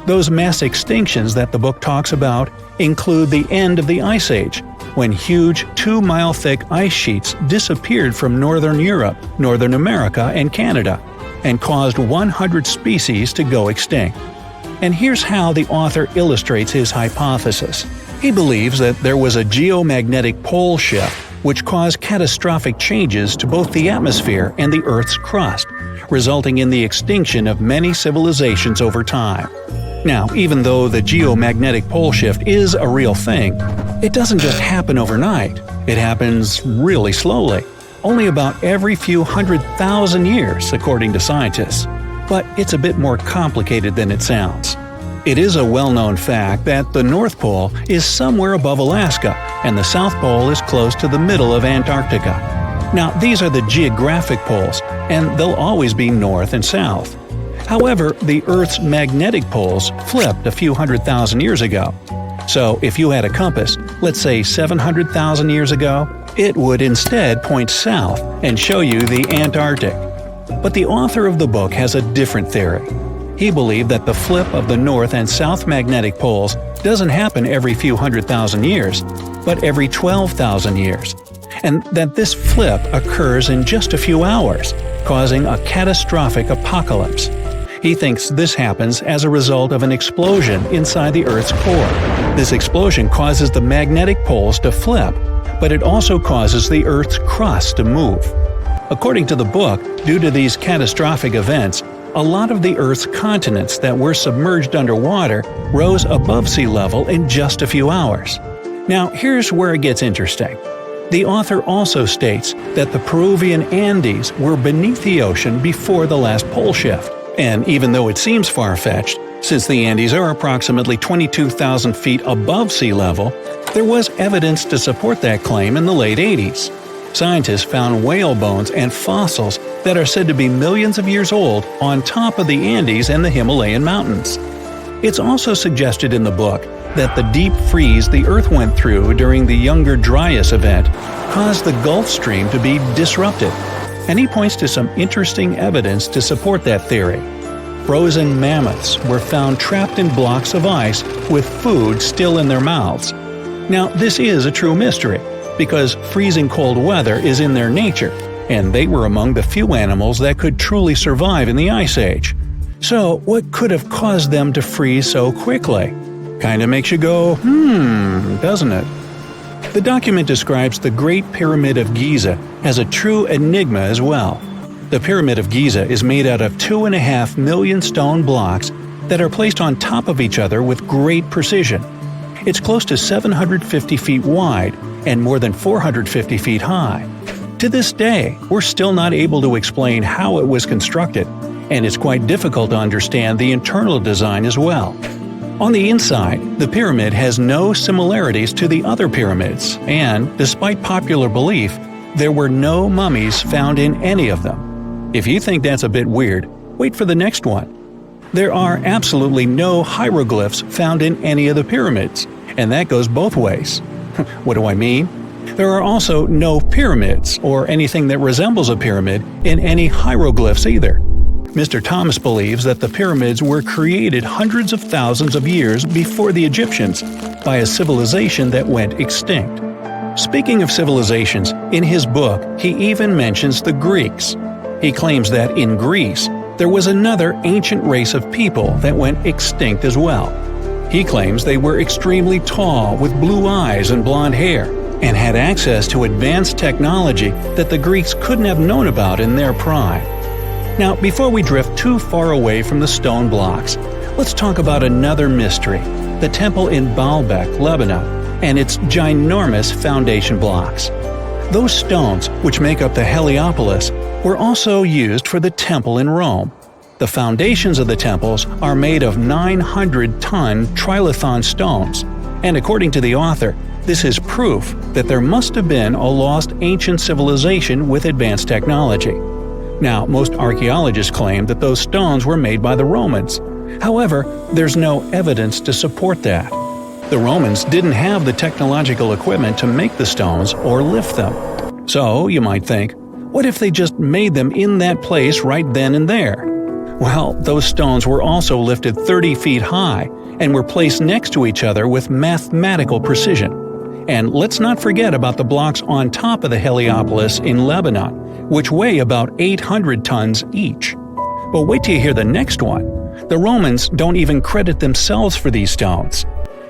Those mass extinctions that the book talks about include the end of the Ice Age, when huge 2-mile-thick ice sheets disappeared from northern Europe, Northern America, and Canada, and caused 100 species to go extinct. And here's how the author illustrates his hypothesis. He believes that there was a geomagnetic pole shift which caused catastrophic changes to both the atmosphere and the Earth's crust, resulting in the extinction of many civilizations over time. Now, even though the geomagnetic pole shift is a real thing, it doesn't just happen overnight. It happens really slowly, only about every few 100,000 years, according to scientists. But it's a bit more complicated than it sounds. It is a well-known fact that the North Pole is somewhere above Alaska, and the South Pole is close to the middle of Antarctica. Now, these are the geographic poles, and they'll always be north and south. However, the Earth's magnetic poles flipped a few 100,000 years ago. So if you had a compass, let's say 700,000 years ago, it would instead point south and show you the Antarctic. But the author of the book has a different theory. He believed that the flip of the north and south magnetic poles doesn't happen every few 100,000 years, but every 12,000 years, and that this flip occurs in just a few hours, causing a catastrophic apocalypse. He thinks this happens as a result of an explosion inside the Earth's core. This explosion causes the magnetic poles to flip, but it also causes the Earth's crust to move. According to the book, due to these catastrophic events, a lot of the Earth's continents that were submerged underwater rose above sea level in just a few hours. Now, here's where it gets interesting. The author also states that the Peruvian Andes were beneath the ocean before the last pole shift. And even though it seems far-fetched, since the Andes are approximately 22,000 feet above sea level, there was evidence to support that claim in the late 80s. Scientists found whale bones and fossils that are said to be millions of years old on top of the Andes and the Himalayan mountains. It's also suggested in the book that the deep freeze the Earth went through during the Younger Dryas event caused the Gulf Stream to be disrupted, and he points to some interesting evidence to support that theory. Frozen mammoths were found trapped in blocks of ice with food still in their mouths. Now, this is a true mystery, because freezing cold weather is in their nature, and they were among the few animals that could truly survive in the Ice Age. So, what could have caused them to freeze so quickly? Kinda makes you go, doesn't it? The document describes the Great Pyramid of Giza as a true enigma as well. The Pyramid of Giza is made out of 2.5 million stone blocks that are placed on top of each other with great precision. It's close to 750 feet wide and more than 450 feet high. To this day, we're still not able to explain how it was constructed, and it's quite difficult to understand the internal design as well. On the inside, the pyramid has no similarities to the other pyramids, and, despite popular belief, there were no mummies found in any of them. If you think that's a bit weird, wait for the next one. There are absolutely no hieroglyphs found in any of the pyramids, and that goes both ways. What do I mean? There are also no pyramids, or anything that resembles a pyramid, in any hieroglyphs either. Mr. Thomas believes that the pyramids were created hundreds of thousands of years before the Egyptians, by a civilization that went extinct. Speaking of civilizations, in his book he even mentions the Greeks. He claims that in Greece, there was another ancient race of people that went extinct as well. He claims they were extremely tall with blue eyes and blonde hair, and had access to advanced technology that the Greeks couldn't have known about in their prime. Now, before we drift too far away from the stone blocks, let's talk about another mystery, the temple in Baalbek, Lebanon, and its ginormous foundation blocks. Those stones, which make up the Heliopolis, were also used for the temple in Rome. The foundations of the temples are made of 900-ton trilithon stones, and according to the author, this is proof that there must have been a lost ancient civilization with advanced technology. Now, most archaeologists claim that those stones were made by the Romans. However, there's no evidence to support that. The Romans didn't have the technological equipment to make the stones or lift them. So, you might think, what if they just made them in that place right then and there? Well, those stones were also lifted 30 feet high and were placed next to each other with mathematical precision. And let's not forget about the blocks on top of the Heliopolis in Lebanon, which weigh about 800 tons each. But wait till you hear the next one. The Romans don't even credit themselves for these stones.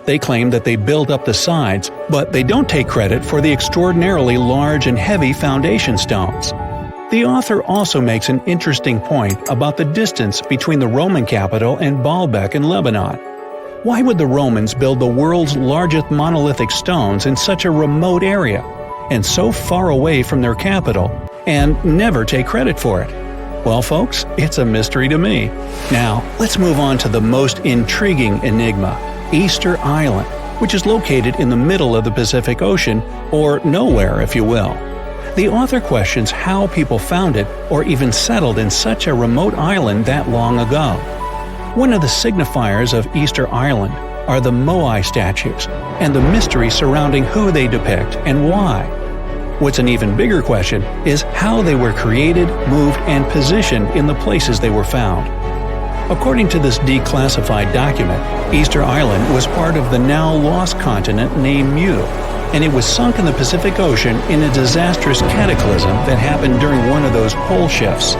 They claim that they built up the sides, but they don't take credit for the extraordinarily large and heavy foundation stones. The author also makes an interesting point about the distance between the Roman capital and Baalbek in Lebanon. Why would the Romans build the world's largest monolithic stones in such a remote area, and so far away from their capital, and never take credit for it? Well, folks, it's a mystery to me. Now, let's move on to the most intriguing enigma, Easter Island, which is located in the middle of the Pacific Ocean, or nowhere, if you will. The author questions how people found it or even settled in such a remote island that long ago. One of the signifiers of Easter Island are the Moai statues, and the mystery surrounding who they depict and why. What's an even bigger question is how they were created, moved, and positioned in the places they were found. According to this declassified document, Easter Island was part of the now lost continent named Mu, and it was sunk in the Pacific Ocean in a disastrous cataclysm that happened during one of those pole shifts.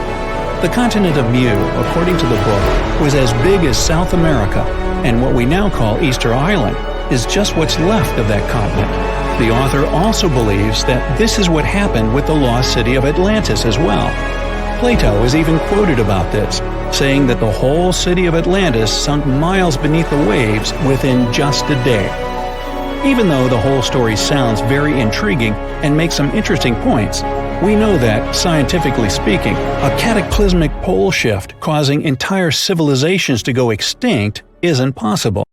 The continent of Mu, according to the book, was as big as South America, and what we now call Easter Island is just what's left of that continent. The author also believes that this is what happened with the lost city of Atlantis as well. Plato is even quoted about this, saying that the whole city of Atlantis sunk miles beneath the waves within just a day. Even though the whole story sounds very intriguing and makes some interesting points, we know that, scientifically speaking, a cataclysmic pole shift causing entire civilizations to go extinct isn't possible.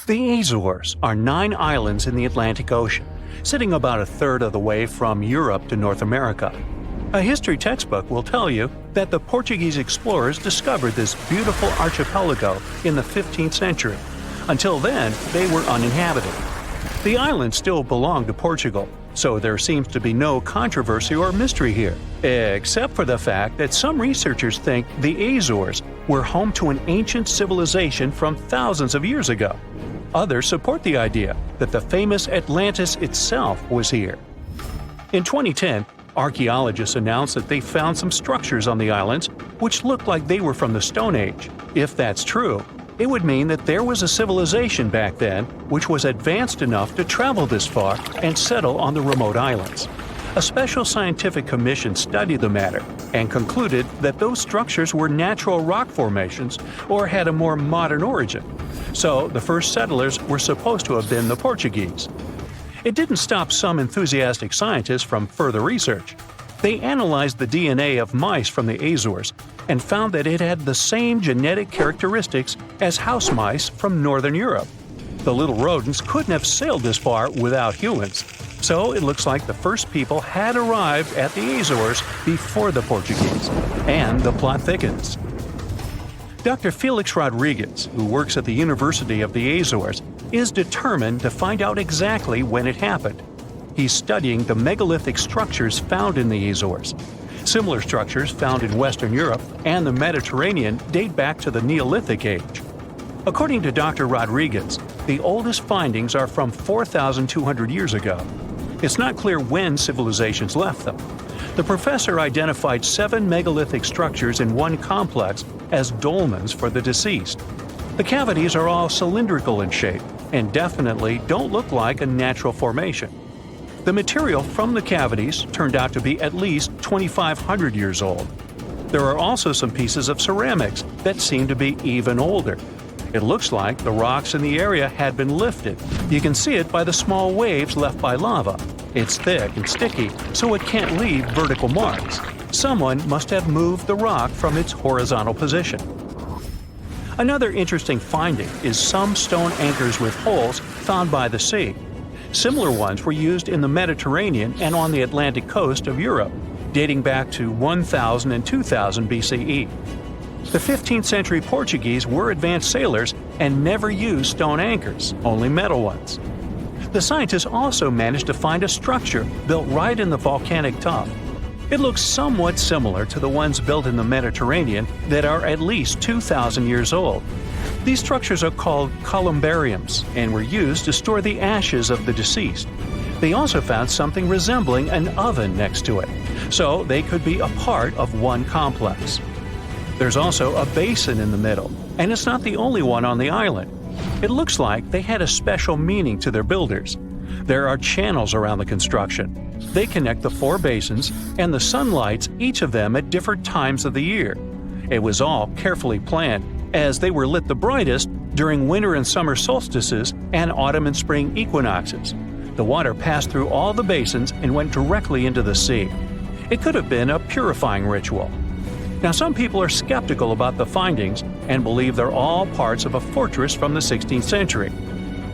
The Azores are 9 islands in the Atlantic Ocean, sitting about a third of the way from Europe to North America. A history textbook will tell you that the Portuguese explorers discovered this beautiful archipelago in the 15th century. Until then, they were uninhabited. The islands still belong to Portugal, so there seems to be no controversy or mystery here, except for the fact that some researchers think the Azores were home to an ancient civilization from thousands of years ago. Others support the idea that the famous Atlantis itself was here. In 2010, archaeologists announced that they found some structures on the islands which looked like they were from the Stone Age. If that's true, it would mean that there was a civilization back then which was advanced enough to travel this far and settle on the remote islands. A special scientific commission studied the matter and concluded that those structures were natural rock formations or had a more modern origin. So the first settlers were supposed to have been the Portuguese. It didn't stop some enthusiastic scientists from further research. They analyzed the DNA of mice from the Azores and found that it had the same genetic characteristics as house mice from Northern Europe. The little rodents couldn't have sailed this far without humans, so it looks like the first people had arrived at the Azores before the Portuguese, and the plot thickens. Dr. Felix Rodriguez, who works at the University of the Azores, is determined to find out exactly when it happened. He's studying the megalithic structures found in the Azores. Similar structures found in Western Europe and the Mediterranean date back to the Neolithic age. According to Dr. Rodriguez, the oldest findings are from 4,200 years ago. It's not clear when civilizations left them. The professor identified 7 megalithic structures in one complex as dolmens for the deceased. The cavities are all cylindrical in shape and definitely don't look like a natural formation. The material from the cavities turned out to be at least 2,500 years old. There are also some pieces of ceramics that seem to be even older. It looks like the rocks in the area had been lifted. You can see it by the small waves left by lava. It's thick and sticky, so it can't leave vertical marks. Someone must have moved the rock from its horizontal position. Another interesting finding is some stone anchors with holes found by the sea. Similar ones were used in the Mediterranean and on the Atlantic coast of Europe, dating back to 1000 and 2000 BCE. The 15th century Portuguese were advanced sailors and never used stone anchors, only metal ones. The scientists also managed to find a structure built right in the volcanic top. It looks somewhat similar to the ones built in the Mediterranean that are at least 2,000 years old. These structures are called columbariums and were used to store the ashes of the deceased. They also found something resembling an oven next to it, so they could be a part of one complex. There's also a basin in the middle, and it's not the only one on the island. It looks like they had a special meaning to their builders. There are channels around the construction. They connect the 4 basins, and the sun lights each of them at different times of the year. It was all carefully planned, as they were lit the brightest during winter and summer solstices and autumn and spring equinoxes. The water passed through all the basins and went directly into the sea. It could have been a purifying ritual. Now, some people are skeptical about the findings and believe they're all parts of a fortress from the 16th century.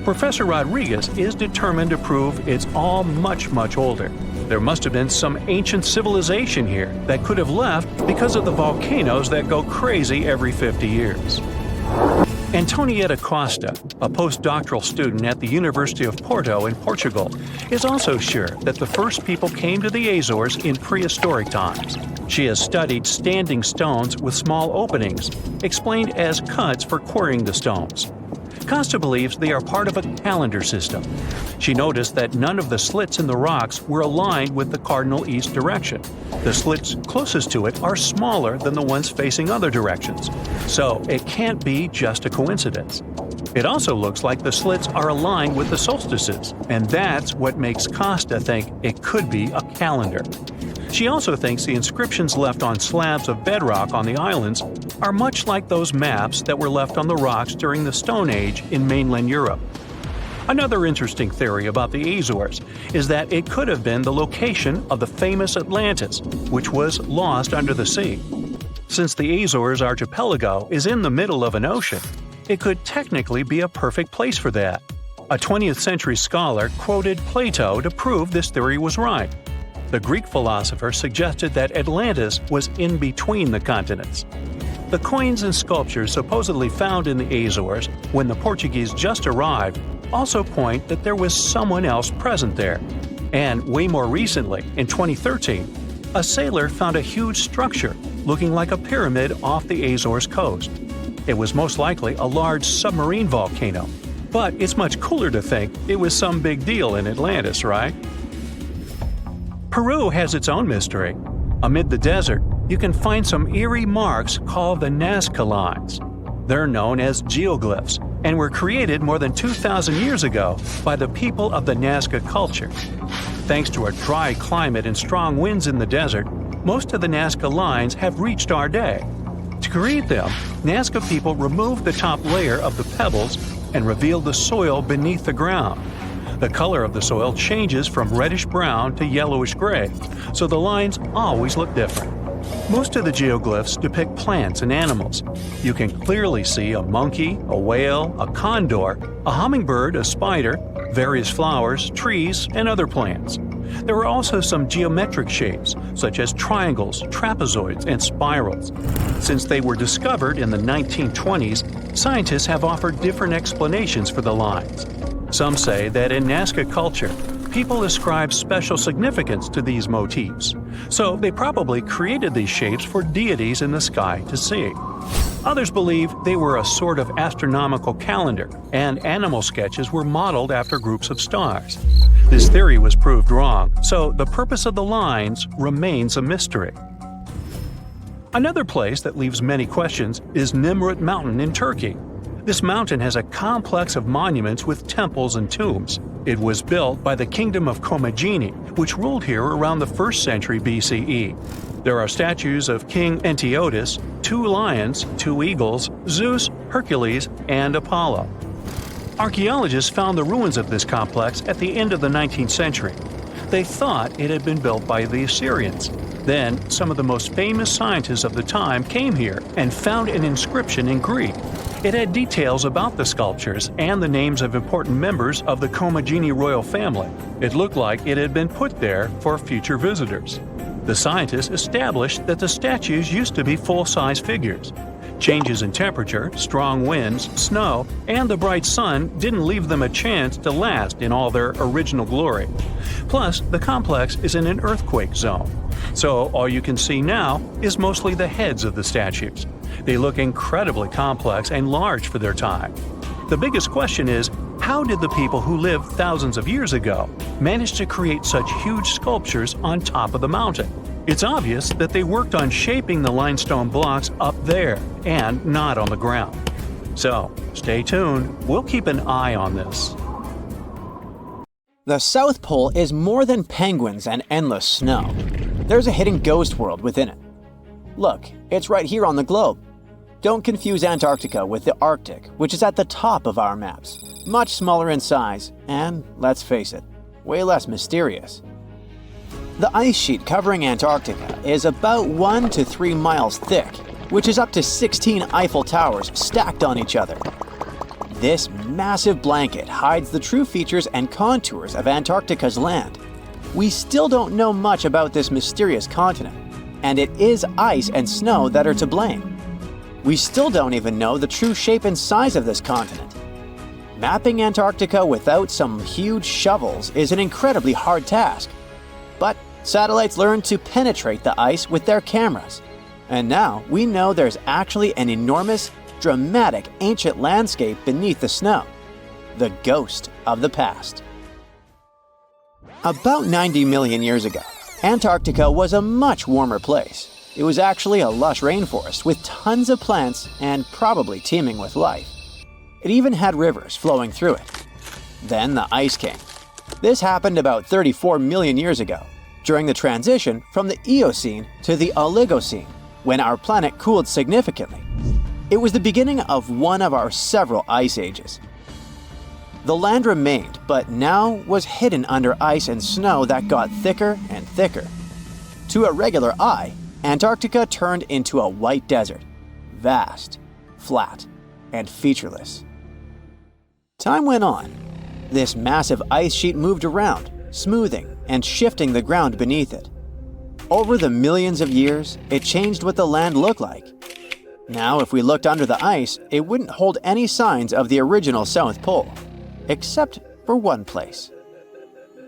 Professor Rodriguez is determined to prove it's all much older. There must have been some ancient civilization here that could have left because of the volcanoes that go crazy every 50 years. Antonietta Costa, a postdoctoral student at the University of Porto in Portugal, is also sure that the first people came to the Azores in prehistoric times. She has studied standing stones with small openings, explained as cuts for quarrying the stones. Costa believes they are part of a calendar system. She noticed that none of the slits in the rocks were aligned with the cardinal east direction. The slits closest to it are smaller than the ones facing other directions, so it can't be just a coincidence. It also looks like the slits are aligned with the solstices, and that's what makes Costa think it could be a calendar. She also thinks the inscriptions left on slabs of bedrock on the islands are much like those maps that were left on the rocks during the Stone Age in mainland Europe. Another interesting theory about the Azores is that it could have been the location of the famous Atlantis, which was lost under the sea. Since the Azores archipelago is in the middle of an ocean, it could technically be a perfect place for that. A 20th century scholar quoted Plato to prove this theory was right. The Greek philosopher suggested that Atlantis was in between the continents. The coins and sculptures supposedly found in the Azores when the Portuguese just arrived also point that there was someone else present there. And way more recently, in 2013, a sailor found a huge structure looking like a pyramid off the Azores coast. It was most likely a large submarine volcano, but it's much cooler to think it was some big deal in Atlantis, right? Peru has its own mystery. Amid the desert, you can find some eerie marks called the Nazca lines. They're known as geoglyphs and were created more than 2,000 years ago by the people of the Nazca culture. Thanks to a dry climate and strong winds in the desert, most of the Nazca lines have reached our day. To create them, Nazca people removed the top layer of the pebbles and revealed the soil beneath the ground. The color of the soil changes from reddish-brown to yellowish-gray, so the lines always look different. Most of the geoglyphs depict plants and animals. You can clearly see a monkey, a whale, a condor, a hummingbird, a spider, various flowers, trees, and other plants. There are also some geometric shapes, such as triangles, trapezoids, and spirals. Since they were discovered in the 1920s, scientists have offered different explanations for the lines. Some say that in Nazca culture, people ascribe special significance to these motifs, so they probably created these shapes for deities in the sky to see. Others believe they were a sort of astronomical calendar, and animal sketches were modeled after groups of stars. This theory was proved wrong, so the purpose of the lines remains a mystery. Another place that leaves many questions is Nimrut Mountain in Turkey. This mountain has a complex of monuments with temples and tombs. It was built by the Kingdom of Commagene, which ruled here around the 1st century BCE. There are statues of King Antiochus, 2 lions, 2 eagles, Zeus, Hercules, and Apollo. Archaeologists found the ruins of this complex at the end of the 19th century. They thought it had been built by the Assyrians. Then, some of the most famous scientists of the time came here and found an inscription in Greek. It had details about the sculptures and the names of important members of the Commagene royal family. It looked like it had been put there for future visitors. The scientists established that the statues used to be full-size figures. Changes in temperature, strong winds, snow, and the bright sun didn't leave them a chance to last in all their original glory. Plus, the complex is in an earthquake zone, so all you can see now is mostly the heads of the statues. They look incredibly complex and large for their time. The biggest question is, how did the people who lived thousands of years ago manage to create such huge sculptures on top of the mountain? It's obvious that they worked on shaping the limestone blocks up there and not on the ground. So, stay tuned. We'll keep an eye on this. The South Pole is more than penguins and endless snow. There's a hidden ghost world within it. Look, it's right here on the globe. Don't confuse Antarctica with the Arctic, which is at the top of our maps. Much smaller in size, and, let's face it, way less mysterious. The ice sheet covering Antarctica is about 1 to 3 miles thick, which is up to 16 Eiffel Towers stacked on each other. This massive blanket hides the true features and contours of Antarctica's land. We still don't know much about this mysterious continent, and it is ice and snow that are to blame. We still don't even know the true shape and size of this continent. Mapping Antarctica without some huge shovels is an incredibly hard task. But satellites learned to penetrate the ice with their cameras. And now we know there's actually an enormous, dramatic ancient landscape beneath the snow. The ghost of the past. About 90 million years ago, Antarctica was a much warmer place. It was actually a lush rainforest with tons of plants and probably teeming with life. It even had rivers flowing through it. Then the ice came. This happened about 34 million years ago, during the transition from the Eocene to the Oligocene, when our planet cooled significantly. It was the beginning of one of our several ice ages. The land remained, but now was hidden under ice and snow that got thicker and thicker. To a regular eye, Antarctica turned into a white desert, vast, flat, and featureless. Time went on. This massive ice sheet moved around, smoothing and shifting the ground beneath it. Over the millions of years, it changed what the land looked like. Now, if we looked under the ice, it wouldn't hold any signs of the original South Pole, except for one place.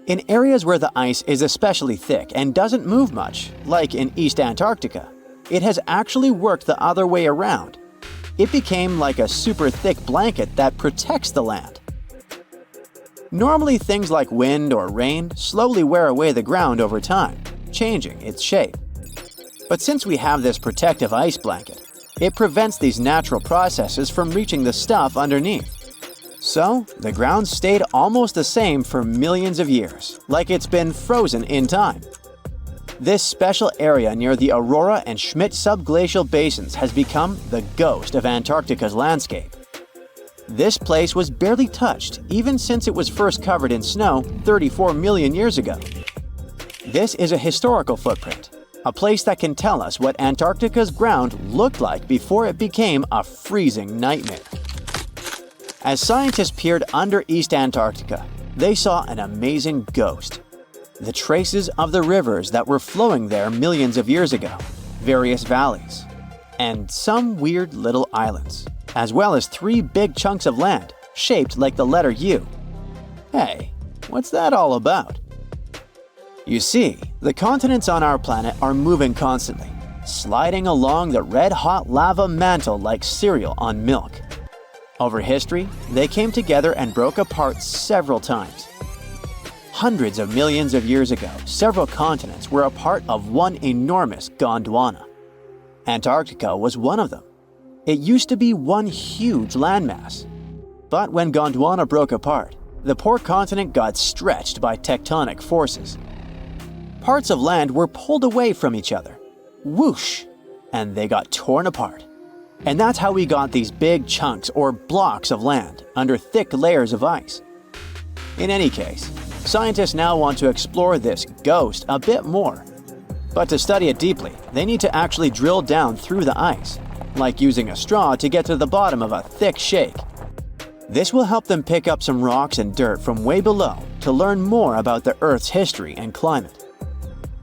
In areas where the ice is especially thick and doesn't move much, like in East Antarctica, it has actually worked the other way around. It became like a super thick blanket that protects the land. Normally, things like wind or rain slowly wear away the ground over time, changing its shape. But since we have this protective ice blanket, it prevents these natural processes from reaching the stuff underneath. So, the ground stayed almost the same for millions of years, like it's been frozen in time. This special area near the Aurora and Schmidt subglacial basins has become the ghost of Antarctica's landscape. This place was barely touched even since it was first covered in snow 34 million years ago. This is a historical footprint, a place that can tell us what Antarctica's ground looked like before it became a freezing nightmare. As scientists peered under East Antarctica, they saw an amazing ghost. The traces of the rivers that were flowing there millions of years ago, various valleys, and some weird little islands, as well as 3 big chunks of land shaped like the letter U. Hey, what's that all about? You see, the continents on our planet are moving constantly, sliding along the red-hot lava mantle like cereal on milk. Over history, they came together and broke apart several times. Hundreds of millions of years ago, several continents were a part of one enormous Gondwana. Antarctica was one of them. It used to be one huge landmass. But when Gondwana broke apart, the poor continent got stretched by tectonic forces. Parts of land were pulled away from each other. Whoosh! And they got torn apart. And that's how we got these big chunks or blocks of land under thick layers of ice. In any case, scientists now want to explore this ghost a bit more. But to study it deeply, they need to actually drill down through the ice, like using a straw to get to the bottom of a thick shake. This will help them pick up some rocks and dirt from way below to learn more about the Earth's history and climate.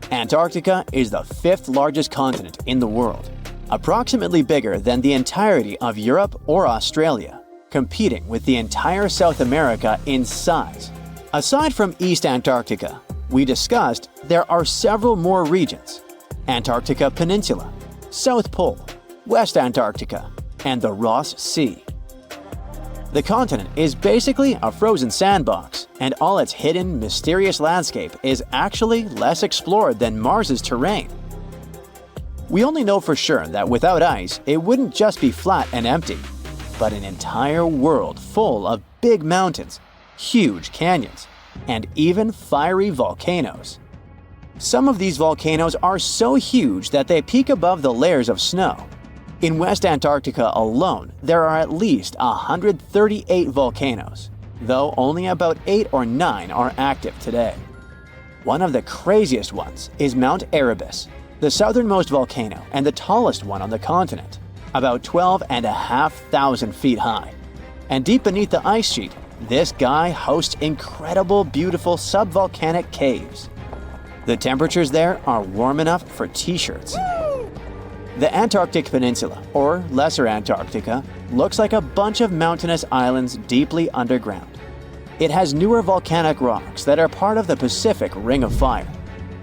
Antarctica is the 5th largest continent in the world, approximately bigger than the entirety of Europe or Australia, competing with the entire South America in size. Aside from East Antarctica, we discussed there are several more regions: Antarctica Peninsula, South Pole, West Antarctica, and the Ross Sea. The continent is basically a frozen sandbox, and all its hidden, mysterious landscape is actually less explored than Mars's terrain. We only know for sure that without ice, it wouldn't just be flat and empty, but an entire world full of big mountains, huge canyons, and even fiery volcanoes. Some of these volcanoes are so huge that they peak above the layers of snow. In West Antarctica alone, there are at least 138 volcanoes, though only about 8 or 9 are active today. One of the craziest ones is Mount Erebus, the southernmost volcano and the tallest one on the continent, about 12,500 feet high. And deep beneath the ice sheet, this guy hosts incredible, beautiful subvolcanic caves. The temperatures there are warm enough for t-shirts. The Antarctic Peninsula, or Lesser Antarctica, looks like a bunch of mountainous islands deeply underground. It has newer volcanic rocks that are part of the Pacific Ring of Fire,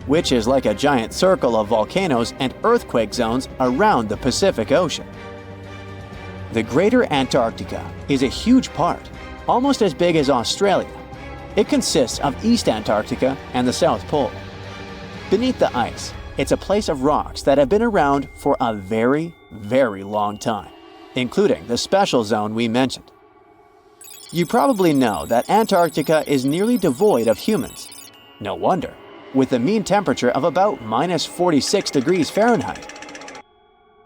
which is like a giant circle of volcanoes and earthquake zones around the Pacific Ocean. The Greater Antarctica is a huge part, almost as big as Australia. It consists of East Antarctica and the South Pole. Beneath the ice, it's a place of rocks that have been around for a very, very long time, including the special zone we mentioned. You probably know that Antarctica is nearly devoid of humans. No wonder, with a mean temperature of about -46 degrees Fahrenheit.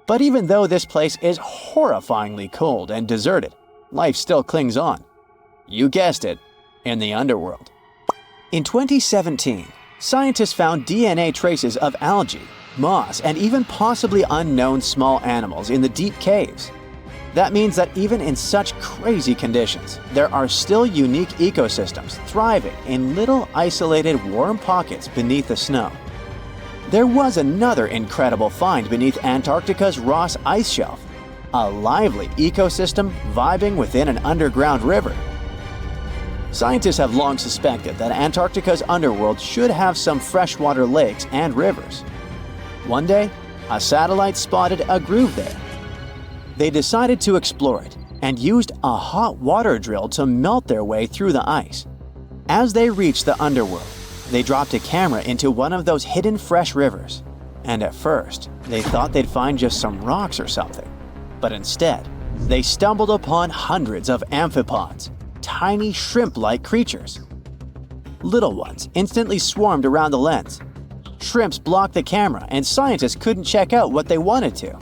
But even though this place is horrifyingly cold and deserted, life still clings on. You guessed it, in the underworld. In 2017, scientists found DNA traces of algae, moss, and even possibly unknown small animals in the deep caves. That means that even in such crazy conditions, there are still unique ecosystems thriving in little isolated warm pockets beneath the snow. There was another incredible find beneath Antarctica's Ross Ice Shelf, a lively ecosystem vibing within an underground river. Scientists have long suspected that Antarctica's underworld should have some freshwater lakes and rivers. One day, a satellite spotted a groove there. They decided to explore it and used a hot water drill to melt their way through the ice. As they reached the underworld, they dropped a camera into one of those hidden fresh rivers. And at first, they thought they'd find just some rocks or something. But instead, they stumbled upon hundreds of amphipods, tiny shrimp-like creatures. Little ones instantly swarmed around the lens. Shrimps blocked the camera and scientists couldn't check out what they wanted to.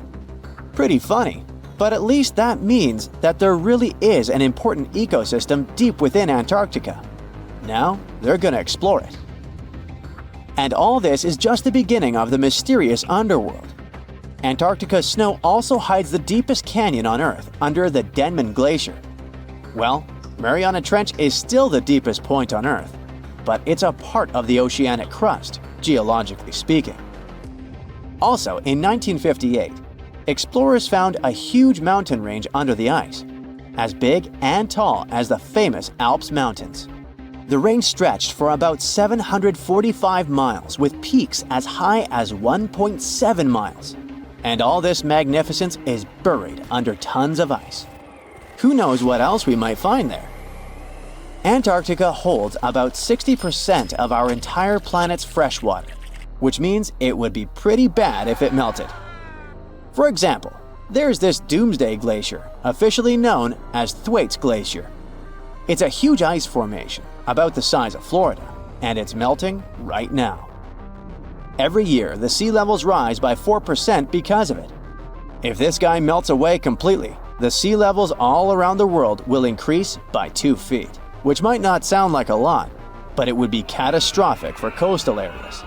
Pretty funny, but at least that means that there really is an important ecosystem deep within Antarctica. Now, they're gonna explore it. And all this is just the beginning of the mysterious underworld. Antarctica's snow also hides the deepest canyon on Earth under the Denman Glacier. Well, Mariana Trench is still the deepest point on Earth, but it's a part of the oceanic crust, geologically speaking. Also, in 1958, explorers found a huge mountain range under the ice, as big and tall as the famous Alps Mountains. The range stretched for about 745 miles with peaks as high as 1.7 miles. And all this magnificence is buried under tons of ice. Who knows what else we might find there? Antarctica holds about 60% of our entire planet's fresh water, which means it would be pretty bad if it melted. For example, there's this Doomsday Glacier, officially known as Thwaites Glacier. It's a huge ice formation, about the size of Florida, and it's melting right now. Every year, the sea levels rise by 4% because of it. If this guy melts away completely, the sea levels all around the world will increase by 2 feet, which might not sound like a lot, but it would be catastrophic for coastal areas.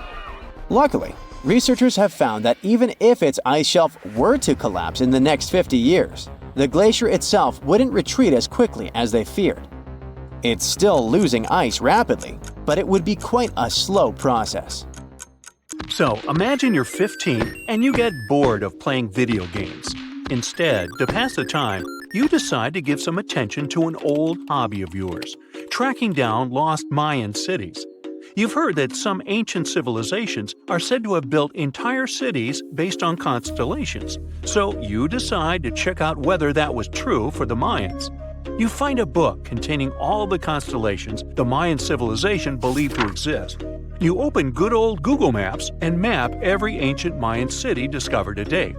Luckily, researchers have found that even if its ice shelf were to collapse in the next 50 years, the glacier itself wouldn't retreat as quickly as they feared. It's still losing ice rapidly, but it would be quite a slow process. So, imagine you're 15 and you get bored of playing video games. Instead, to pass the time, you decide to give some attention to an old hobby of yours, tracking down lost Mayan cities. You've heard that some ancient civilizations are said to have built entire cities based on constellations, so you decide to check out whether that was true for the Mayans. You find a book containing all the constellations the Mayan civilization believed to exist. You open good old Google Maps and map every ancient Mayan city discovered to date.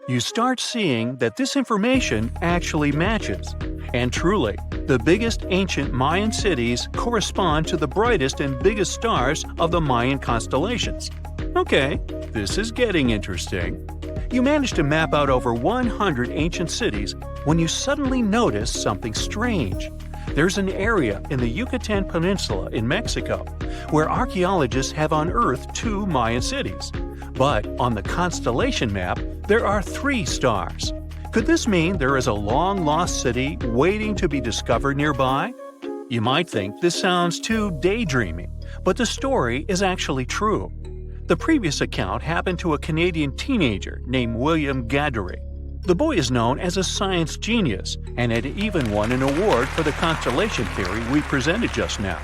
You start seeing that this information actually matches. And truly, the biggest ancient Mayan cities correspond to the brightest and biggest stars of the Mayan constellations. Okay, this is getting interesting. You manage to map out over 100 ancient cities when you suddenly notice something strange. There's an area in the Yucatan Peninsula in Mexico where archaeologists have unearthed 2 Mayan cities. But on the constellation map, there are 3 stars. Could this mean there is a long-lost city waiting to be discovered nearby? You might think this sounds too daydreaming, but the story is actually true. The previous account happened to a Canadian teenager named William Gaddery. The boy is known as a science genius and had even won an award for the constellation theory we presented just now.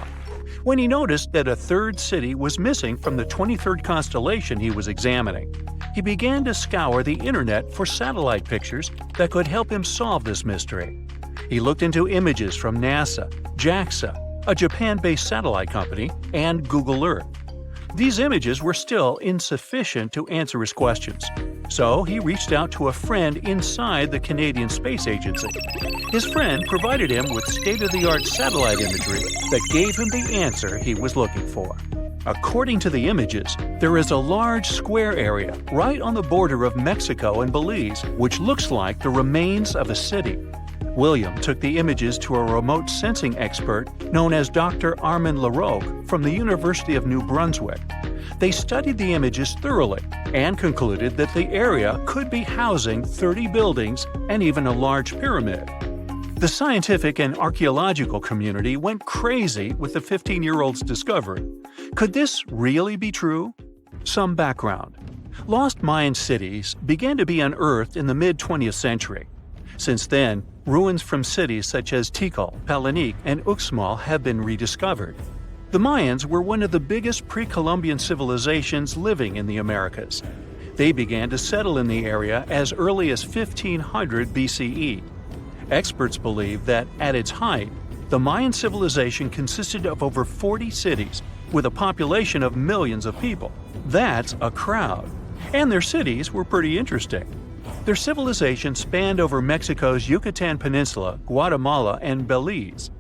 When he noticed that a 3rd city was missing from the 23rd constellation he was examining, he began to scour the internet for satellite pictures that could help him solve this mystery. He looked into images from NASA, JAXA, a Japan-based satellite company, and Google Earth. These images were still insufficient to answer his questions, so he reached out to a friend inside the Canadian Space Agency. His friend provided him with state-of-the-art satellite imagery that gave him the answer he was looking for. According to the images, there is a large square area right on the border of Mexico and Belize, which looks like the remains of a city. William took the images to a remote sensing expert known as Dr. Armand Larocque from the University of New Brunswick. They studied the images thoroughly and concluded that the area could be housing 30 buildings and even a large pyramid. The scientific and archaeological community went crazy with the 15-year-old's discovery. Could this really be true? Some background. Lost Mayan cities began to be unearthed in the mid-20th century. Since then, ruins from cities such as Tikal, Palenque, and Uxmal have been rediscovered. The Mayans were one of the biggest pre-Columbian civilizations living in the Americas. They began to settle in the area as early as 1500 BCE. Experts believe that, at its height, the Mayan civilization consisted of over 40 cities, with a population of millions of people. That's a crowd. And their cities were pretty interesting. Their civilization spanned over Mexico's Yucatan Peninsula, Guatemala, and Belize.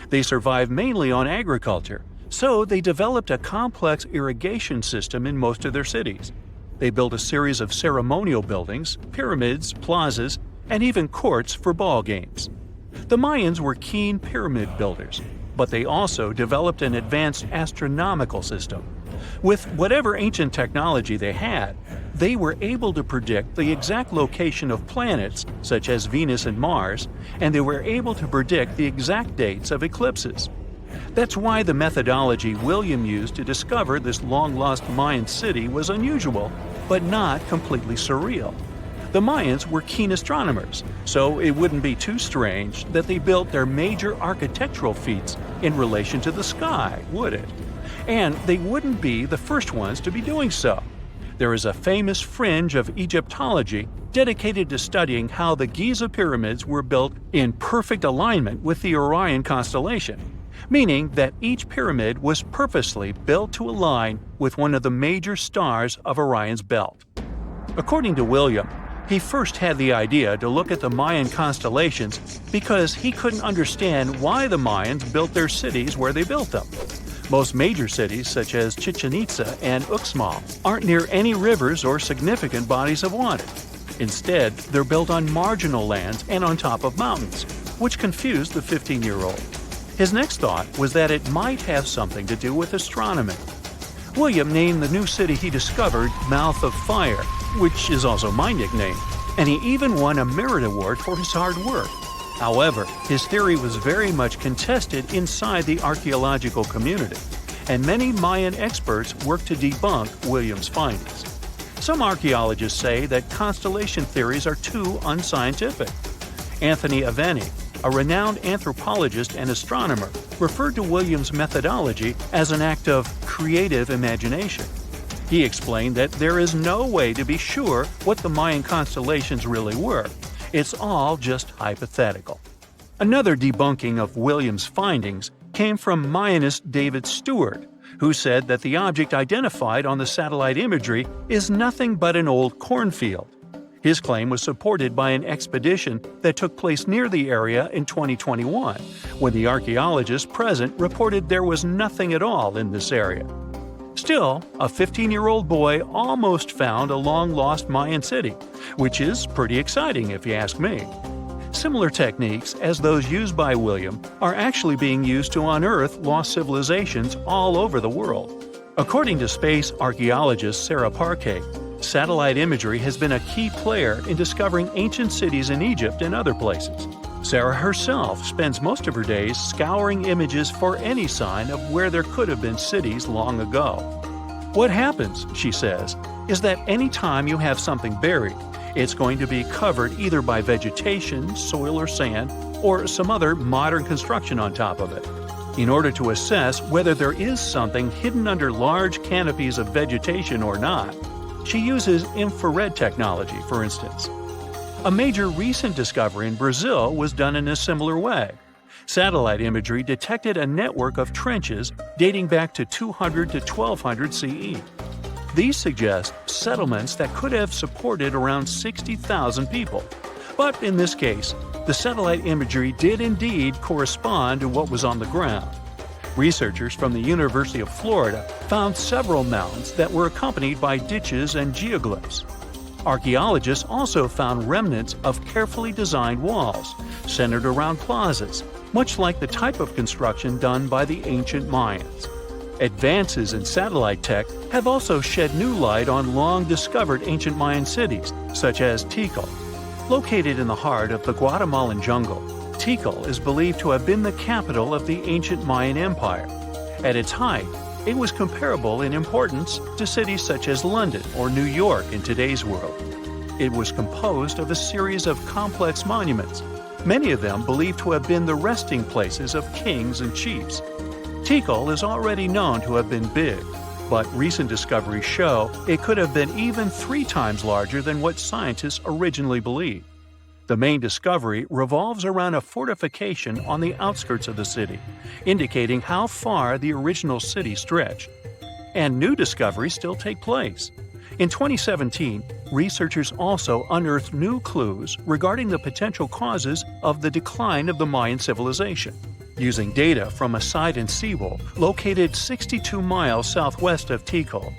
They survived mainly on agriculture, so they developed a complex irrigation system in most of their cities. They built a series of ceremonial buildings, pyramids, plazas, and even courts for ball games. The Mayans were keen pyramid builders, but they also developed an advanced astronomical system. With whatever ancient technology they had, they were able to predict the exact location of planets, such as Venus and Mars, and they were able to predict the exact dates of eclipses. That's why the methodology William used to discover this long-lost Mayan city was unusual, but not completely surreal. The Mayans were keen astronomers, so it wouldn't be too strange that they built their major architectural feats in relation to the sky, would it? And they wouldn't be the first ones to be doing so. There is a famous fringe of Egyptology dedicated to studying how the Giza pyramids were built in perfect alignment with the Orion constellation, meaning that each pyramid was purposely built to align with one of the major stars of Orion's belt. According to William, he first had the idea to look at the Mayan constellations because he couldn't understand why the Mayans built their cities where they built them. Most major cities, such as Chichen Itza and Uxmal, aren't near any rivers or significant bodies of water. Instead, they're built on marginal lands and on top of mountains, which confused the 15-year-old. His next thought was that it might have something to do with astronomy. William named the new city he discovered Mouth of Fire, which is also my nickname, and he even won a merit award for his hard work. However, his theory was very much contested inside the archaeological community, and many Mayan experts worked to debunk William's findings. Some archaeologists say that constellation theories are too unscientific. Anthony Aveni, a renowned anthropologist and astronomer, referred to William's methodology as an act of creative imagination. He explained that there is no way to be sure what the Mayan constellations really were. It's all just hypothetical. Another debunking of William's findings came from Mayanist David Stewart, who said that the object identified on the satellite imagery is nothing but an old cornfield. His claim was supported by an expedition that took place near the area in 2021, when the archaeologists present reported there was nothing at all in this area. Still, a 15-year-old boy almost found a long-lost Mayan city, which is pretty exciting if you ask me. Similar techniques as those used by William are actually being used to unearth lost civilizations all over the world. According to space archaeologist Sarah Parquet, satellite imagery has been a key player in discovering ancient cities in Egypt and other places. Sarah herself spends most of her days scouring images for any sign of where there could have been cities long ago. What happens, she says, is that any time you have something buried, it's going to be covered either by vegetation, soil or sand, or some other modern construction on top of it. In order to assess whether there is something hidden under large canopies of vegetation or not, she uses infrared technology, for instance. A major recent discovery in Brazil was done in a similar way. Satellite imagery detected a network of trenches dating back to 200 to 1200 CE. These suggest settlements that could have supported around 60,000 people. But in this case, the satellite imagery did indeed correspond to what was on the ground. Researchers from the University of Florida found several mounds that were accompanied by ditches and geoglyphs. Archaeologists also found remnants of carefully designed walls, centered around plazas, much like the type of construction done by the ancient Mayans. Advances in satellite tech have also shed new light on long-discovered ancient Mayan cities, such as Tikal. Located in the heart of the Guatemalan jungle, Tikal is believed to have been the capital of the ancient Mayan Empire. At its height, it was comparable in importance to cities such as London or New York in today's world. It was composed of a series of complex monuments, many of them believed to have been the resting places of kings and chiefs. Tikal is already known to have been big, but recent discoveries show it could have been even 3 times larger than what scientists originally believed. The main discovery revolves around a fortification on the outskirts of the city, indicating how far the original city stretched. And new discoveries still take place. In 2017, researchers also unearthed new clues regarding the potential causes of the decline of the Mayan civilization. Using data from a site in Sewell, located 62 miles southwest of Tikal,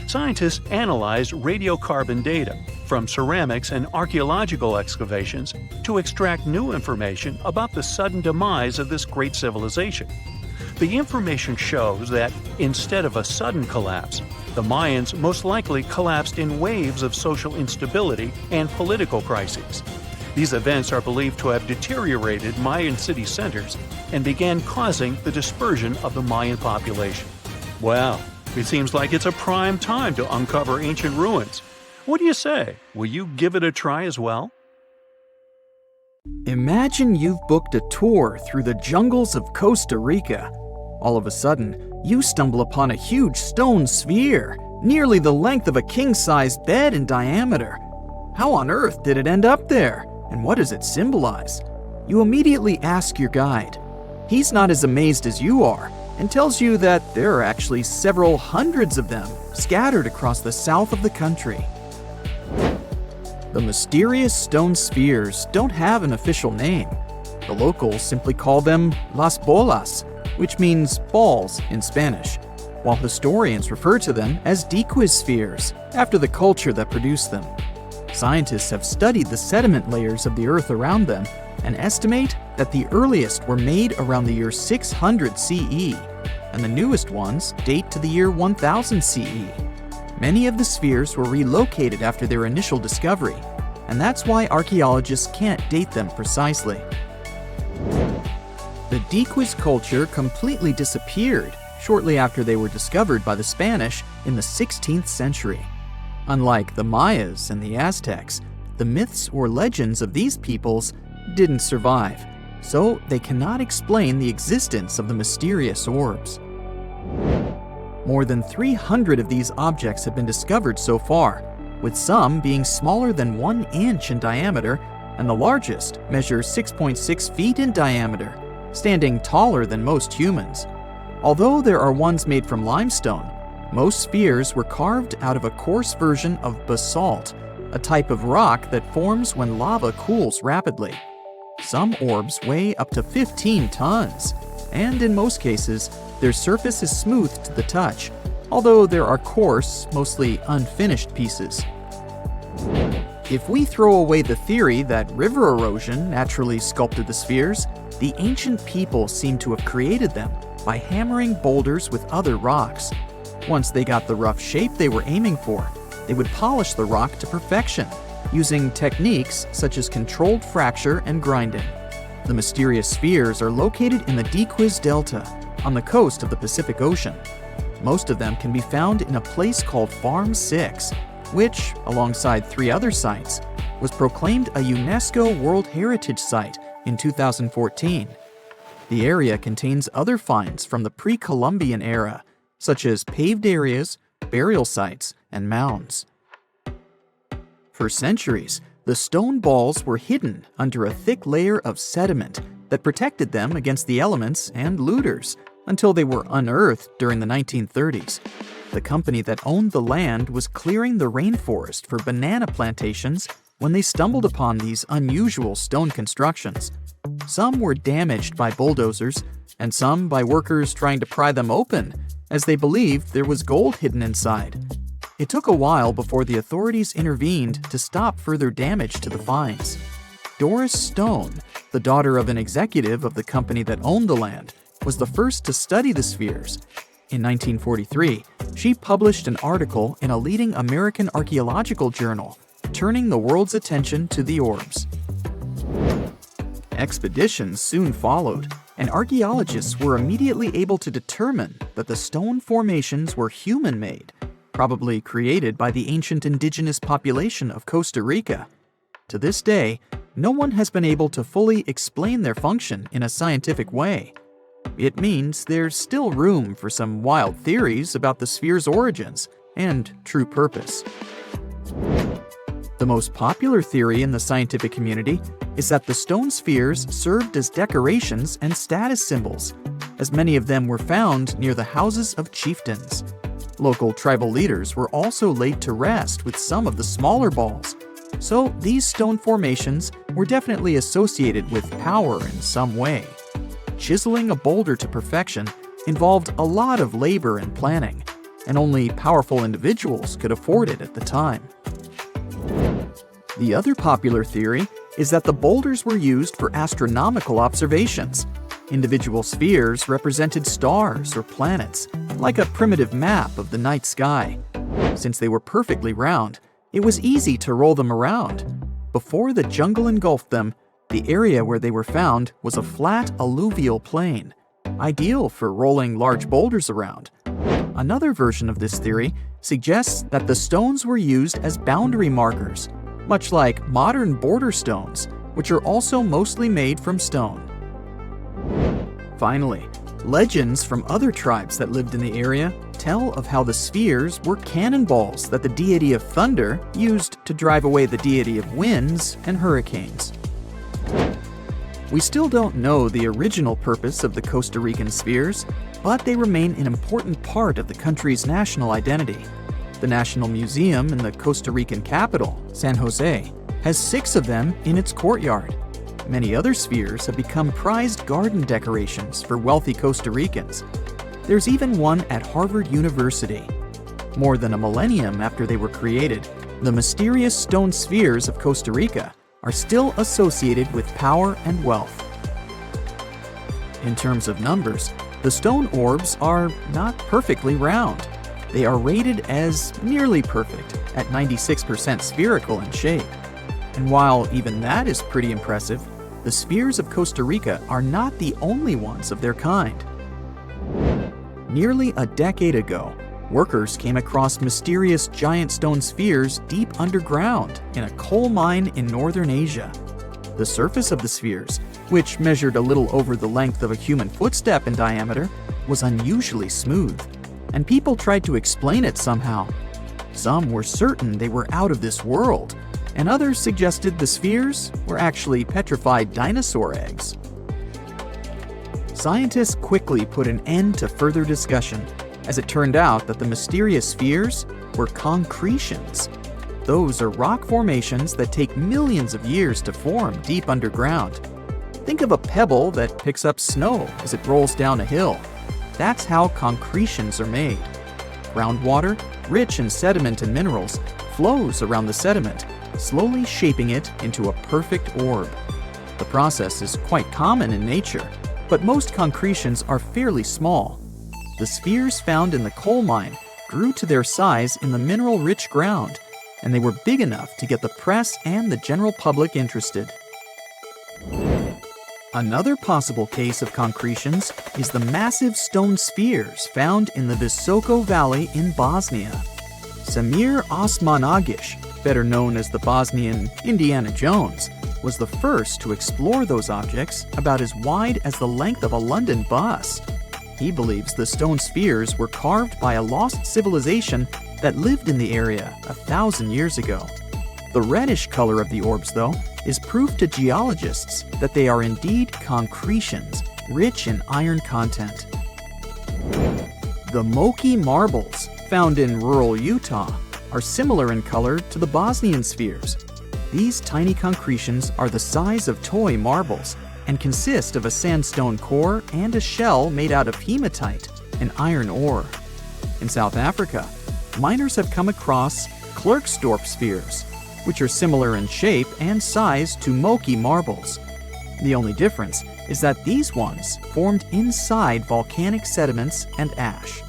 scientists analyzed radiocarbon data from ceramics and archaeological excavations to extract new information about the sudden demise of this great civilization. The information shows that, instead of a sudden collapse, the Mayans most likely collapsed in waves of social instability and political crises. These events are believed to have deteriorated Mayan city centers and began causing the dispersion of the Mayan population. Well, it seems like it's a prime time to uncover ancient ruins. What do you say? Will you give it a try as well? Imagine you've booked a tour through the jungles of Costa Rica. All of a sudden, you stumble upon a huge stone sphere, nearly the length of a king-sized bed in diameter. How on earth did it end up there? And what does it symbolize? You immediately ask your guide. He's not as amazed as you are and tells you that there are actually several hundreds of them scattered across the south of the country. The mysterious stone spheres don't have an official name. The locals simply call them las bolas, which means balls in Spanish, while historians refer to them as dequis spheres, after the culture that produced them. Scientists have studied the sediment layers of the Earth around them and estimate that the earliest were made around the year 600 CE, and the newest ones date to the year 1000 CE. Many of the spheres were relocated after their initial discovery, and that's why archaeologists can't date them precisely. The dequis culture completely disappeared shortly after they were discovered by the Spanish in the 16th century. Unlike the Mayas and the Aztecs, the myths or legends of these peoples didn't survive, so they cannot explain the existence of the mysterious orbs. More than 300 of these objects have been discovered so far, with some being smaller than 1 inch in diameter, and the largest measures 6.6 feet in diameter, standing taller than most humans. Although there are ones made from limestone, most spheres were carved out of a coarse version of basalt, a type of rock that forms when lava cools rapidly. Some orbs weigh up to 15 tons, and in most cases, their surface is smooth to the touch, although there are coarse, mostly unfinished pieces. If we throw away the theory that river erosion naturally sculpted the spheres, the ancient people seem to have created them by hammering boulders with other rocks. Once they got the rough shape they were aiming for, they would polish the rock to perfection, using techniques such as controlled fracture and grinding. The mysterious spheres are located in the Dequis Delta, on the coast of the Pacific Ocean. Most of them can be found in a place called Farm 6, which, alongside 3 other sites, was proclaimed a UNESCO World Heritage Site in 2014. The area contains other finds from the pre-Columbian era, such as paved areas, burial sites, and mounds. For centuries, the stone balls were hidden under a thick layer of sediment that protected them against the elements and looters until they were unearthed during the 1930s. The company that owned the land was clearing the rainforest for banana plantations when they stumbled upon these unusual stone constructions. Some were damaged by bulldozers, and some by workers trying to pry them open, as they believed there was gold hidden inside. It took a while before the authorities intervened to stop further damage to the finds. Doris Stone, the daughter of an executive of the company that owned the land, was the first to study the spheres. In 1943, she published an article in a leading American archaeological journal, turning the world's attention to the orbs. Expeditions soon followed, and archaeologists were immediately able to determine that the stone formations were human-made, probably created by the ancient indigenous population of Costa Rica. To this day, no one has been able to fully explain their function in a scientific way. It means there's still room for some wild theories about the sphere's origins and true purpose. The most popular theory in the scientific community is that the stone spheres served as decorations and status symbols, as many of them were found near the houses of chieftains. Local tribal leaders were also laid to rest with some of the smaller balls, so these stone formations were definitely associated with power in some way. Chiseling a boulder to perfection involved a lot of labor and planning, and only powerful individuals could afford it at the time. The other popular theory is that the boulders were used for astronomical observations. Individual spheres represented stars or planets, like a primitive map of the night sky. Since they were perfectly round, it was easy to roll them around. Before the jungle engulfed them, the area where they were found was a flat alluvial plain, ideal for rolling large boulders around. Another version of this theory suggests that the stones were used as boundary markers, much like modern border stones, which are also mostly made from stone. Finally, legends from other tribes that lived in the area tell of how the spheres were cannonballs that the deity of thunder used to drive away the deity of winds and hurricanes. We still don't know the original purpose of the Costa Rican spheres, but they remain an important part of the country's national identity. The National Museum in the Costa Rican capital, San Jose, has 6 of them in its courtyard. Many other spheres have become prized garden decorations for wealthy Costa Ricans. There's even one at Harvard University. More than a millennium after they were created, the mysterious stone spheres of Costa Rica are still associated with power and wealth. In terms of numbers, the stone orbs are not perfectly round. They are rated as nearly perfect, at 96% spherical in shape. And while even that is pretty impressive, the spheres of Costa Rica are not the only ones of their kind. Nearly a decade ago, workers came across mysterious giant stone spheres deep underground in a coal mine in northern Asia. The surface of the spheres, which measured a little over the length of a human footstep in diameter, was unusually smooth, and people tried to explain it somehow. Some were certain they were out of this world, and others suggested the spheres were actually petrified dinosaur eggs. Scientists quickly put an end to further discussion, as it turned out that the mysterious spheres were concretions. Those are rock formations that take millions of years to form deep underground. Think of a pebble that picks up snow as it rolls down a hill. That's how concretions are made. Groundwater, rich in sediment and minerals, flows around the sediment, slowly shaping it into a perfect orb. The process is quite common in nature, but most concretions are fairly small. The spheres found in the coal mine grew to their size in the mineral-rich ground, and they were big enough to get the press and the general public interested. Another possible case of concretions is the massive stone spheres found in the Visoko Valley in Bosnia. Samir Osmanagic, better known as the Bosnian Indiana Jones, was the first to explore those objects about as wide as the length of a London bus. He believes the stone spheres were carved by a lost civilization that lived in the area 1,000 years ago. The reddish color of the orbs, though, is proof to geologists that they are indeed concretions, rich in iron content. The Moki marbles, found in rural Utah, are similar in color to the Bosnian spheres. These tiny concretions are the size of toy marbles and consist of a sandstone core and a shell made out of hematite, an iron ore. In South Africa, miners have come across Klerksdorp spheres, which are similar in shape and size to Moki marbles. The only difference is that these ones formed inside volcanic sediments and ash.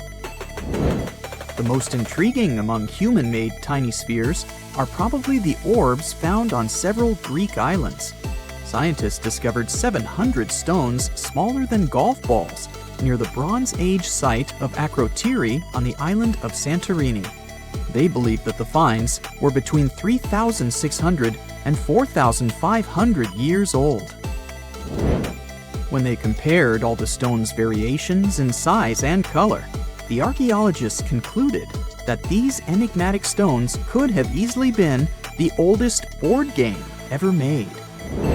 The most intriguing among human-made tiny spheres are probably the orbs found on several Greek islands. Scientists discovered 700 stones smaller than golf balls near the Bronze Age site of Akrotiri on the island of Santorini. They believe that the finds were between 3,600 and 4,500 years old. When they compared all the stones' variations in size and color, the archaeologists concluded that these enigmatic stones could have easily been the oldest board game ever made.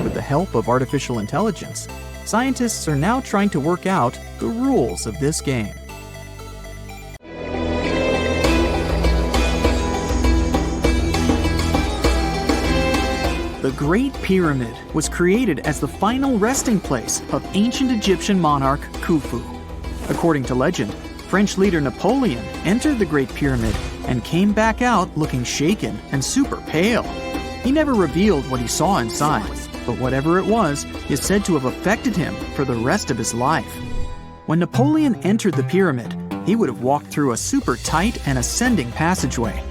With the help of artificial intelligence, scientists are now trying to work out the rules of this game. The Great Pyramid was created as the final resting place of ancient Egyptian monarch Khufu. According to legend, French leader Napoleon entered the Great Pyramid and came back out looking shaken and super pale. He never revealed what he saw inside, but whatever it was is said to have affected him for the rest of his life. When Napoleon entered the pyramid, he would have walked through a super tight and ascending passageway.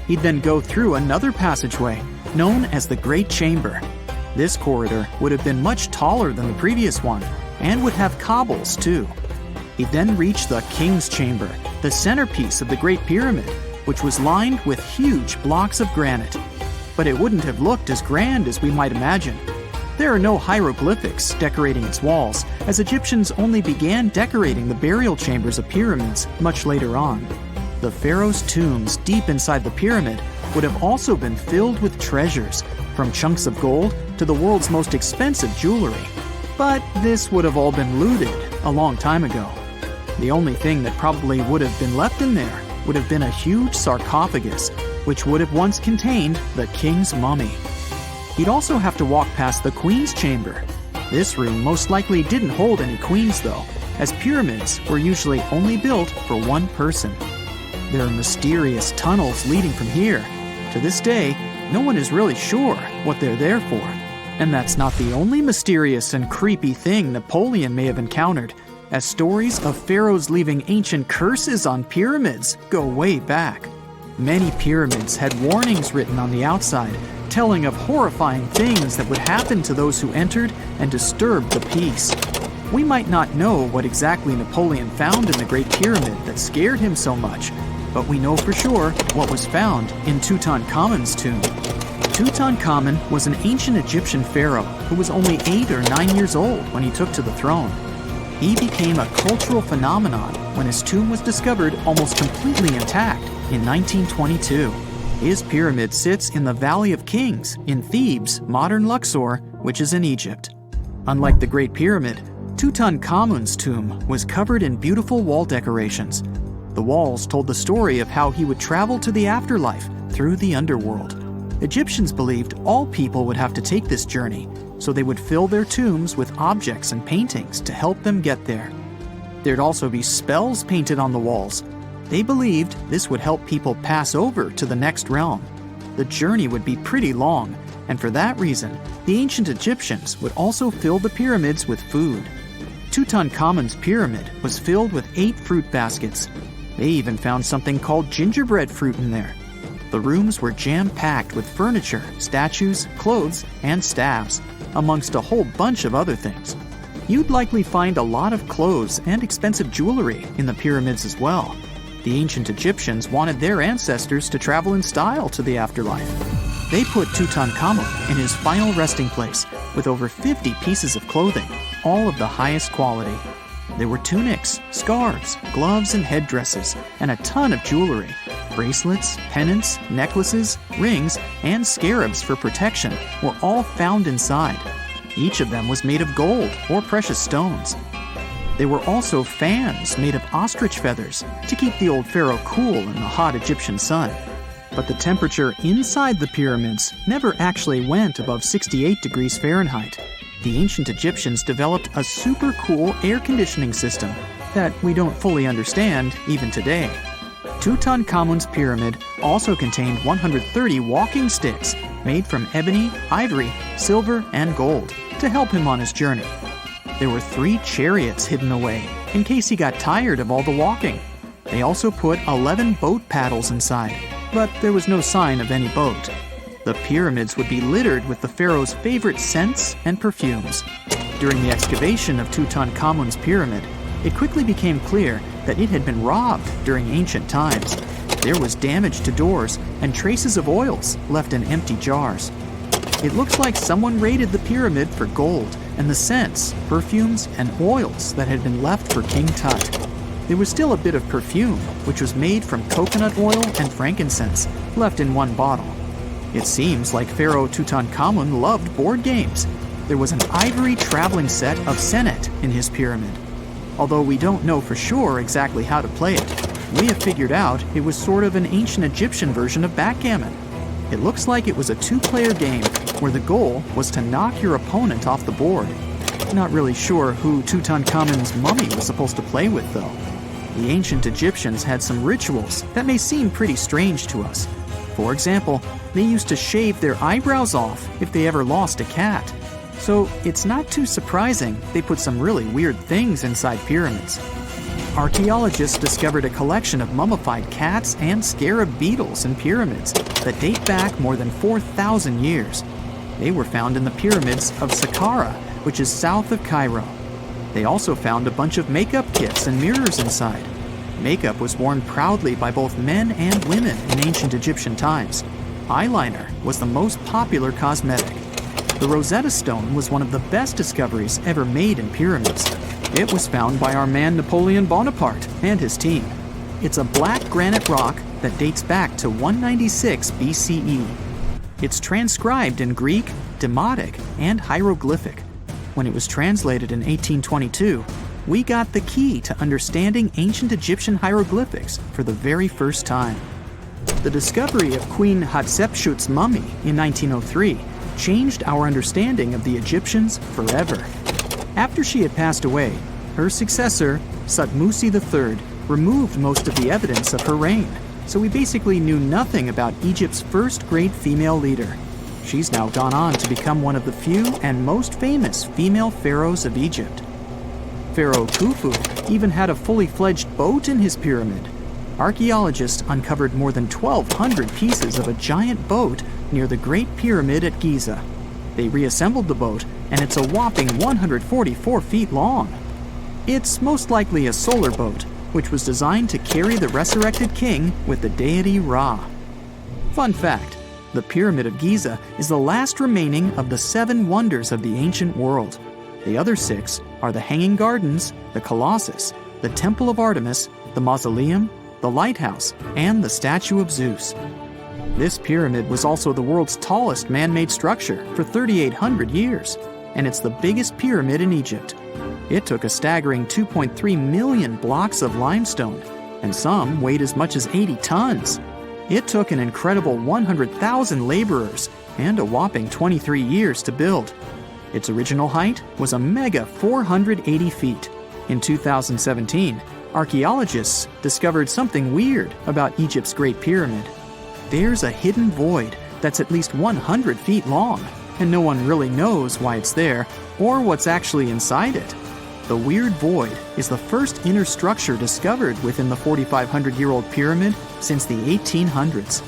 He'd then go through another passageway, known as the Great Chamber. This corridor would have been much taller than the previous one, and would have cobbles too. He'd then reach the King's Chamber, the centerpiece of the Great Pyramid, which was lined with huge blocks of granite. But it wouldn't have looked as grand as we might imagine. There are no hieroglyphics decorating its walls, as Egyptians only began decorating the burial chambers of pyramids much later on. The pharaoh's tombs deep inside the pyramid would have also been filled with treasures, from chunks of gold to the world's most expensive jewelry. But this would have all been looted a long time ago. The only thing that probably would have been left in there would have been a huge sarcophagus, which would have once contained the king's mummy. He'd also have to walk past the queen's chamber. This room most likely didn't hold any queens though, as pyramids were usually only built for one person. There are mysterious tunnels leading from here. To this day, no one is really sure what they're there for. And that's not the only mysterious and creepy thing Napoleon may have encountered, as stories of pharaohs leaving ancient curses on pyramids go way back. Many pyramids had warnings written on the outside, telling of horrifying things that would happen to those who entered and disturbed the peace. We might not know what exactly Napoleon found in the Great Pyramid that scared him so much, but we know for sure what was found in Tutankhamun's tomb. Tutankhamun was an ancient Egyptian pharaoh who was only 8 or 9 years old when he took to the throne. He became a cultural phenomenon when his tomb was discovered almost completely intact in 1922. His pyramid sits in the Valley of Kings in Thebes, modern Luxor, which is in Egypt. Unlike the Great Pyramid, Tutankhamun's tomb was covered in beautiful wall decorations. The walls told the story of how he would travel to the afterlife through the underworld. Egyptians believed all people would have to take this journey, so they would fill their tombs with objects and paintings to help them get there. There'd also be spells painted on the walls. They believed this would help people pass over to the next realm. The journey would be pretty long, and for that reason, the ancient Egyptians would also fill the pyramids with food. Tutankhamun's pyramid was filled with 8 fruit baskets. They even found something called gingerbread fruit in there. The rooms were jam-packed with furniture, statues, clothes, and staffs, amongst a whole bunch of other things. You'd likely find a lot of clothes and expensive jewelry in the pyramids as well. The ancient Egyptians wanted their ancestors to travel in style to the afterlife. They put Tutankhamun in his final resting place with over 50 pieces of clothing, all of the highest quality. There were tunics, scarves, gloves, and headdresses, and a ton of jewelry. Bracelets, pendants, necklaces, rings, and scarabs for protection were all found inside. Each of them was made of gold or precious stones. There were also fans made of ostrich feathers to keep the old pharaoh cool in the hot Egyptian sun. But the temperature inside the pyramids never actually went above 68 degrees Fahrenheit. The ancient Egyptians developed a super cool air conditioning system that we don't fully understand even today. Tutankhamun's pyramid also contained 130 walking sticks made from ebony, ivory, silver, and gold to help him on his journey. There were 3 chariots hidden away in case he got tired of all the walking. They also put 11 boat paddles inside, but there was no sign of any boat. The pyramids would be littered with the pharaoh's favorite scents and perfumes. During the excavation of Tutankhamun's pyramid, it quickly became clear that it had been robbed during ancient times. There was damage to doors and traces of oils left in empty jars. It looks like someone raided the pyramid for gold and the scents, perfumes, and oils that had been left for King Tut. There was still a bit of perfume, which was made from coconut oil and frankincense, left in one bottle. It seems like Pharaoh Tutankhamun loved board games. There was an ivory traveling set of Senet in his pyramid. Although we don't know for sure exactly how to play it, we have figured out it was sort of an ancient Egyptian version of backgammon. It looks like it was a 2-player game where the goal was to knock your opponent off the board. Not really sure who Tutankhamun's mummy was supposed to play with, though. The ancient Egyptians had some rituals that may seem pretty strange to us. For example, they used to shave their eyebrows off if they ever lost a cat. So it's not too surprising they put some really weird things inside pyramids. Archaeologists discovered a collection of mummified cats and scarab beetles in pyramids that date back more than 4,000 years. They were found in the pyramids of Saqqara, which is south of Cairo. They also found a bunch of makeup kits and mirrors inside. Makeup was worn proudly by both men and women in ancient Egyptian times. Eyeliner was the most popular cosmetic. The Rosetta Stone was one of the best discoveries ever made in pyramids. It was found by our man Napoleon Bonaparte and his team. It's a black granite rock that dates back to 196 BCE. It's transcribed in Greek, Demotic, and hieroglyphic. When it was translated in 1822, we got the key to understanding ancient Egyptian hieroglyphics for the very first time. The discovery of Queen Hatshepsut's mummy in 1903 changed our understanding of the Egyptians forever. After she had passed away, her successor, Thutmose III, removed most of the evidence of her reign, so we basically knew nothing about Egypt's first great female leader. She's now gone on to become one of the few and most famous female pharaohs of Egypt. Pharaoh Khufu even had a fully fledged boat in his pyramid. Archaeologists uncovered more than 1,200 pieces of a giant boat near the Great Pyramid at Giza. They reassembled the boat, and it's a whopping 144 feet long. It's most likely a solar boat, which was designed to carry the resurrected king with the deity Ra. Fun fact, the Pyramid of Giza is the last remaining of the 7 wonders of the ancient world. The other 6 are the Hanging Gardens, the Colossus, the Temple of Artemis, the Mausoleum, the Lighthouse, and the Statue of Zeus. This pyramid was also the world's tallest man-made structure for 3,800 years, and it's the biggest pyramid in Egypt. It took a staggering 2.3 million blocks of limestone, and some weighed as much as 80 tons. It took an incredible 100,000 laborers and a whopping 23 years to build. Its original height was a mega 480 feet. In 2017, archaeologists discovered something weird about Egypt's Great Pyramid. There's a hidden void that's at least 100 feet long, and no one really knows why it's there or what's actually inside it. The weird void is the first inner structure discovered within the 4,500-year-old pyramid since the 1800s.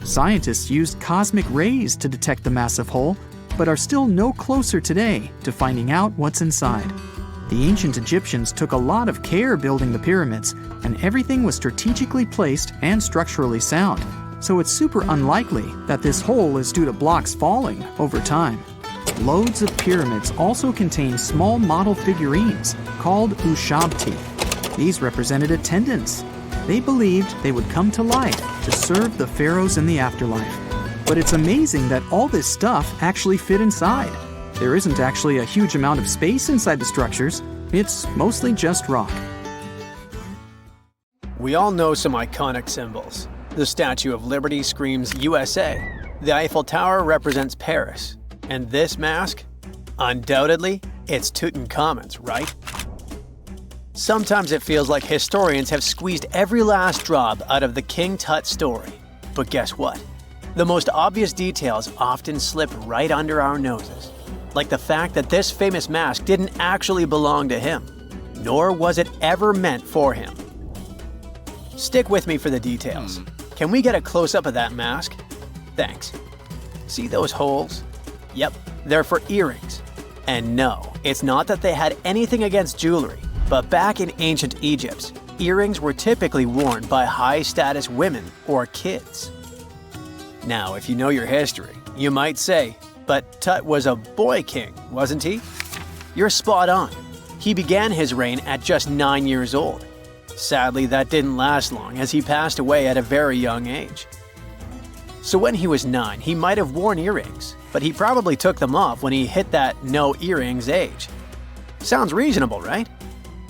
Scientists used cosmic rays to detect the massive hole, but are still no closer today to finding out what's inside. The ancient Egyptians took a lot of care building the pyramids, and everything was strategically placed and structurally sound, so it's super unlikely that this hole is due to blocks falling over time. Loads of pyramids also contain small model figurines called ushabti. These represented attendants. They believed they would come to life to serve the pharaohs in the afterlife. But it's amazing that all this stuff actually fit inside. There isn't actually a huge amount of space inside the structures. It's mostly just rock. We all know some iconic symbols. The Statue of Liberty screams USA. The Eiffel Tower represents Paris. And this mask? Undoubtedly, it's Tutankhamun's, right? Sometimes it feels like historians have squeezed every last drop out of the King Tut story. But guess what? The most obvious details often slip right under our noses. Like the fact that this famous mask didn't actually belong to him, nor was it ever meant for him. Stick with me for the details. Can we get a close-up of that mask? Thanks. See those holes? Yep, they're for earrings. And no, it's not that they had anything against jewelry, but back in ancient Egypt, earrings were typically worn by high-status women or kids. Now, if you know your history, you might say, but Tut was a boy king, wasn't he? You're spot on. He began his reign at just 9 years old. Sadly, that didn't last long as he passed away at a very young age. So when he was 9, he might have worn earrings, but he probably took them off when he hit that no earrings age. Sounds reasonable, right?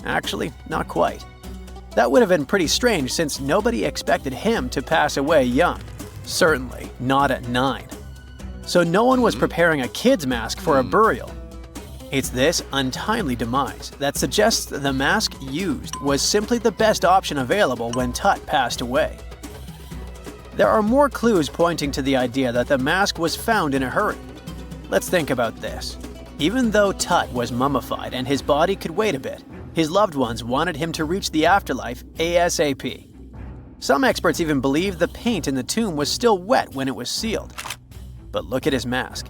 Actually, not quite. That would have been pretty strange since nobody expected him to pass away young. Certainly not at 9. So no one was preparing a kid's mask for a burial. It's this untimely demise that suggests that the mask used was simply the best option available when Tut passed away. There are more clues pointing to the idea that the mask was found in a hurry. Let's think about this. Even though Tut was mummified and his body could wait a bit, his loved ones wanted him to reach the afterlife ASAP. Some experts even believe the paint in the tomb was still wet when it was sealed. But look at his mask.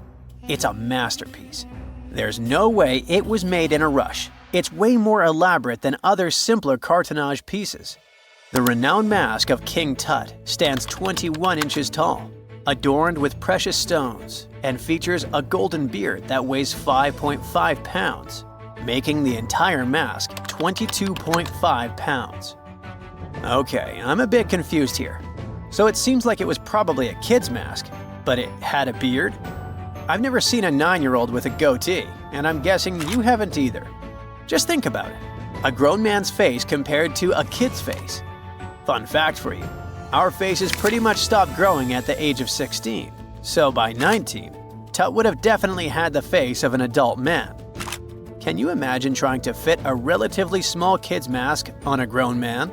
It's a masterpiece. There's no way it was made in a rush. It's way more elaborate than other simpler cartonnage pieces. The renowned mask of King Tut stands 21 inches tall, adorned with precious stones, and features a golden beard that weighs 5.5 pounds, making the entire mask 22.5 pounds. Okay, I'm a bit confused here. So it seems like it was probably a kid's mask, but it had a beard? I've never seen a 9-year-old with a goatee, and I'm guessing you haven't either. Just think about it. A grown man's face compared to a kid's face. Fun fact for you, our faces pretty much stopped growing at the age of 16, so by 19, Tut would have definitely had the face of an adult man. Can you imagine trying to fit a relatively small kid's mask on a grown man?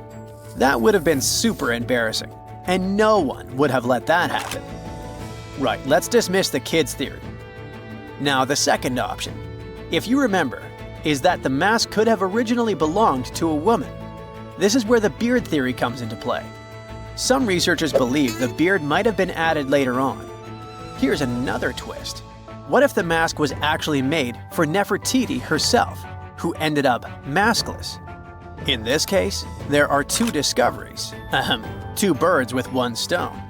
That would have been super embarrassing, and no one would have let that happen. Right, let's dismiss the kids' theory. Now, the second option, if you remember, is that the mask could have originally belonged to a woman. This is where the beard theory comes into play. Some researchers believe the beard might have been added later on. Here's another twist. What if the mask was actually made for Nefertiti herself, who ended up maskless? In this case, there are two discoveries. Two birds with one stone.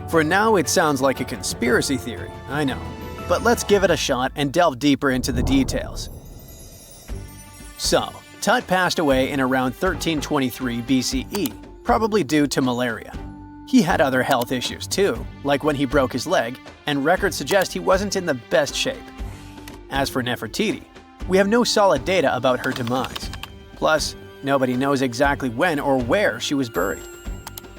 For now, it sounds like a conspiracy theory, I know, but let's give it a shot and delve deeper into the details. So, Tut passed away in around 1323 BCE, probably due to malaria. He had other health issues too, like when he broke his leg, and records suggest he wasn't in the best shape. As for Nefertiti, we have no solid data about her demise. Plus, nobody knows exactly when or where she was buried.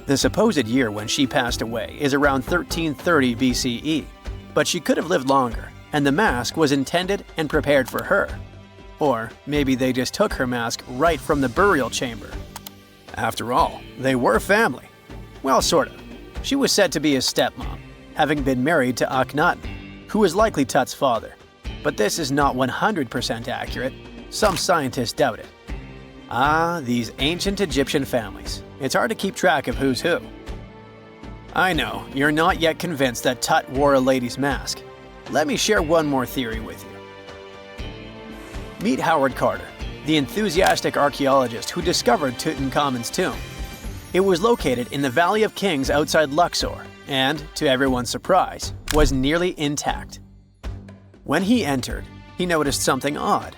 The supposed year when she passed away is around 1330 BCE, but she could have lived longer, and the mask was intended and prepared for her. Or maybe they just took her mask right from the burial chamber. After all, they were family. Well, sort of. She was said to be his stepmom, having been married to Akhenaten, who was likely Tut's father. But this is not 100% accurate. Some scientists doubt it. Ah, these ancient Egyptian families. It's hard to keep track of who's who. I know, you're not yet convinced that Tut wore a lady's mask. Let me share one more theory with you. Meet Howard Carter, the enthusiastic archaeologist who discovered Tutankhamun's tomb. It was located in the Valley of Kings outside Luxor, and, to everyone's surprise, was nearly intact. When he entered, he noticed something odd.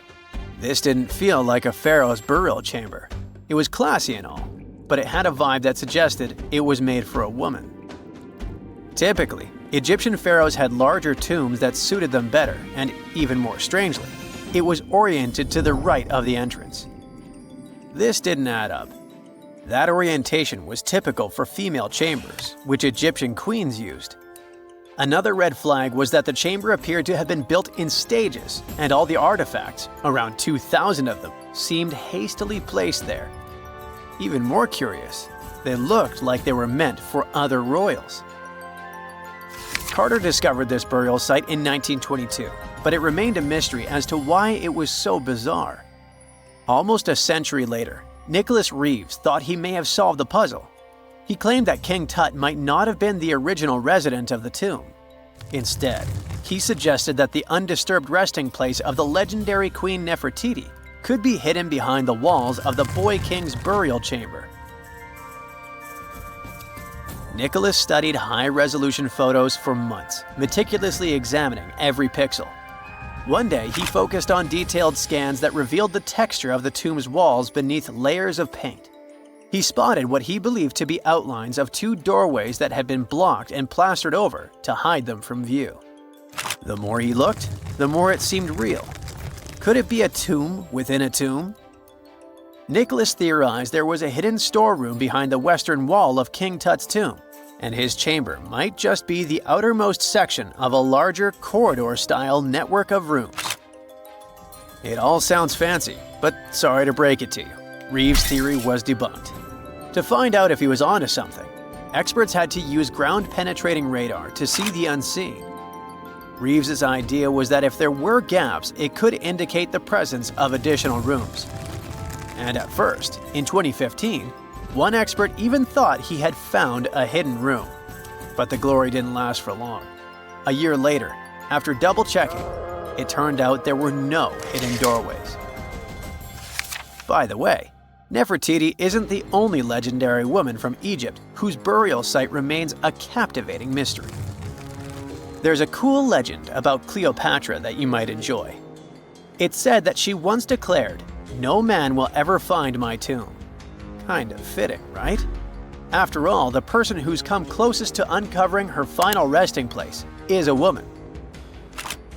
This didn't feel like a pharaoh's burial chamber. It was classy and all, but it had a vibe that suggested it was made for a woman. Typically, Egyptian pharaohs had larger tombs that suited them better, and even more strangely, it was oriented to the right of the entrance. This didn't add up. That orientation was typical for female chambers, which Egyptian queens used. Another red flag was that the chamber appeared to have been built in stages, and all the artifacts, around 2,000 of them, seemed hastily placed there. Even more curious, they looked like they were meant for other royals. Carter discovered this burial site in 1922, but it remained a mystery as to why it was so bizarre. Almost a century later, Nicholas Reeves thought he may have solved the puzzle. He claimed that King Tut might not have been the original resident of the tomb. Instead, he suggested that the undisturbed resting place of the legendary Queen Nefertiti could be hidden behind the walls of the boy king's burial chamber. Nicholas studied high-resolution photos for months, meticulously examining every pixel. One day, he focused on detailed scans that revealed the texture of the tomb's walls beneath layers of paint. He spotted what he believed to be outlines of two doorways that had been blocked and plastered over to hide them from view. The more he looked, the more it seemed real. Could it be a tomb within a tomb? Nicholas theorized there was a hidden storeroom behind the western wall of King Tut's tomb, and his chamber might just be the outermost section of a larger corridor-style network of rooms. It all sounds fancy, but sorry to break it to you. Reeves' theory was debunked. To find out if he was onto something, experts had to use ground-penetrating radar to see the unseen. Reeves' idea was that if there were gaps, it could indicate the presence of additional rooms. And at first, in 2015, one expert even thought he had found a hidden room. But the glory didn't last for long. A year later, after double-checking, it turned out there were no hidden doorways. By the way, Nefertiti isn't the only legendary woman from Egypt whose burial site remains a captivating mystery. There's a cool legend about Cleopatra that you might enjoy. It's said that she once declared, "No man will ever find my tomb." Kind of fitting, right? After all, the person who's come closest to uncovering her final resting place is a woman.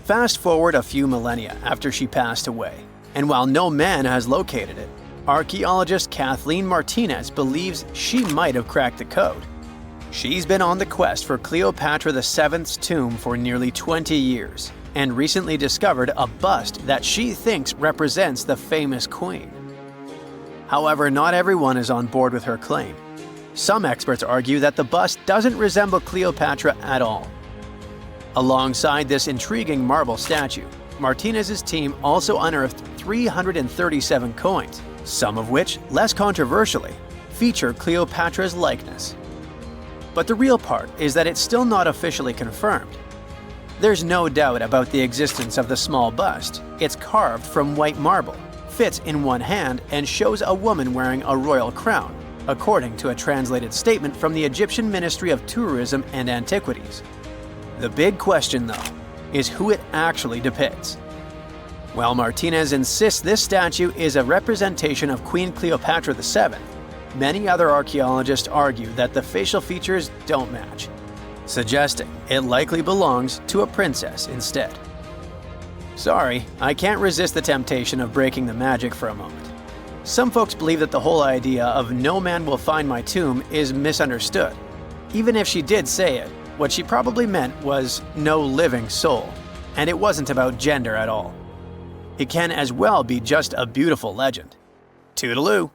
Fast forward a few millennia after she passed away, and while no man has located it, archaeologist Kathleen Martinez believes she might have cracked the code. She's been on the quest for Cleopatra VII's tomb for nearly 20 years, and recently discovered a bust that she thinks represents the famous queen. However, not everyone is on board with her claim. Some experts argue that the bust doesn't resemble Cleopatra at all. Alongside this intriguing marble statue, Martinez's team also unearthed 337 coins, some of which, less controversially, feature Cleopatra's likeness. But the real part is that it's still not officially confirmed. There's no doubt about the existence of the small bust. It's carved from white marble, fits in one hand, and shows a woman wearing a royal crown, according to a translated statement from the Egyptian Ministry of Tourism and Antiquities. The big question, though, is who it actually depicts. While Martinez insists this statue is a representation of Queen Cleopatra VII, many other archaeologists argue that the facial features don't match, suggesting it likely belongs to a princess instead. Sorry, I can't resist the temptation of breaking the magic for a moment. Some folks believe that the whole idea of "no man will find my tomb" is misunderstood. Even if she did say it, what she probably meant was "no living soul," and it wasn't about gender at all. It can as well be just a beautiful legend. Toodaloo!